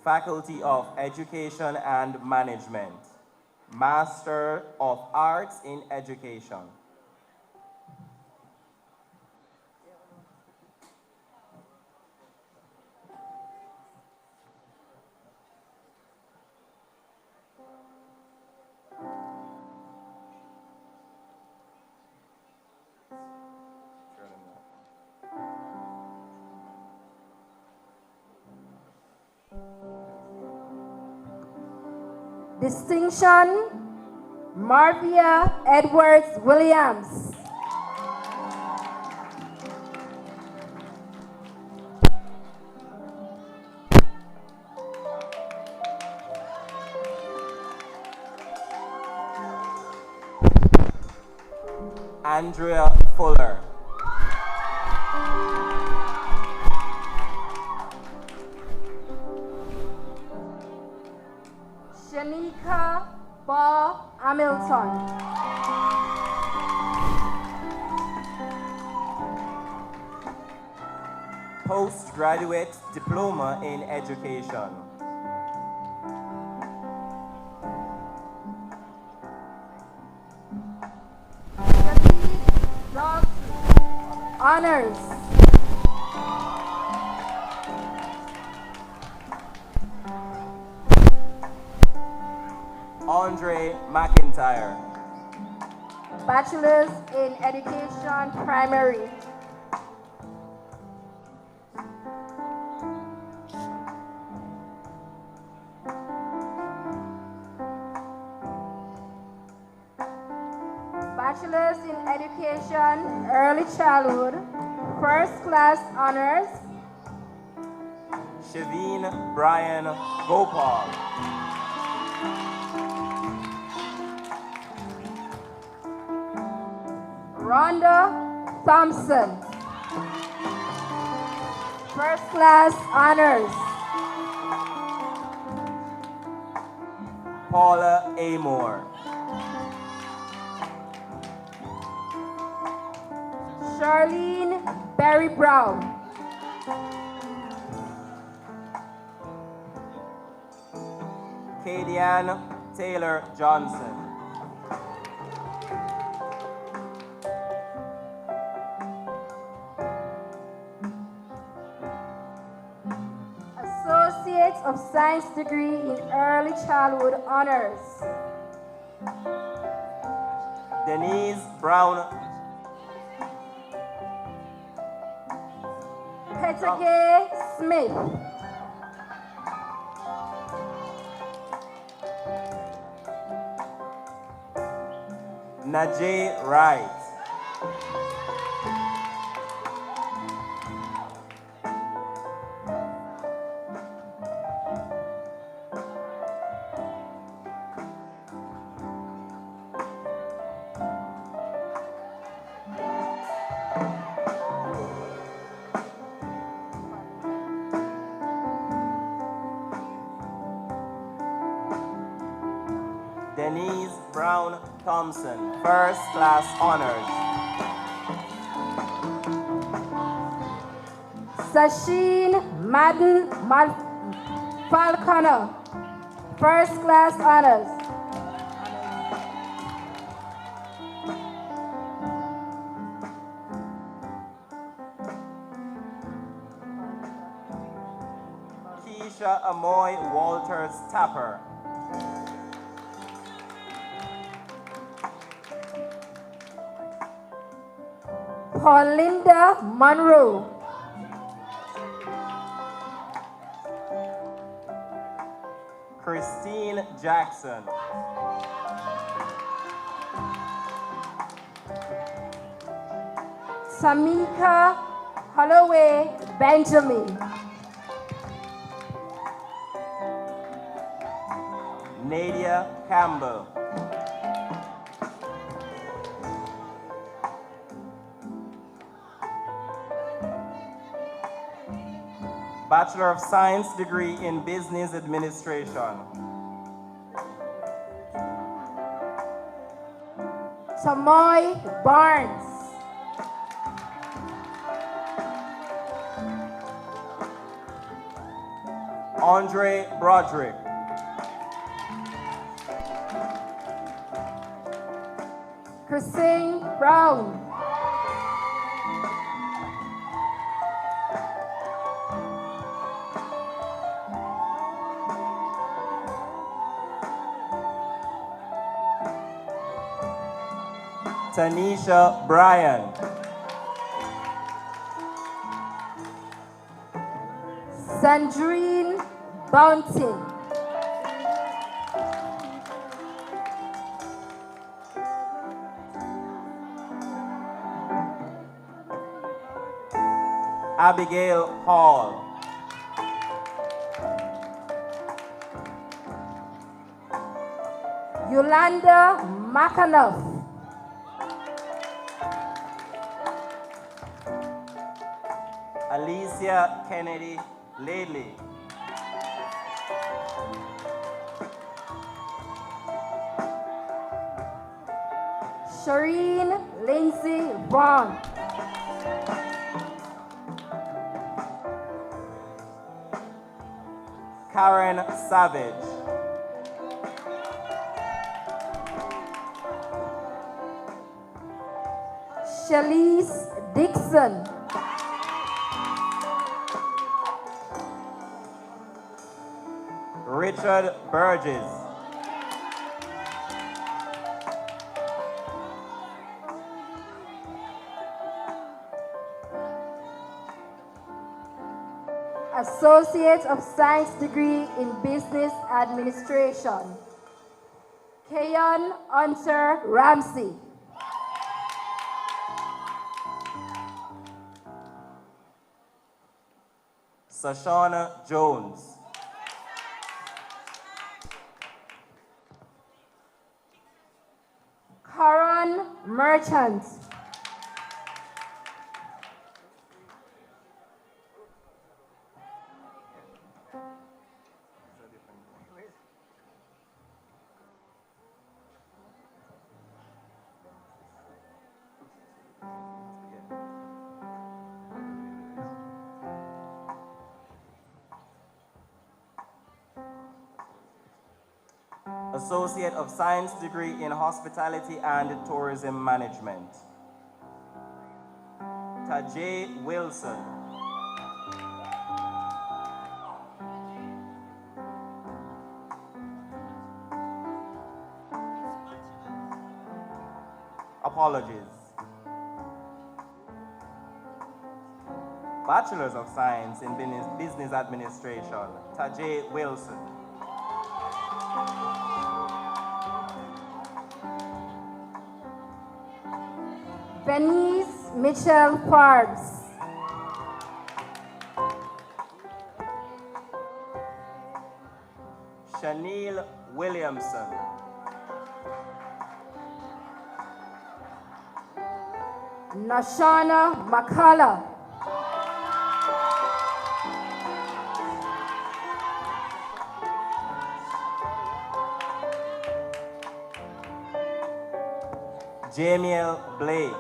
Faculty of Education and Management. Master of Arts in Education. Distinction, Marvia Edwards Williams. Andrea Fuller. Shanika Ball Hamilton. Postgraduate Diploma in Education. Honors. Andre McIntyre. Bachelor's in Education, Primary. Bachelor's in Education, Early Childhood, First Class Honors. Shaveen Brian Gopal. Rhonda Thompson, First Class Honors. Paula Amore. Charlene Berry Brown. Kadian Taylor Johnson. Associate of Science degree in Early Childhood Honors. Denise Brown. Petage Smith. Najee Wright. Denise Brown Thompson, First Class Honors. Sasheen Madden Falconer, First Class Honors. Keisha Amoy Walters Tapper. Paulinda Monroe. Christine Jackson. Tamika Holloway Benjamin. Nadia Campbell. Bachelor of Science degree in Business Administration. Tamoy Barnes. Andre Broderick. Christine Brown. Tanisha Bryan. Sandrine Bounty. Abigail Hall. Yolanda McAnuff. Alicia Kennedy Ladley. Shireen Lindsay Vaughn. Karen Savage. Shalise Dixon. Richard Burgess. Associate of Science degree in Business Administration. Keon Hunter Ramsey. Sashana Jones. Karan Merchant. Associate of Science degree in Hospitality and Tourism Management. Tajay Wilson. Apologies. Bachelor's of Science in Business Administration. Tajay Wilson. Venice Mitchell Forbes. Shanil Williamson. Nashana McCullough. Jamiel Blake.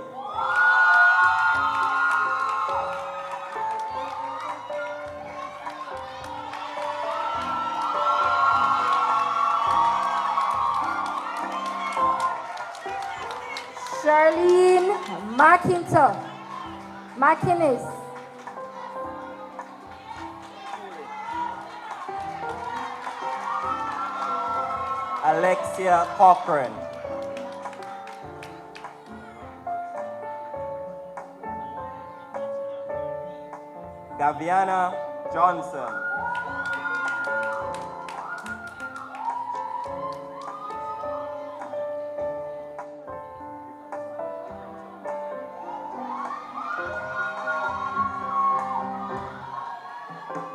Charlene McInnes. Alexia Cochran. Gaviana Johnson.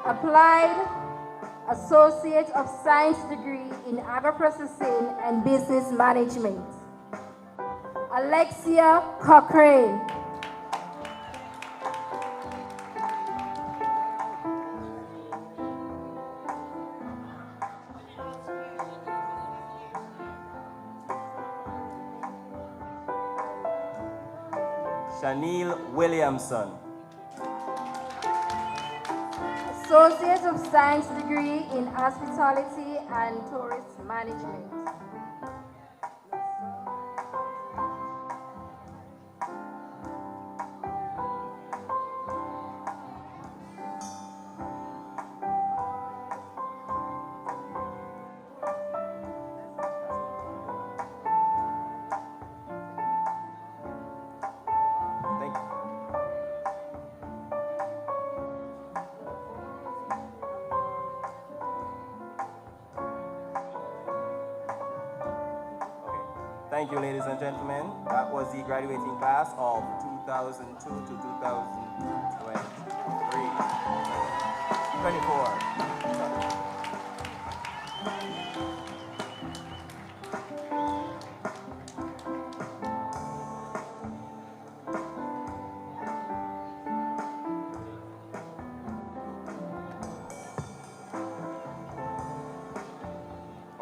Applied Associate of Science degree in Agro-Processing and Business Management. Alexia Cochrane. Shanil Williamson. Associate of Science degree in Hospitality and Tourist Management. Thank you. Thank you, ladies and gentlemen. That was the graduating class of 2002 to 2023. 24.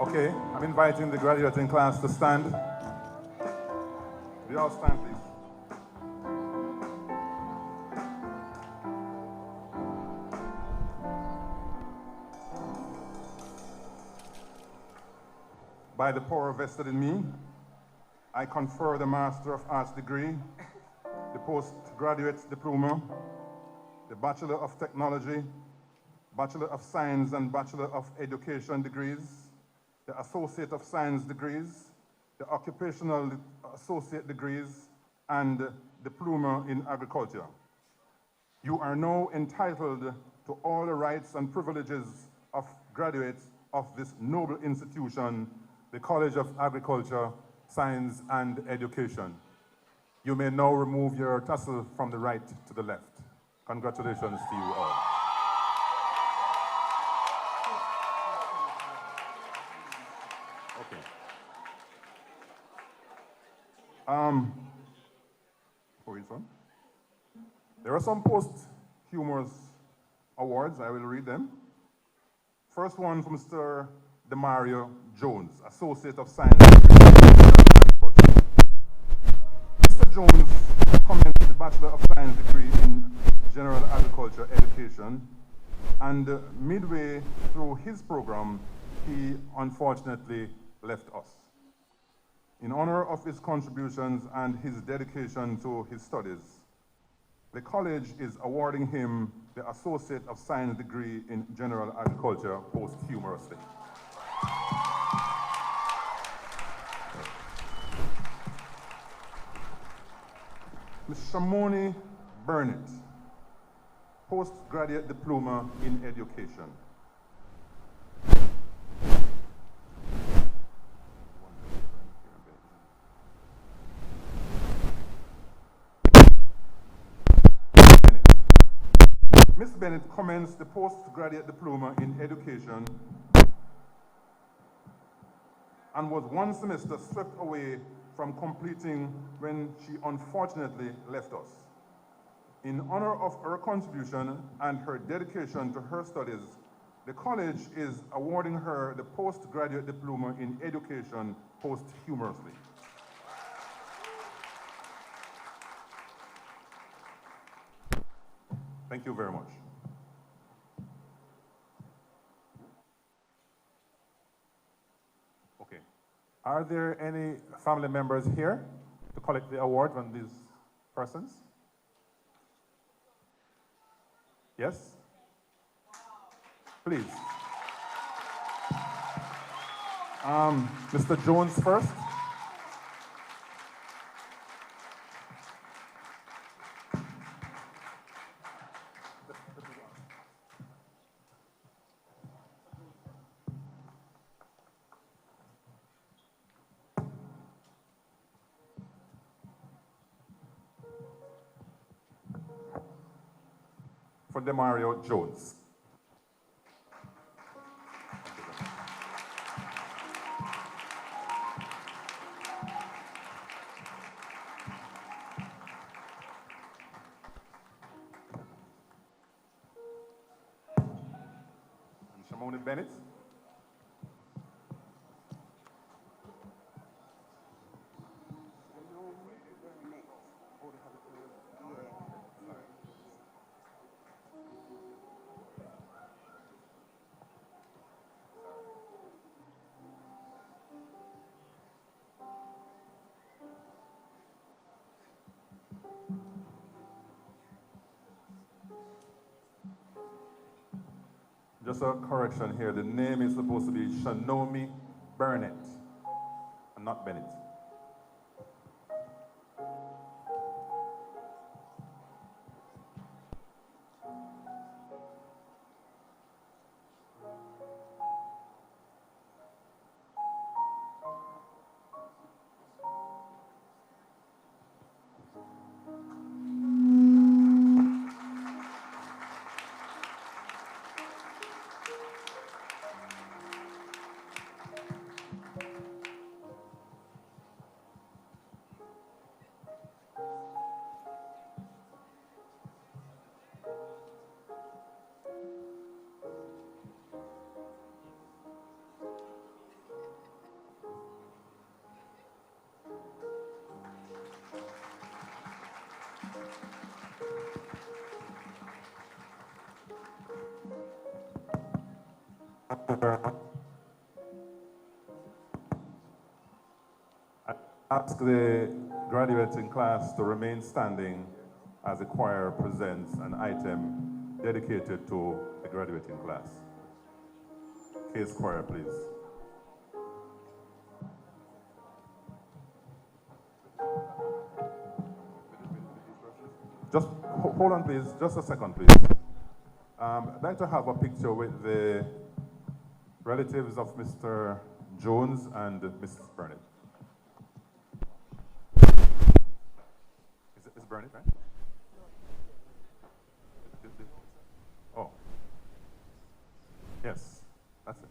Okay, I'm inviting the graduating class to stand. We all stand, please. By the power vested in me, I confer the Master of Arts degree, the postgraduate diploma, the Bachelor of Technology, Bachelor of Science and Bachelor of Education degrees, the Associate of Science degrees, the Occupational Associate degrees, and Diploma in Agriculture. You are now entitled to all the rights and privileges of graduates of this noble institution, the College of Agriculture, Science, and Education. You may now remove your tassel from the right to the left. Congratulations to you all. Okay. There are some posthumous awards. I will read them. First one from Mr. Demario Jones, Associate of Science. Mr. Jones commenced the Bachelor of Science degree in General Agriculture Education, and midway through his program, he unfortunately left us. In honor of his contributions and his dedication to his studies, the college is awarding him the Associate of Science degree in General Agriculture posthumously. Ms. Shamoni Burnett, postgraduate diploma in education. Ms. Bennett commenced the postgraduate diploma in education and was one semester swept away from completing when she unfortunately left us. In honor of her contribution and her dedication to her studies, the college is awarding her the postgraduate diploma in education posthumously. Thank you very much. Okay. Are there any family members here to collect the award from these persons? Yes? Please. Mr. Jones first. For Demario Jones. And Shamoni Bennett. Just a correction here. The name is supposed to be Shanomi Burnett and not Bennett. I ask the graduating class to remain standing as the choir presents an item dedicated to the graduating class. Case choir, please. Just hold on, please. Just a second, please. I'd like to have a picture with the relatives of Mr. Jones and Mrs. Burnett. Is Burnett, right? Oh. Yes, that's it.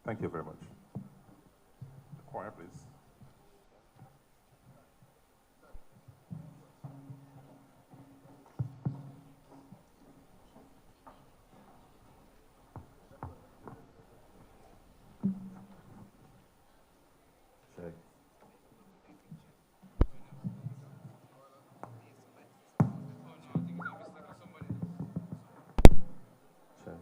Thank you very much. The choir, please. Check. Check.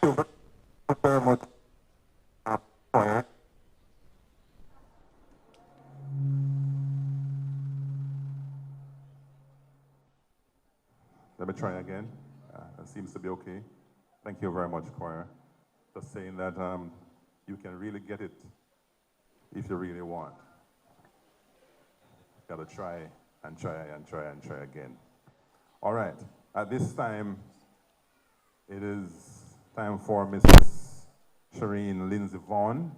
Thank you very much. Choir. Let me try again. That seems to be okay. Thank you very much, choir. Just saying that you can really get it if you really want. Got to try and try and try and try again. All right. At this time, it is time for Mrs. Shireen Lindsay Vaughn,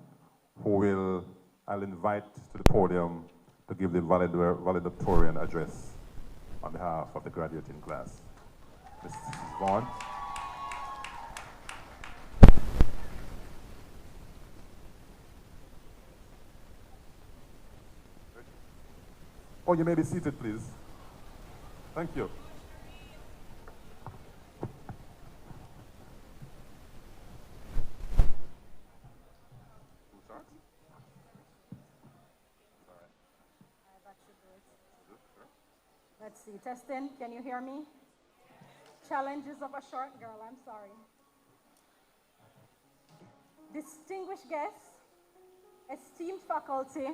who I'll invite to the podium to give the valedictorian address on behalf of the graduating class. Mrs. Vaughn. Oh, you may be seated, please. Thank you. Let's see, testing, can you hear me? Challenges of a short girl, I'm sorry. Distinguished guests, esteemed faculty,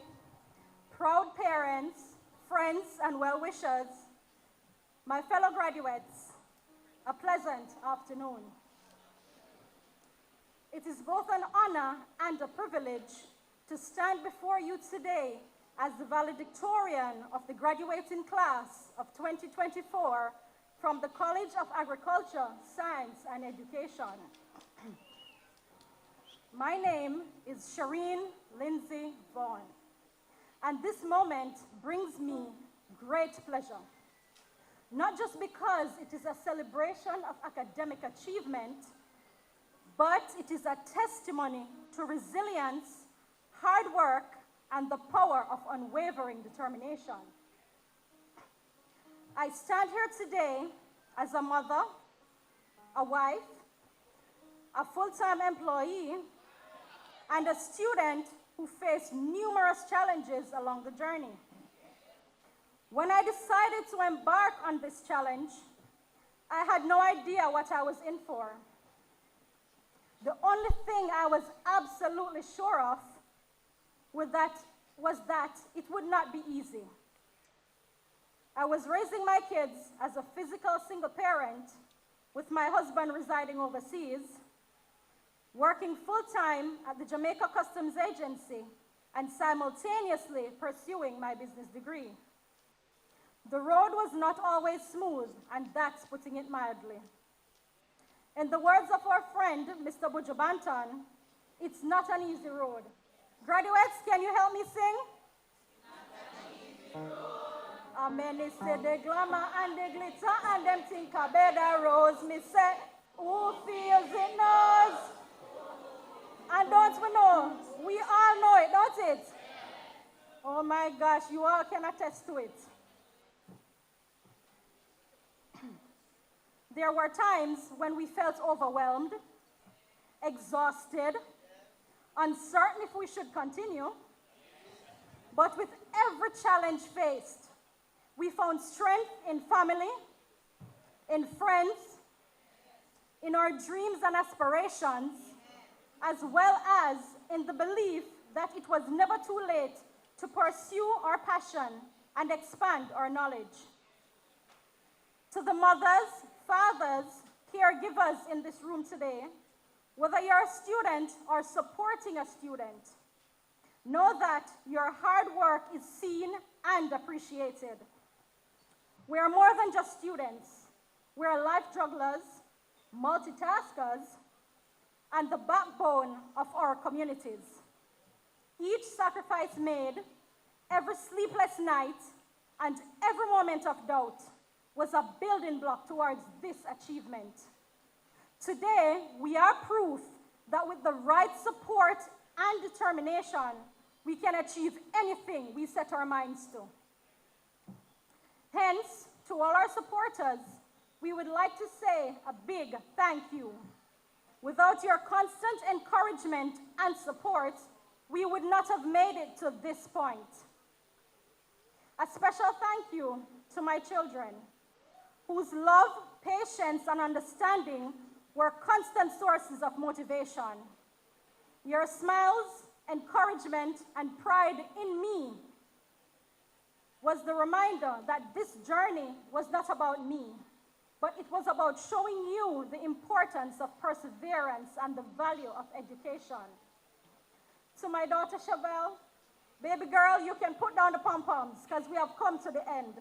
proud parents, friends, and well-wishers, my fellow graduates, a pleasant afternoon. It is both an honor and a privilege to stand before you today as the valedictorian of the graduating class of 2024 from the College of Agriculture, Science, and Education. My name is Shireen Lindsay Vaughn, and this moment brings me great pleasure. Not just because it is a celebration of academic achievement, but it is a testimony to resilience, hard work, and the power of unwavering determination. I stand here today as a mother, a wife, a full-time employee, and a student who faced numerous challenges along the journey. When I decided to embark on this challenge, I had no idea what I was in for. The only thing I was absolutely sure of was that it would not be easy. I was raising my kids as a physical single parent with my husband residing overseas, working full-time at the Jamaica Customs Agency and simultaneously pursuing my business degree. The road was not always smooth, and that's putting it mildly. In the words of our friend, Mr. Buju Banton, it's not an easy road. Graduates, can you help me sing? Amen, they say the glamour and the glitter and them think a better rose. Me say, who feels it knows? And don't we know? We all know it, don't it? Oh my gosh, you all can attest to it. There were times when we felt overwhelmed, exhausted, uncertain if we should continue. But with every challenge faced, we found strength in family, in friends, in our dreams and aspirations, as well as in the belief that it was never too late to pursue our passion and expand our knowledge. To the mothers, fathers, caregivers in this room today, whether you're a student or supporting a student, know that your hard work is seen and appreciated. We are more than just students. We are life jugglers, multitaskers, and the backbone of our communities. Each sacrifice made, every sleepless night, and every moment of doubt was a building block towards this achievement. Today, we are proof that with the right support and determination, we can achieve anything we set our minds to. Hence, to all our supporters, we would like to say a big thank you. Without your constant encouragement and support, we would not have made it to this point. A special thank you to my children, whose love, patience, and understanding were constant sources of motivation. Your smiles, encouragement, and pride in me was the reminder that this journey was not about me, but it was about showing you the importance of perseverance and the value of education. To my daughter Chevelle, baby girl, you can put down the pom-poms because we have come to the end.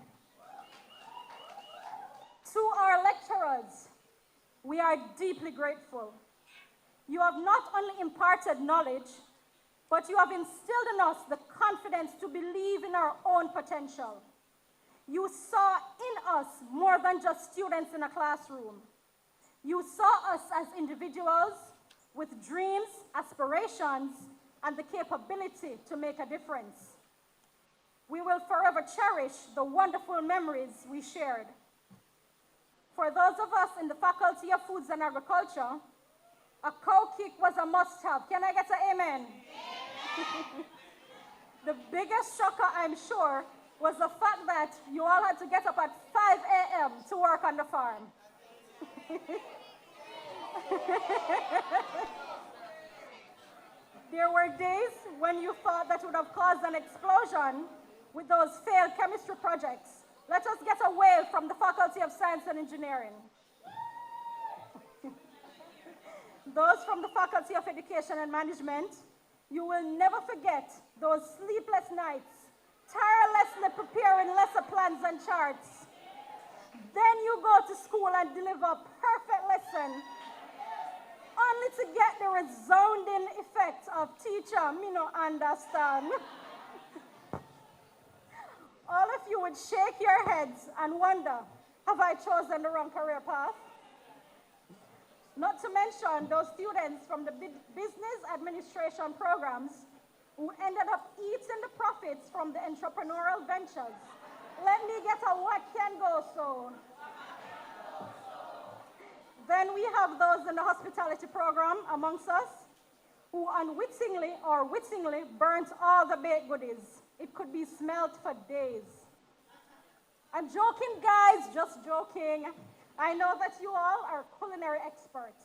To our lecturers, we are deeply grateful. You have not only imparted knowledge, but you have instilled in us the confidence to believe in our own potential. You saw in us more than just students in a classroom. You saw us as individuals with dreams, aspirations, and the capability to make a difference. We will forever cherish the wonderful memories we shared. For those of us in the Faculty of Foods and Agriculture, a cow kick was a must-have. Can I get an amen? The biggest shocker, I'm sure, was the fact that you all had to get up at 5 a.m. to work on the farm. There were days when you thought that would have caused an explosion with those failed chemistry projects. Let us get away from the Faculty of Science and Engineering. Those from the Faculty of Education and Management, you will never forget those sleepless nights, tirelessly preparing lesson plans and charts. Then you go to school and deliver a perfect lesson, only to get the resounding effect of teacher, me no understand. All of you would shake your heads and wonder, have I chosen the wrong career path? Not to mention those students from the business administration programs who ended up eating the profits from the entrepreneurial ventures. Let me get a what can go so. Then we have those in the hospitality program amongst us who unwittingly or wittingly burnt all the baked goodies. It could be smelled for days. I'm joking, guys, just joking. I know that you all are culinary experts.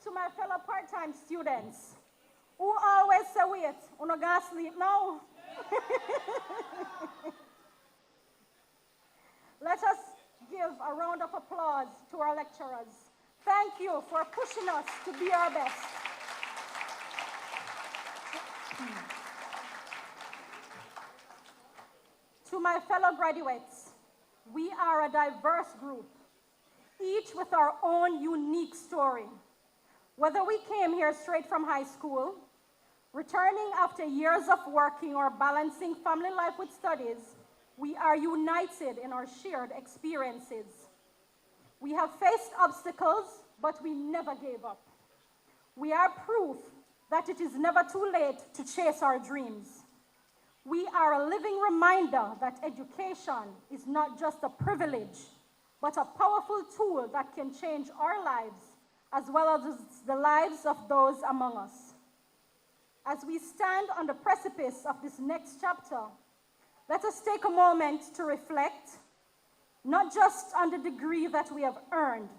To my fellow part-time students, who always say, wait, you not gonna sleep now? Let us give a round of applause to our lecturers. Thank you for pushing us to be our best. To my fellow graduates, we are a diverse group, each with our own unique story. Whether we came here straight from high school, returning after years of working or balancing family life with studies, we are united in our shared experiences. We have faced obstacles, but we never gave up. We are proof that it is never too late to chase our dreams. We are a living reminder that education is not just a privilege, but a powerful tool that can change our lives as well as the lives of those among us. As we stand on the precipice of this next chapter, let us take a moment to reflect, not just on the degree that we have earned,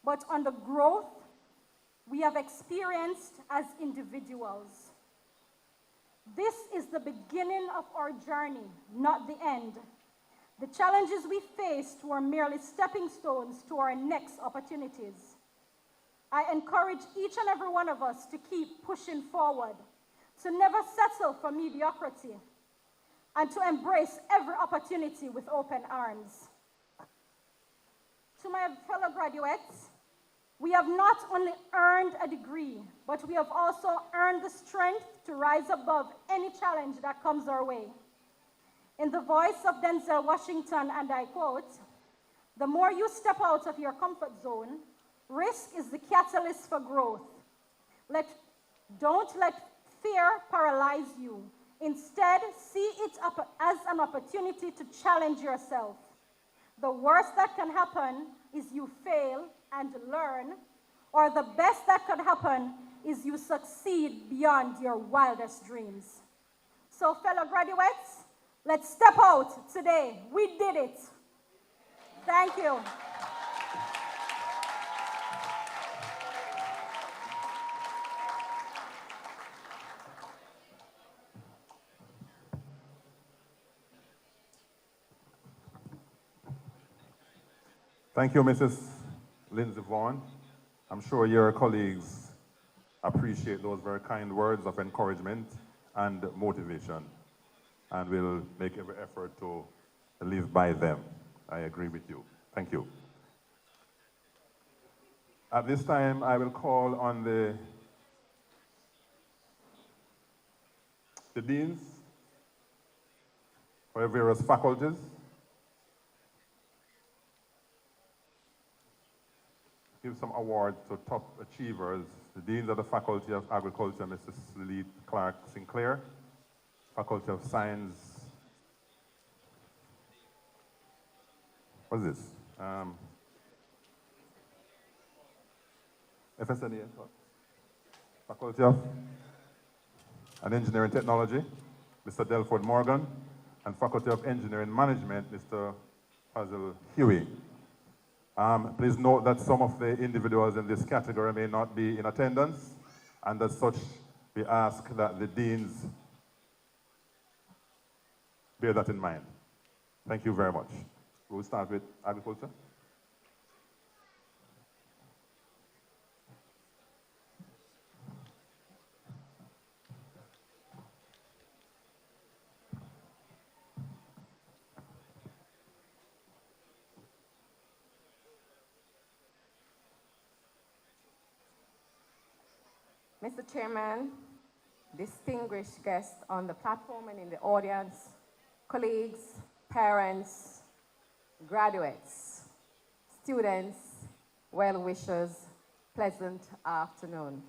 but on the growth we have experienced as individuals. This is the beginning of our journey, not the end. The challenges we faced were merely stepping stones to our next opportunities. I encourage each and every one of us to keep pushing forward, to never settle for mediocrity, and to embrace every opportunity with open arms. To my fellow graduates, we have not only earned a degree, but we have also earned the strength to rise above any challenge that comes our way. In the voice of Denzel Washington, and I quote, "The more you step out of your comfort zone, risk is the catalyst for growth. Don't let fear paralyze you. Instead, see it as an opportunity to challenge yourself. The worst that can happen is you fail and learn, or the best that could happen is you succeed beyond your wildest dreams." So, fellow graduates, let's step out today. We did it. Thank you. Thank you, Mrs. Lindsay Vaughan. I'm sure your colleagues appreciate those very kind words of encouragement and motivation, and will make every effort to live by them. I agree with you. Thank you. At this time, I will call on the deans for various faculties. Give some awards to top achievers. The deans of the Faculty of Agriculture, Mrs. Lilith Clark Sinclair. Faculty of Science. What's this? FSNA. Faculty of Engineering Technology, Mr. Delford Morgan, and Faculty of Engineering Management, Mr. Fazil Huey. Please note that some of the individuals in this category may not be in attendance, and as such, we ask that the deans bear that in mind. Thank you very much. We'll start with agriculture. Mr. Chairman, distinguished guests on the platform and in the audience, colleagues, parents, graduates, students, well-wishers, pleasant afternoon.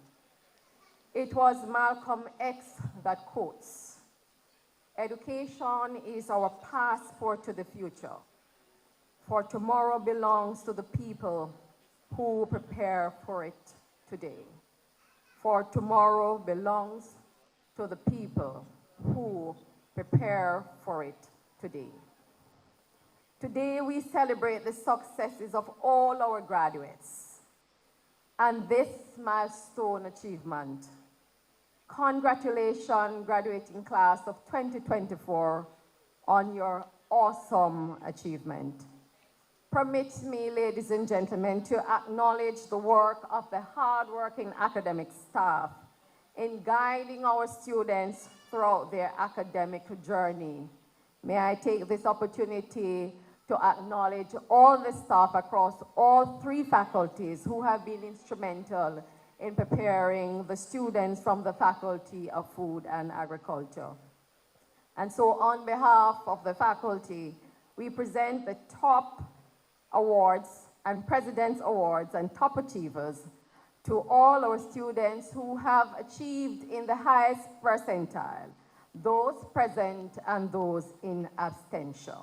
It was Malcolm X that quotes, "Education is our passport to the future, for tomorrow belongs to the people who prepare for it today." For tomorrow belongs to the people who prepare for it today. Today we celebrate the successes of all our graduates and this milestone achievement. Congratulations, graduating class of 2024, on your awesome achievement. Permit me, ladies and gentlemen, to acknowledge the work of the hardworking academic staff in guiding our students throughout their academic journey. May I take this opportunity to acknowledge all the staff across all 3 faculties who have been instrumental in preparing the students from the Faculty of Food and Agriculture. And so on behalf of the faculty, we present the top awards and President's Awards and top achievers to all our students who have achieved in the highest percentile, those present and those in absentia.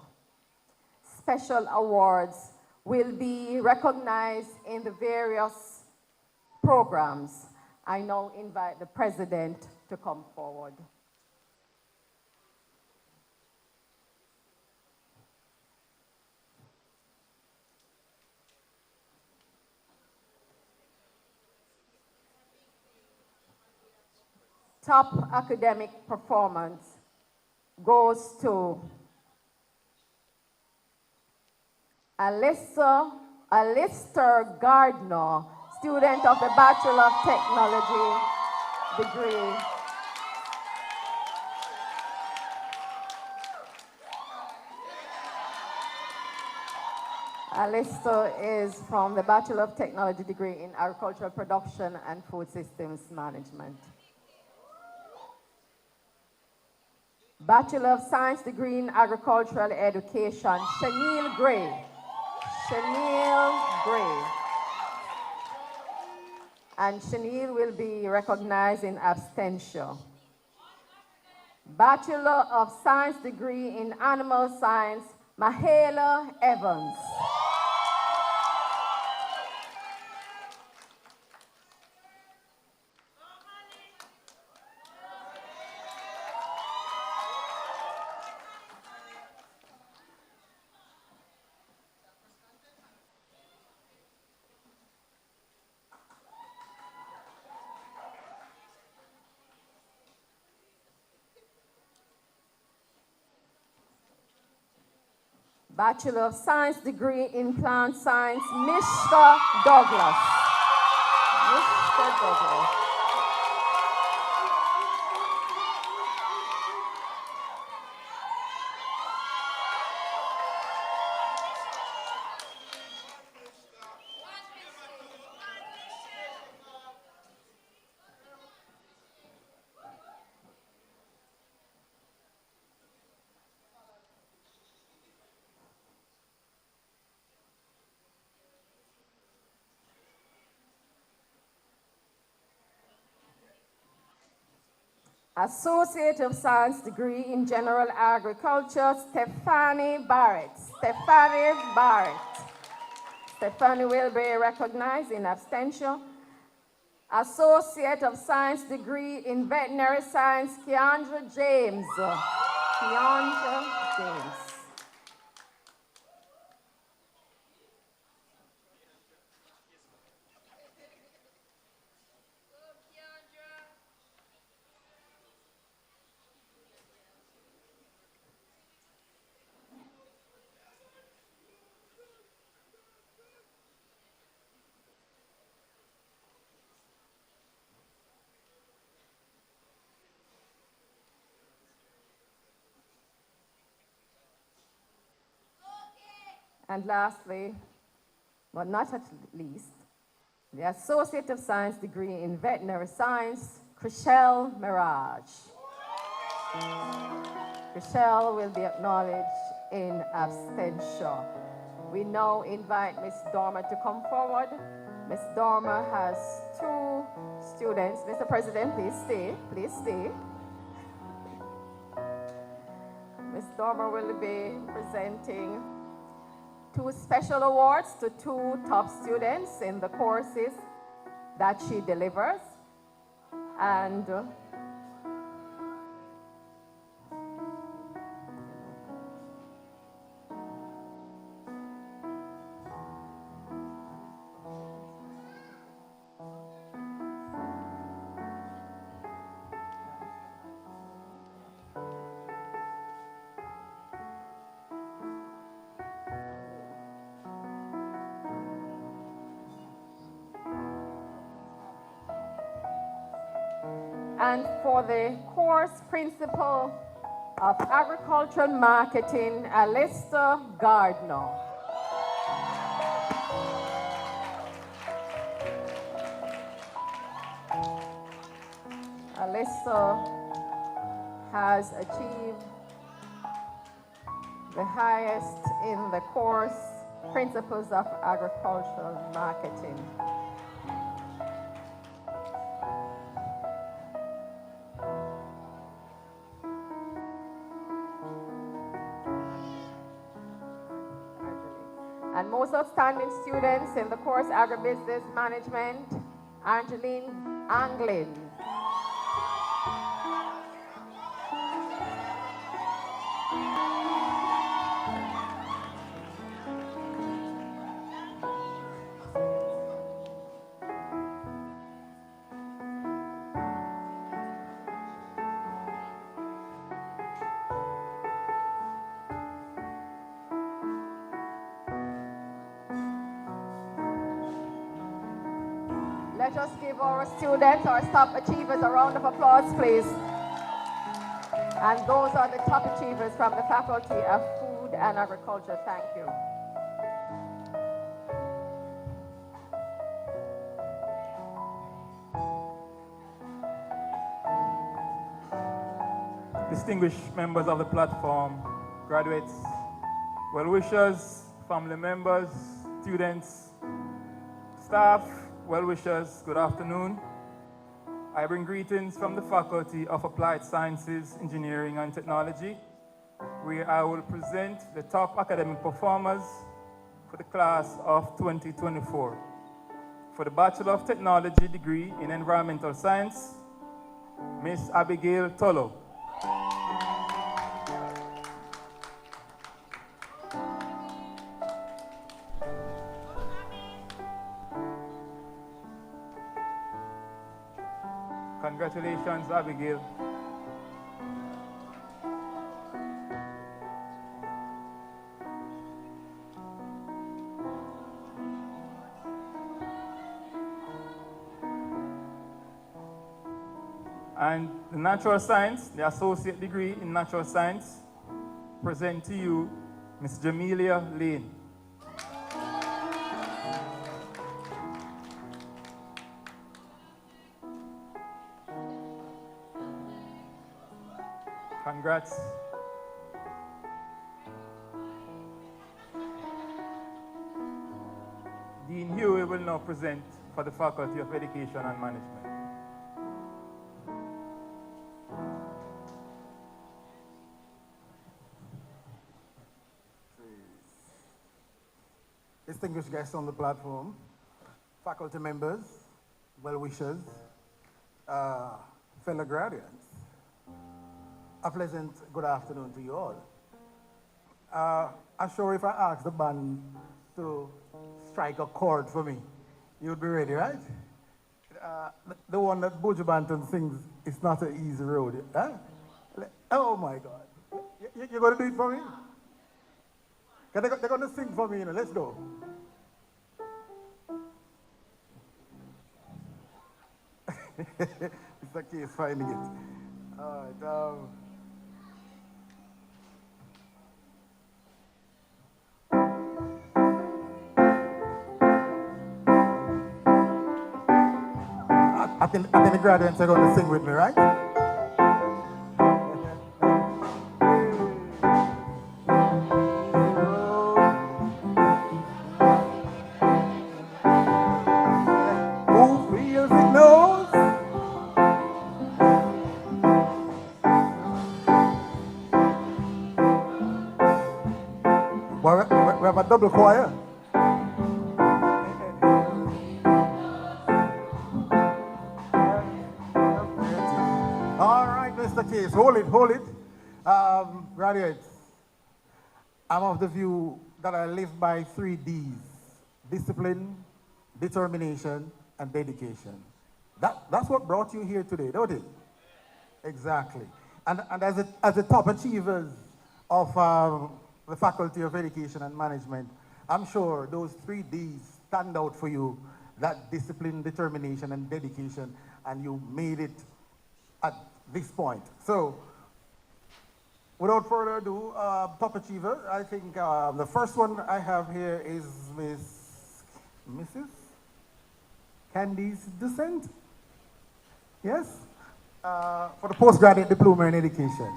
Special awards will be recognized in the various programs. I now invite the President to come forward. Top academic performance goes to Alistair Gardner, student of the Bachelor of Technology degree. Alistair is from the Bachelor of Technology degree in Agricultural Production and Food Systems Management. Bachelor of Science degree in Agricultural Education, Shaniel Gray. Shaniel Gray. And Shaniel will be recognized in absentia. Bachelor of Science degree in Animal Science, Mahala Evans. Bachelor of Science degree in Plant Science, Mr. Douglas. Mr. Douglas. Associate of Science degree in General Agriculture, Stephanie Barrett. Stephanie Barrett. Stephanie will be recognized in abstention. Associate of Science degree in Veterinary Science, Keandra James. Keandra James. And lastly, but not at least, the Associate of Science degree in Veterinary Science, Chriselle Mirage. Chriselle will be acknowledged in abstention. We now invite Ms. Dormer to come forward. Ms. Dormer has 2 students. Mr. President, please stay. Please stay. Ms. Dormer will be presenting 2 special awards to 2 top students in the courses that she delivers. And for the course Principle of Agricultural Marketing, Alistair Gardner. Alistair has achieved the highest in the course Principles of Agricultural Marketing. And most outstanding students in the course Agribusiness Management, Angeline Anglin. Let us give our students, our top achievers, a round of applause, please. And those are the top achievers from the Faculty of Food and Agriculture. Thank you. Distinguished members of the platform, graduates, well-wishers, family members, students, staff, well-wishers, good afternoon. I bring greetings from the Faculty of Applied Sciences, Engineering and Technology, where I will present the top academic performers for the class of 2024. For the Bachelor of Technology degree in Environmental Science, Miss Abigail Tolo. Congratulations, Abigail. And the natural science, the associate degree in natural science, present to you Ms. Jamelia Lane. Congrats. Dean Huey will now present for the Faculty of Education and Management. Distinguished guests on the platform, faculty members, well-wishers, fellow graduates, a pleasant good afternoon to you all. I'm sure if I ask the band to strike a chord for me, you'd be ready, right? The one that Buju Banton sings, "It's Not an Easy Road." Huh? Oh my God. You're going to do it for me? They're going to sing for me, you know. Let's go. Mr. K is finding it. All right. I think the graduates are going to sing with me, right? Who feels it knows? We have a double choir. Case. Hold it. Graduates, I'm of the view that I live by 3 Ds: discipline, determination, and dedication. That's what brought you here today, don't it? Exactly. And as the top achievers of the Faculty of Education and Management, I'm sure those 3 Ds stand out for you: that discipline, determination, and dedication, and you made it at this point. So, without further ado, top achiever, I think the first one I have here is Mrs. Candice Descent. Yes? For the postgraduate diploma in education.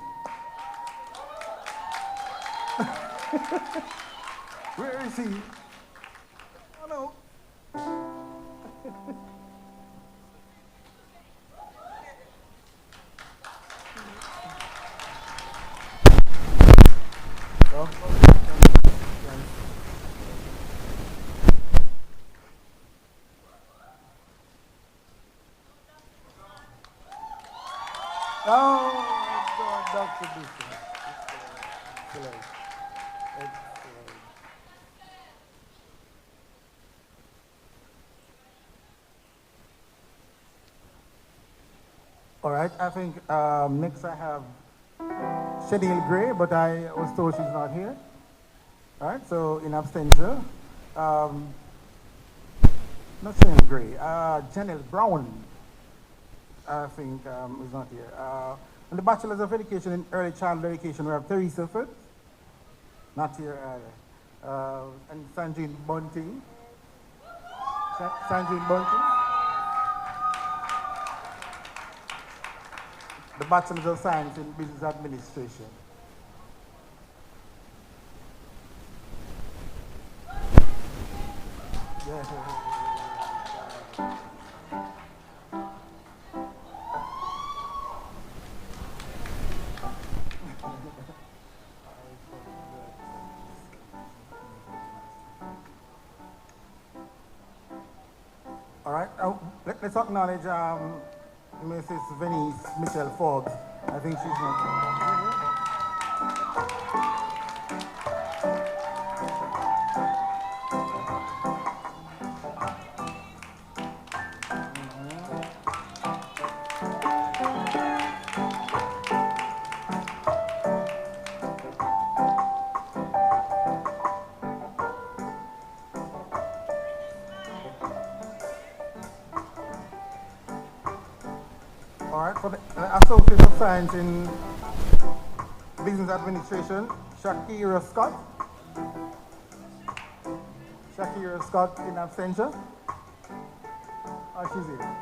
Where is he? Hello. Oh, God, Dr. Bishop. Excellent. All right, I think next I have Shadil Gray, but I was told she's not here. All right, so in absentia, not Shadil Gray, Janelle Brown, I think is not here. And the Bachelor's of Education in Early Childhood Education, we have Teresa Foote, not here either. And Sanjeen Bunting. Sanjeen Bunting. The Bachelor's of Science in Business Administration. Yeah. All right, let's acknowledge Mrs. Venice Michelle Forbes. I think she's not. Associate of Science in Business Administration, Shakira Scott. Shakira Scott in absentia. Oh, she's here.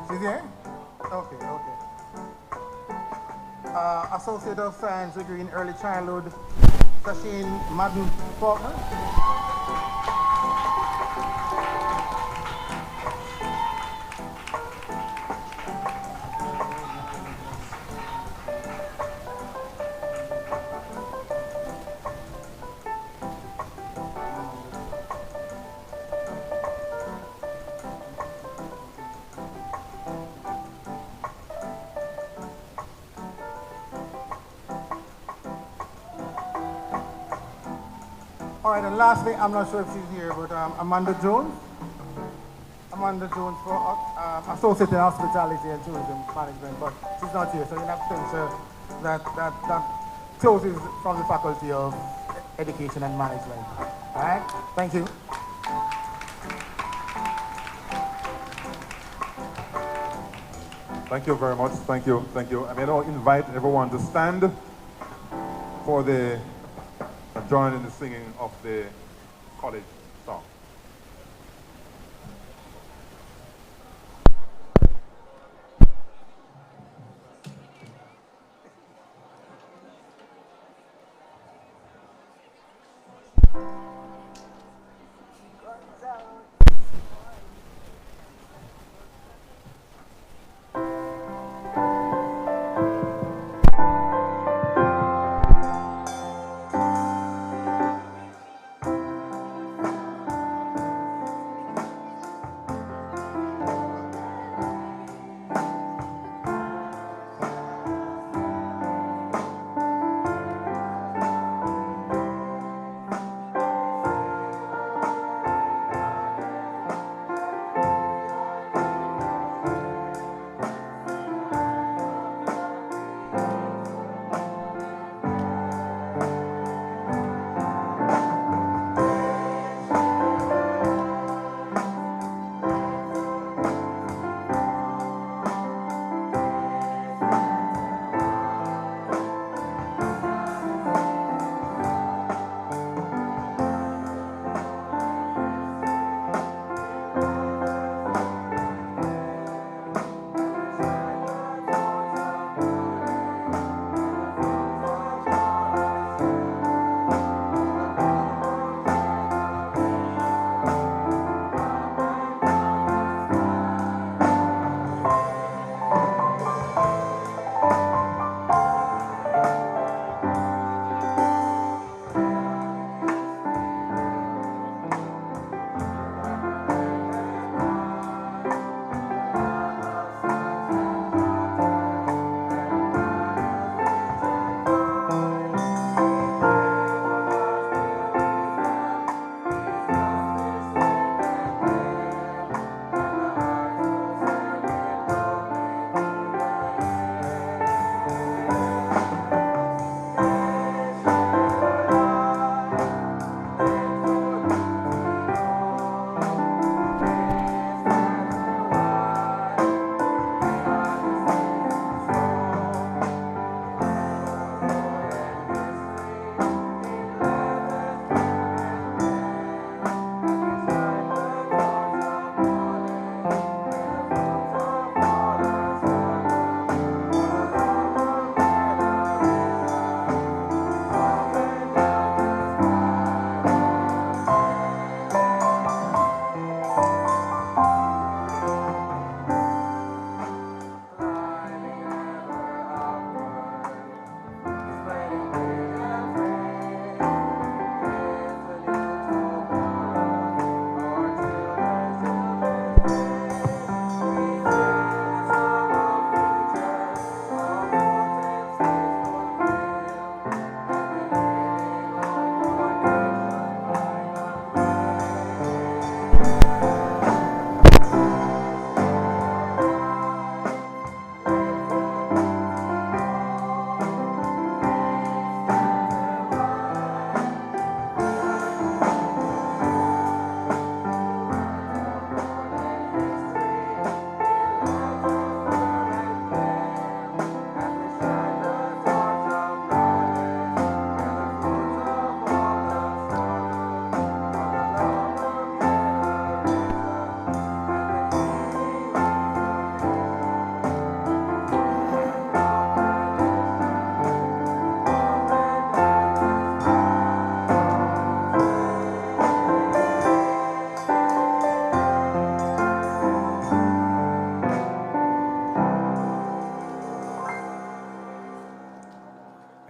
She's here? Okay, okay. Associate of Science degree in Early Childhood, Sasheen Madden Faulkner. All right, and lastly, I'm not sure if she's here, but Amanda Jones. Amanda Jones for Associate in Hospitality and Tourism Management, but she's not here, so in absentia, that closes from the Faculty of Education and Management. All right, thank you. Thank you very much. Thank you. Thank you. I may now invite everyone to stand for the join in the singing of the college song.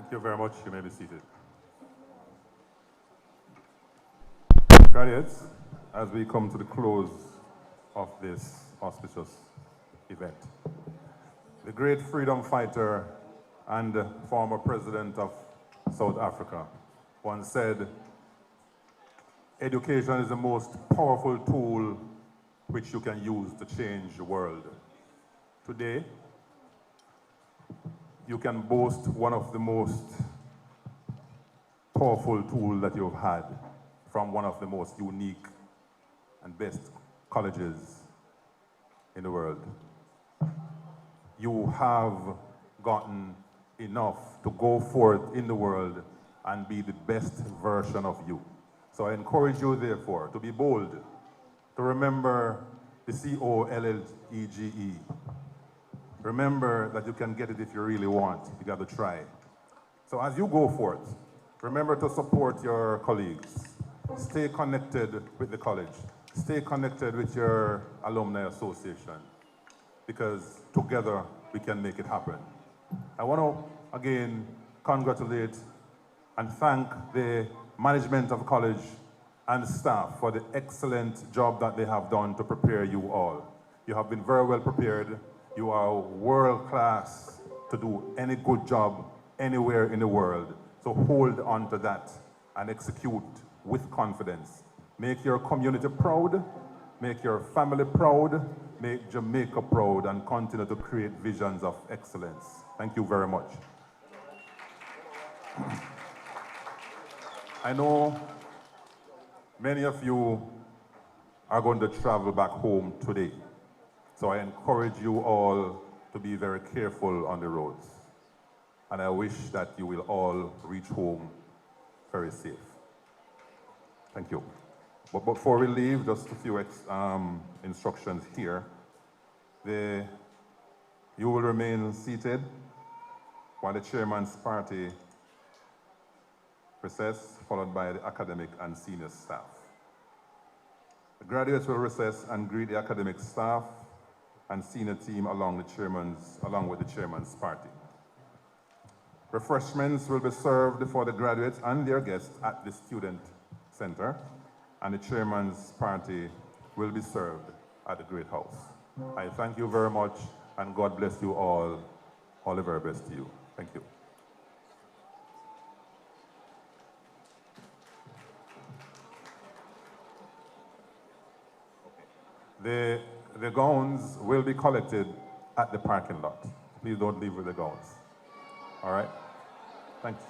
Thank you very much. You may be seated. Graduates, as we come to the close of this auspicious event, the great freedom fighter and former president of South Africa once said, "Education is the most powerful tool which you can use to change the world." Today, you can boast one of the most powerful tools that you've had from one of the most unique and best colleges in the world. You have gotten enough to go forth in the world and be the best version of you. So I encourage you, therefore, to be bold, to remember the COLLEGE. Remember that you can get it if you really want. You got to try. So as you go forth, remember to support your colleagues. Stay connected with the college. Stay connected with your alumni association, because together we can make it happen. I want to again congratulate and thank the management of the college and staff for the excellent job that they have done to prepare you all. You have been very well prepared. You are world class to do any good job anywhere in the world. So hold on to that and execute with confidence. Make your community proud, make your family proud, make Jamaica proud, and continue to create visions of excellence. Thank you very much. I know many of you are going to travel back home today. So I encourage you all to be very careful on the roads. And I wish that you will all reach home very safe. Thank you. But before we leave, just a few instructions here. You will remain seated while the chairman's party recess, followed by the academic and senior staff. The graduates will recess and greet the academic staff and senior team along with the chairman's party. Refreshments will be served for the graduates and their guests at the student center, and the chairman's party will be served at the Great House. I thank you very much, and God bless you all. All the very best to you. Thank you. The gowns will be collected at the parking lot. Please don't leave with the gowns. All right? Thanks.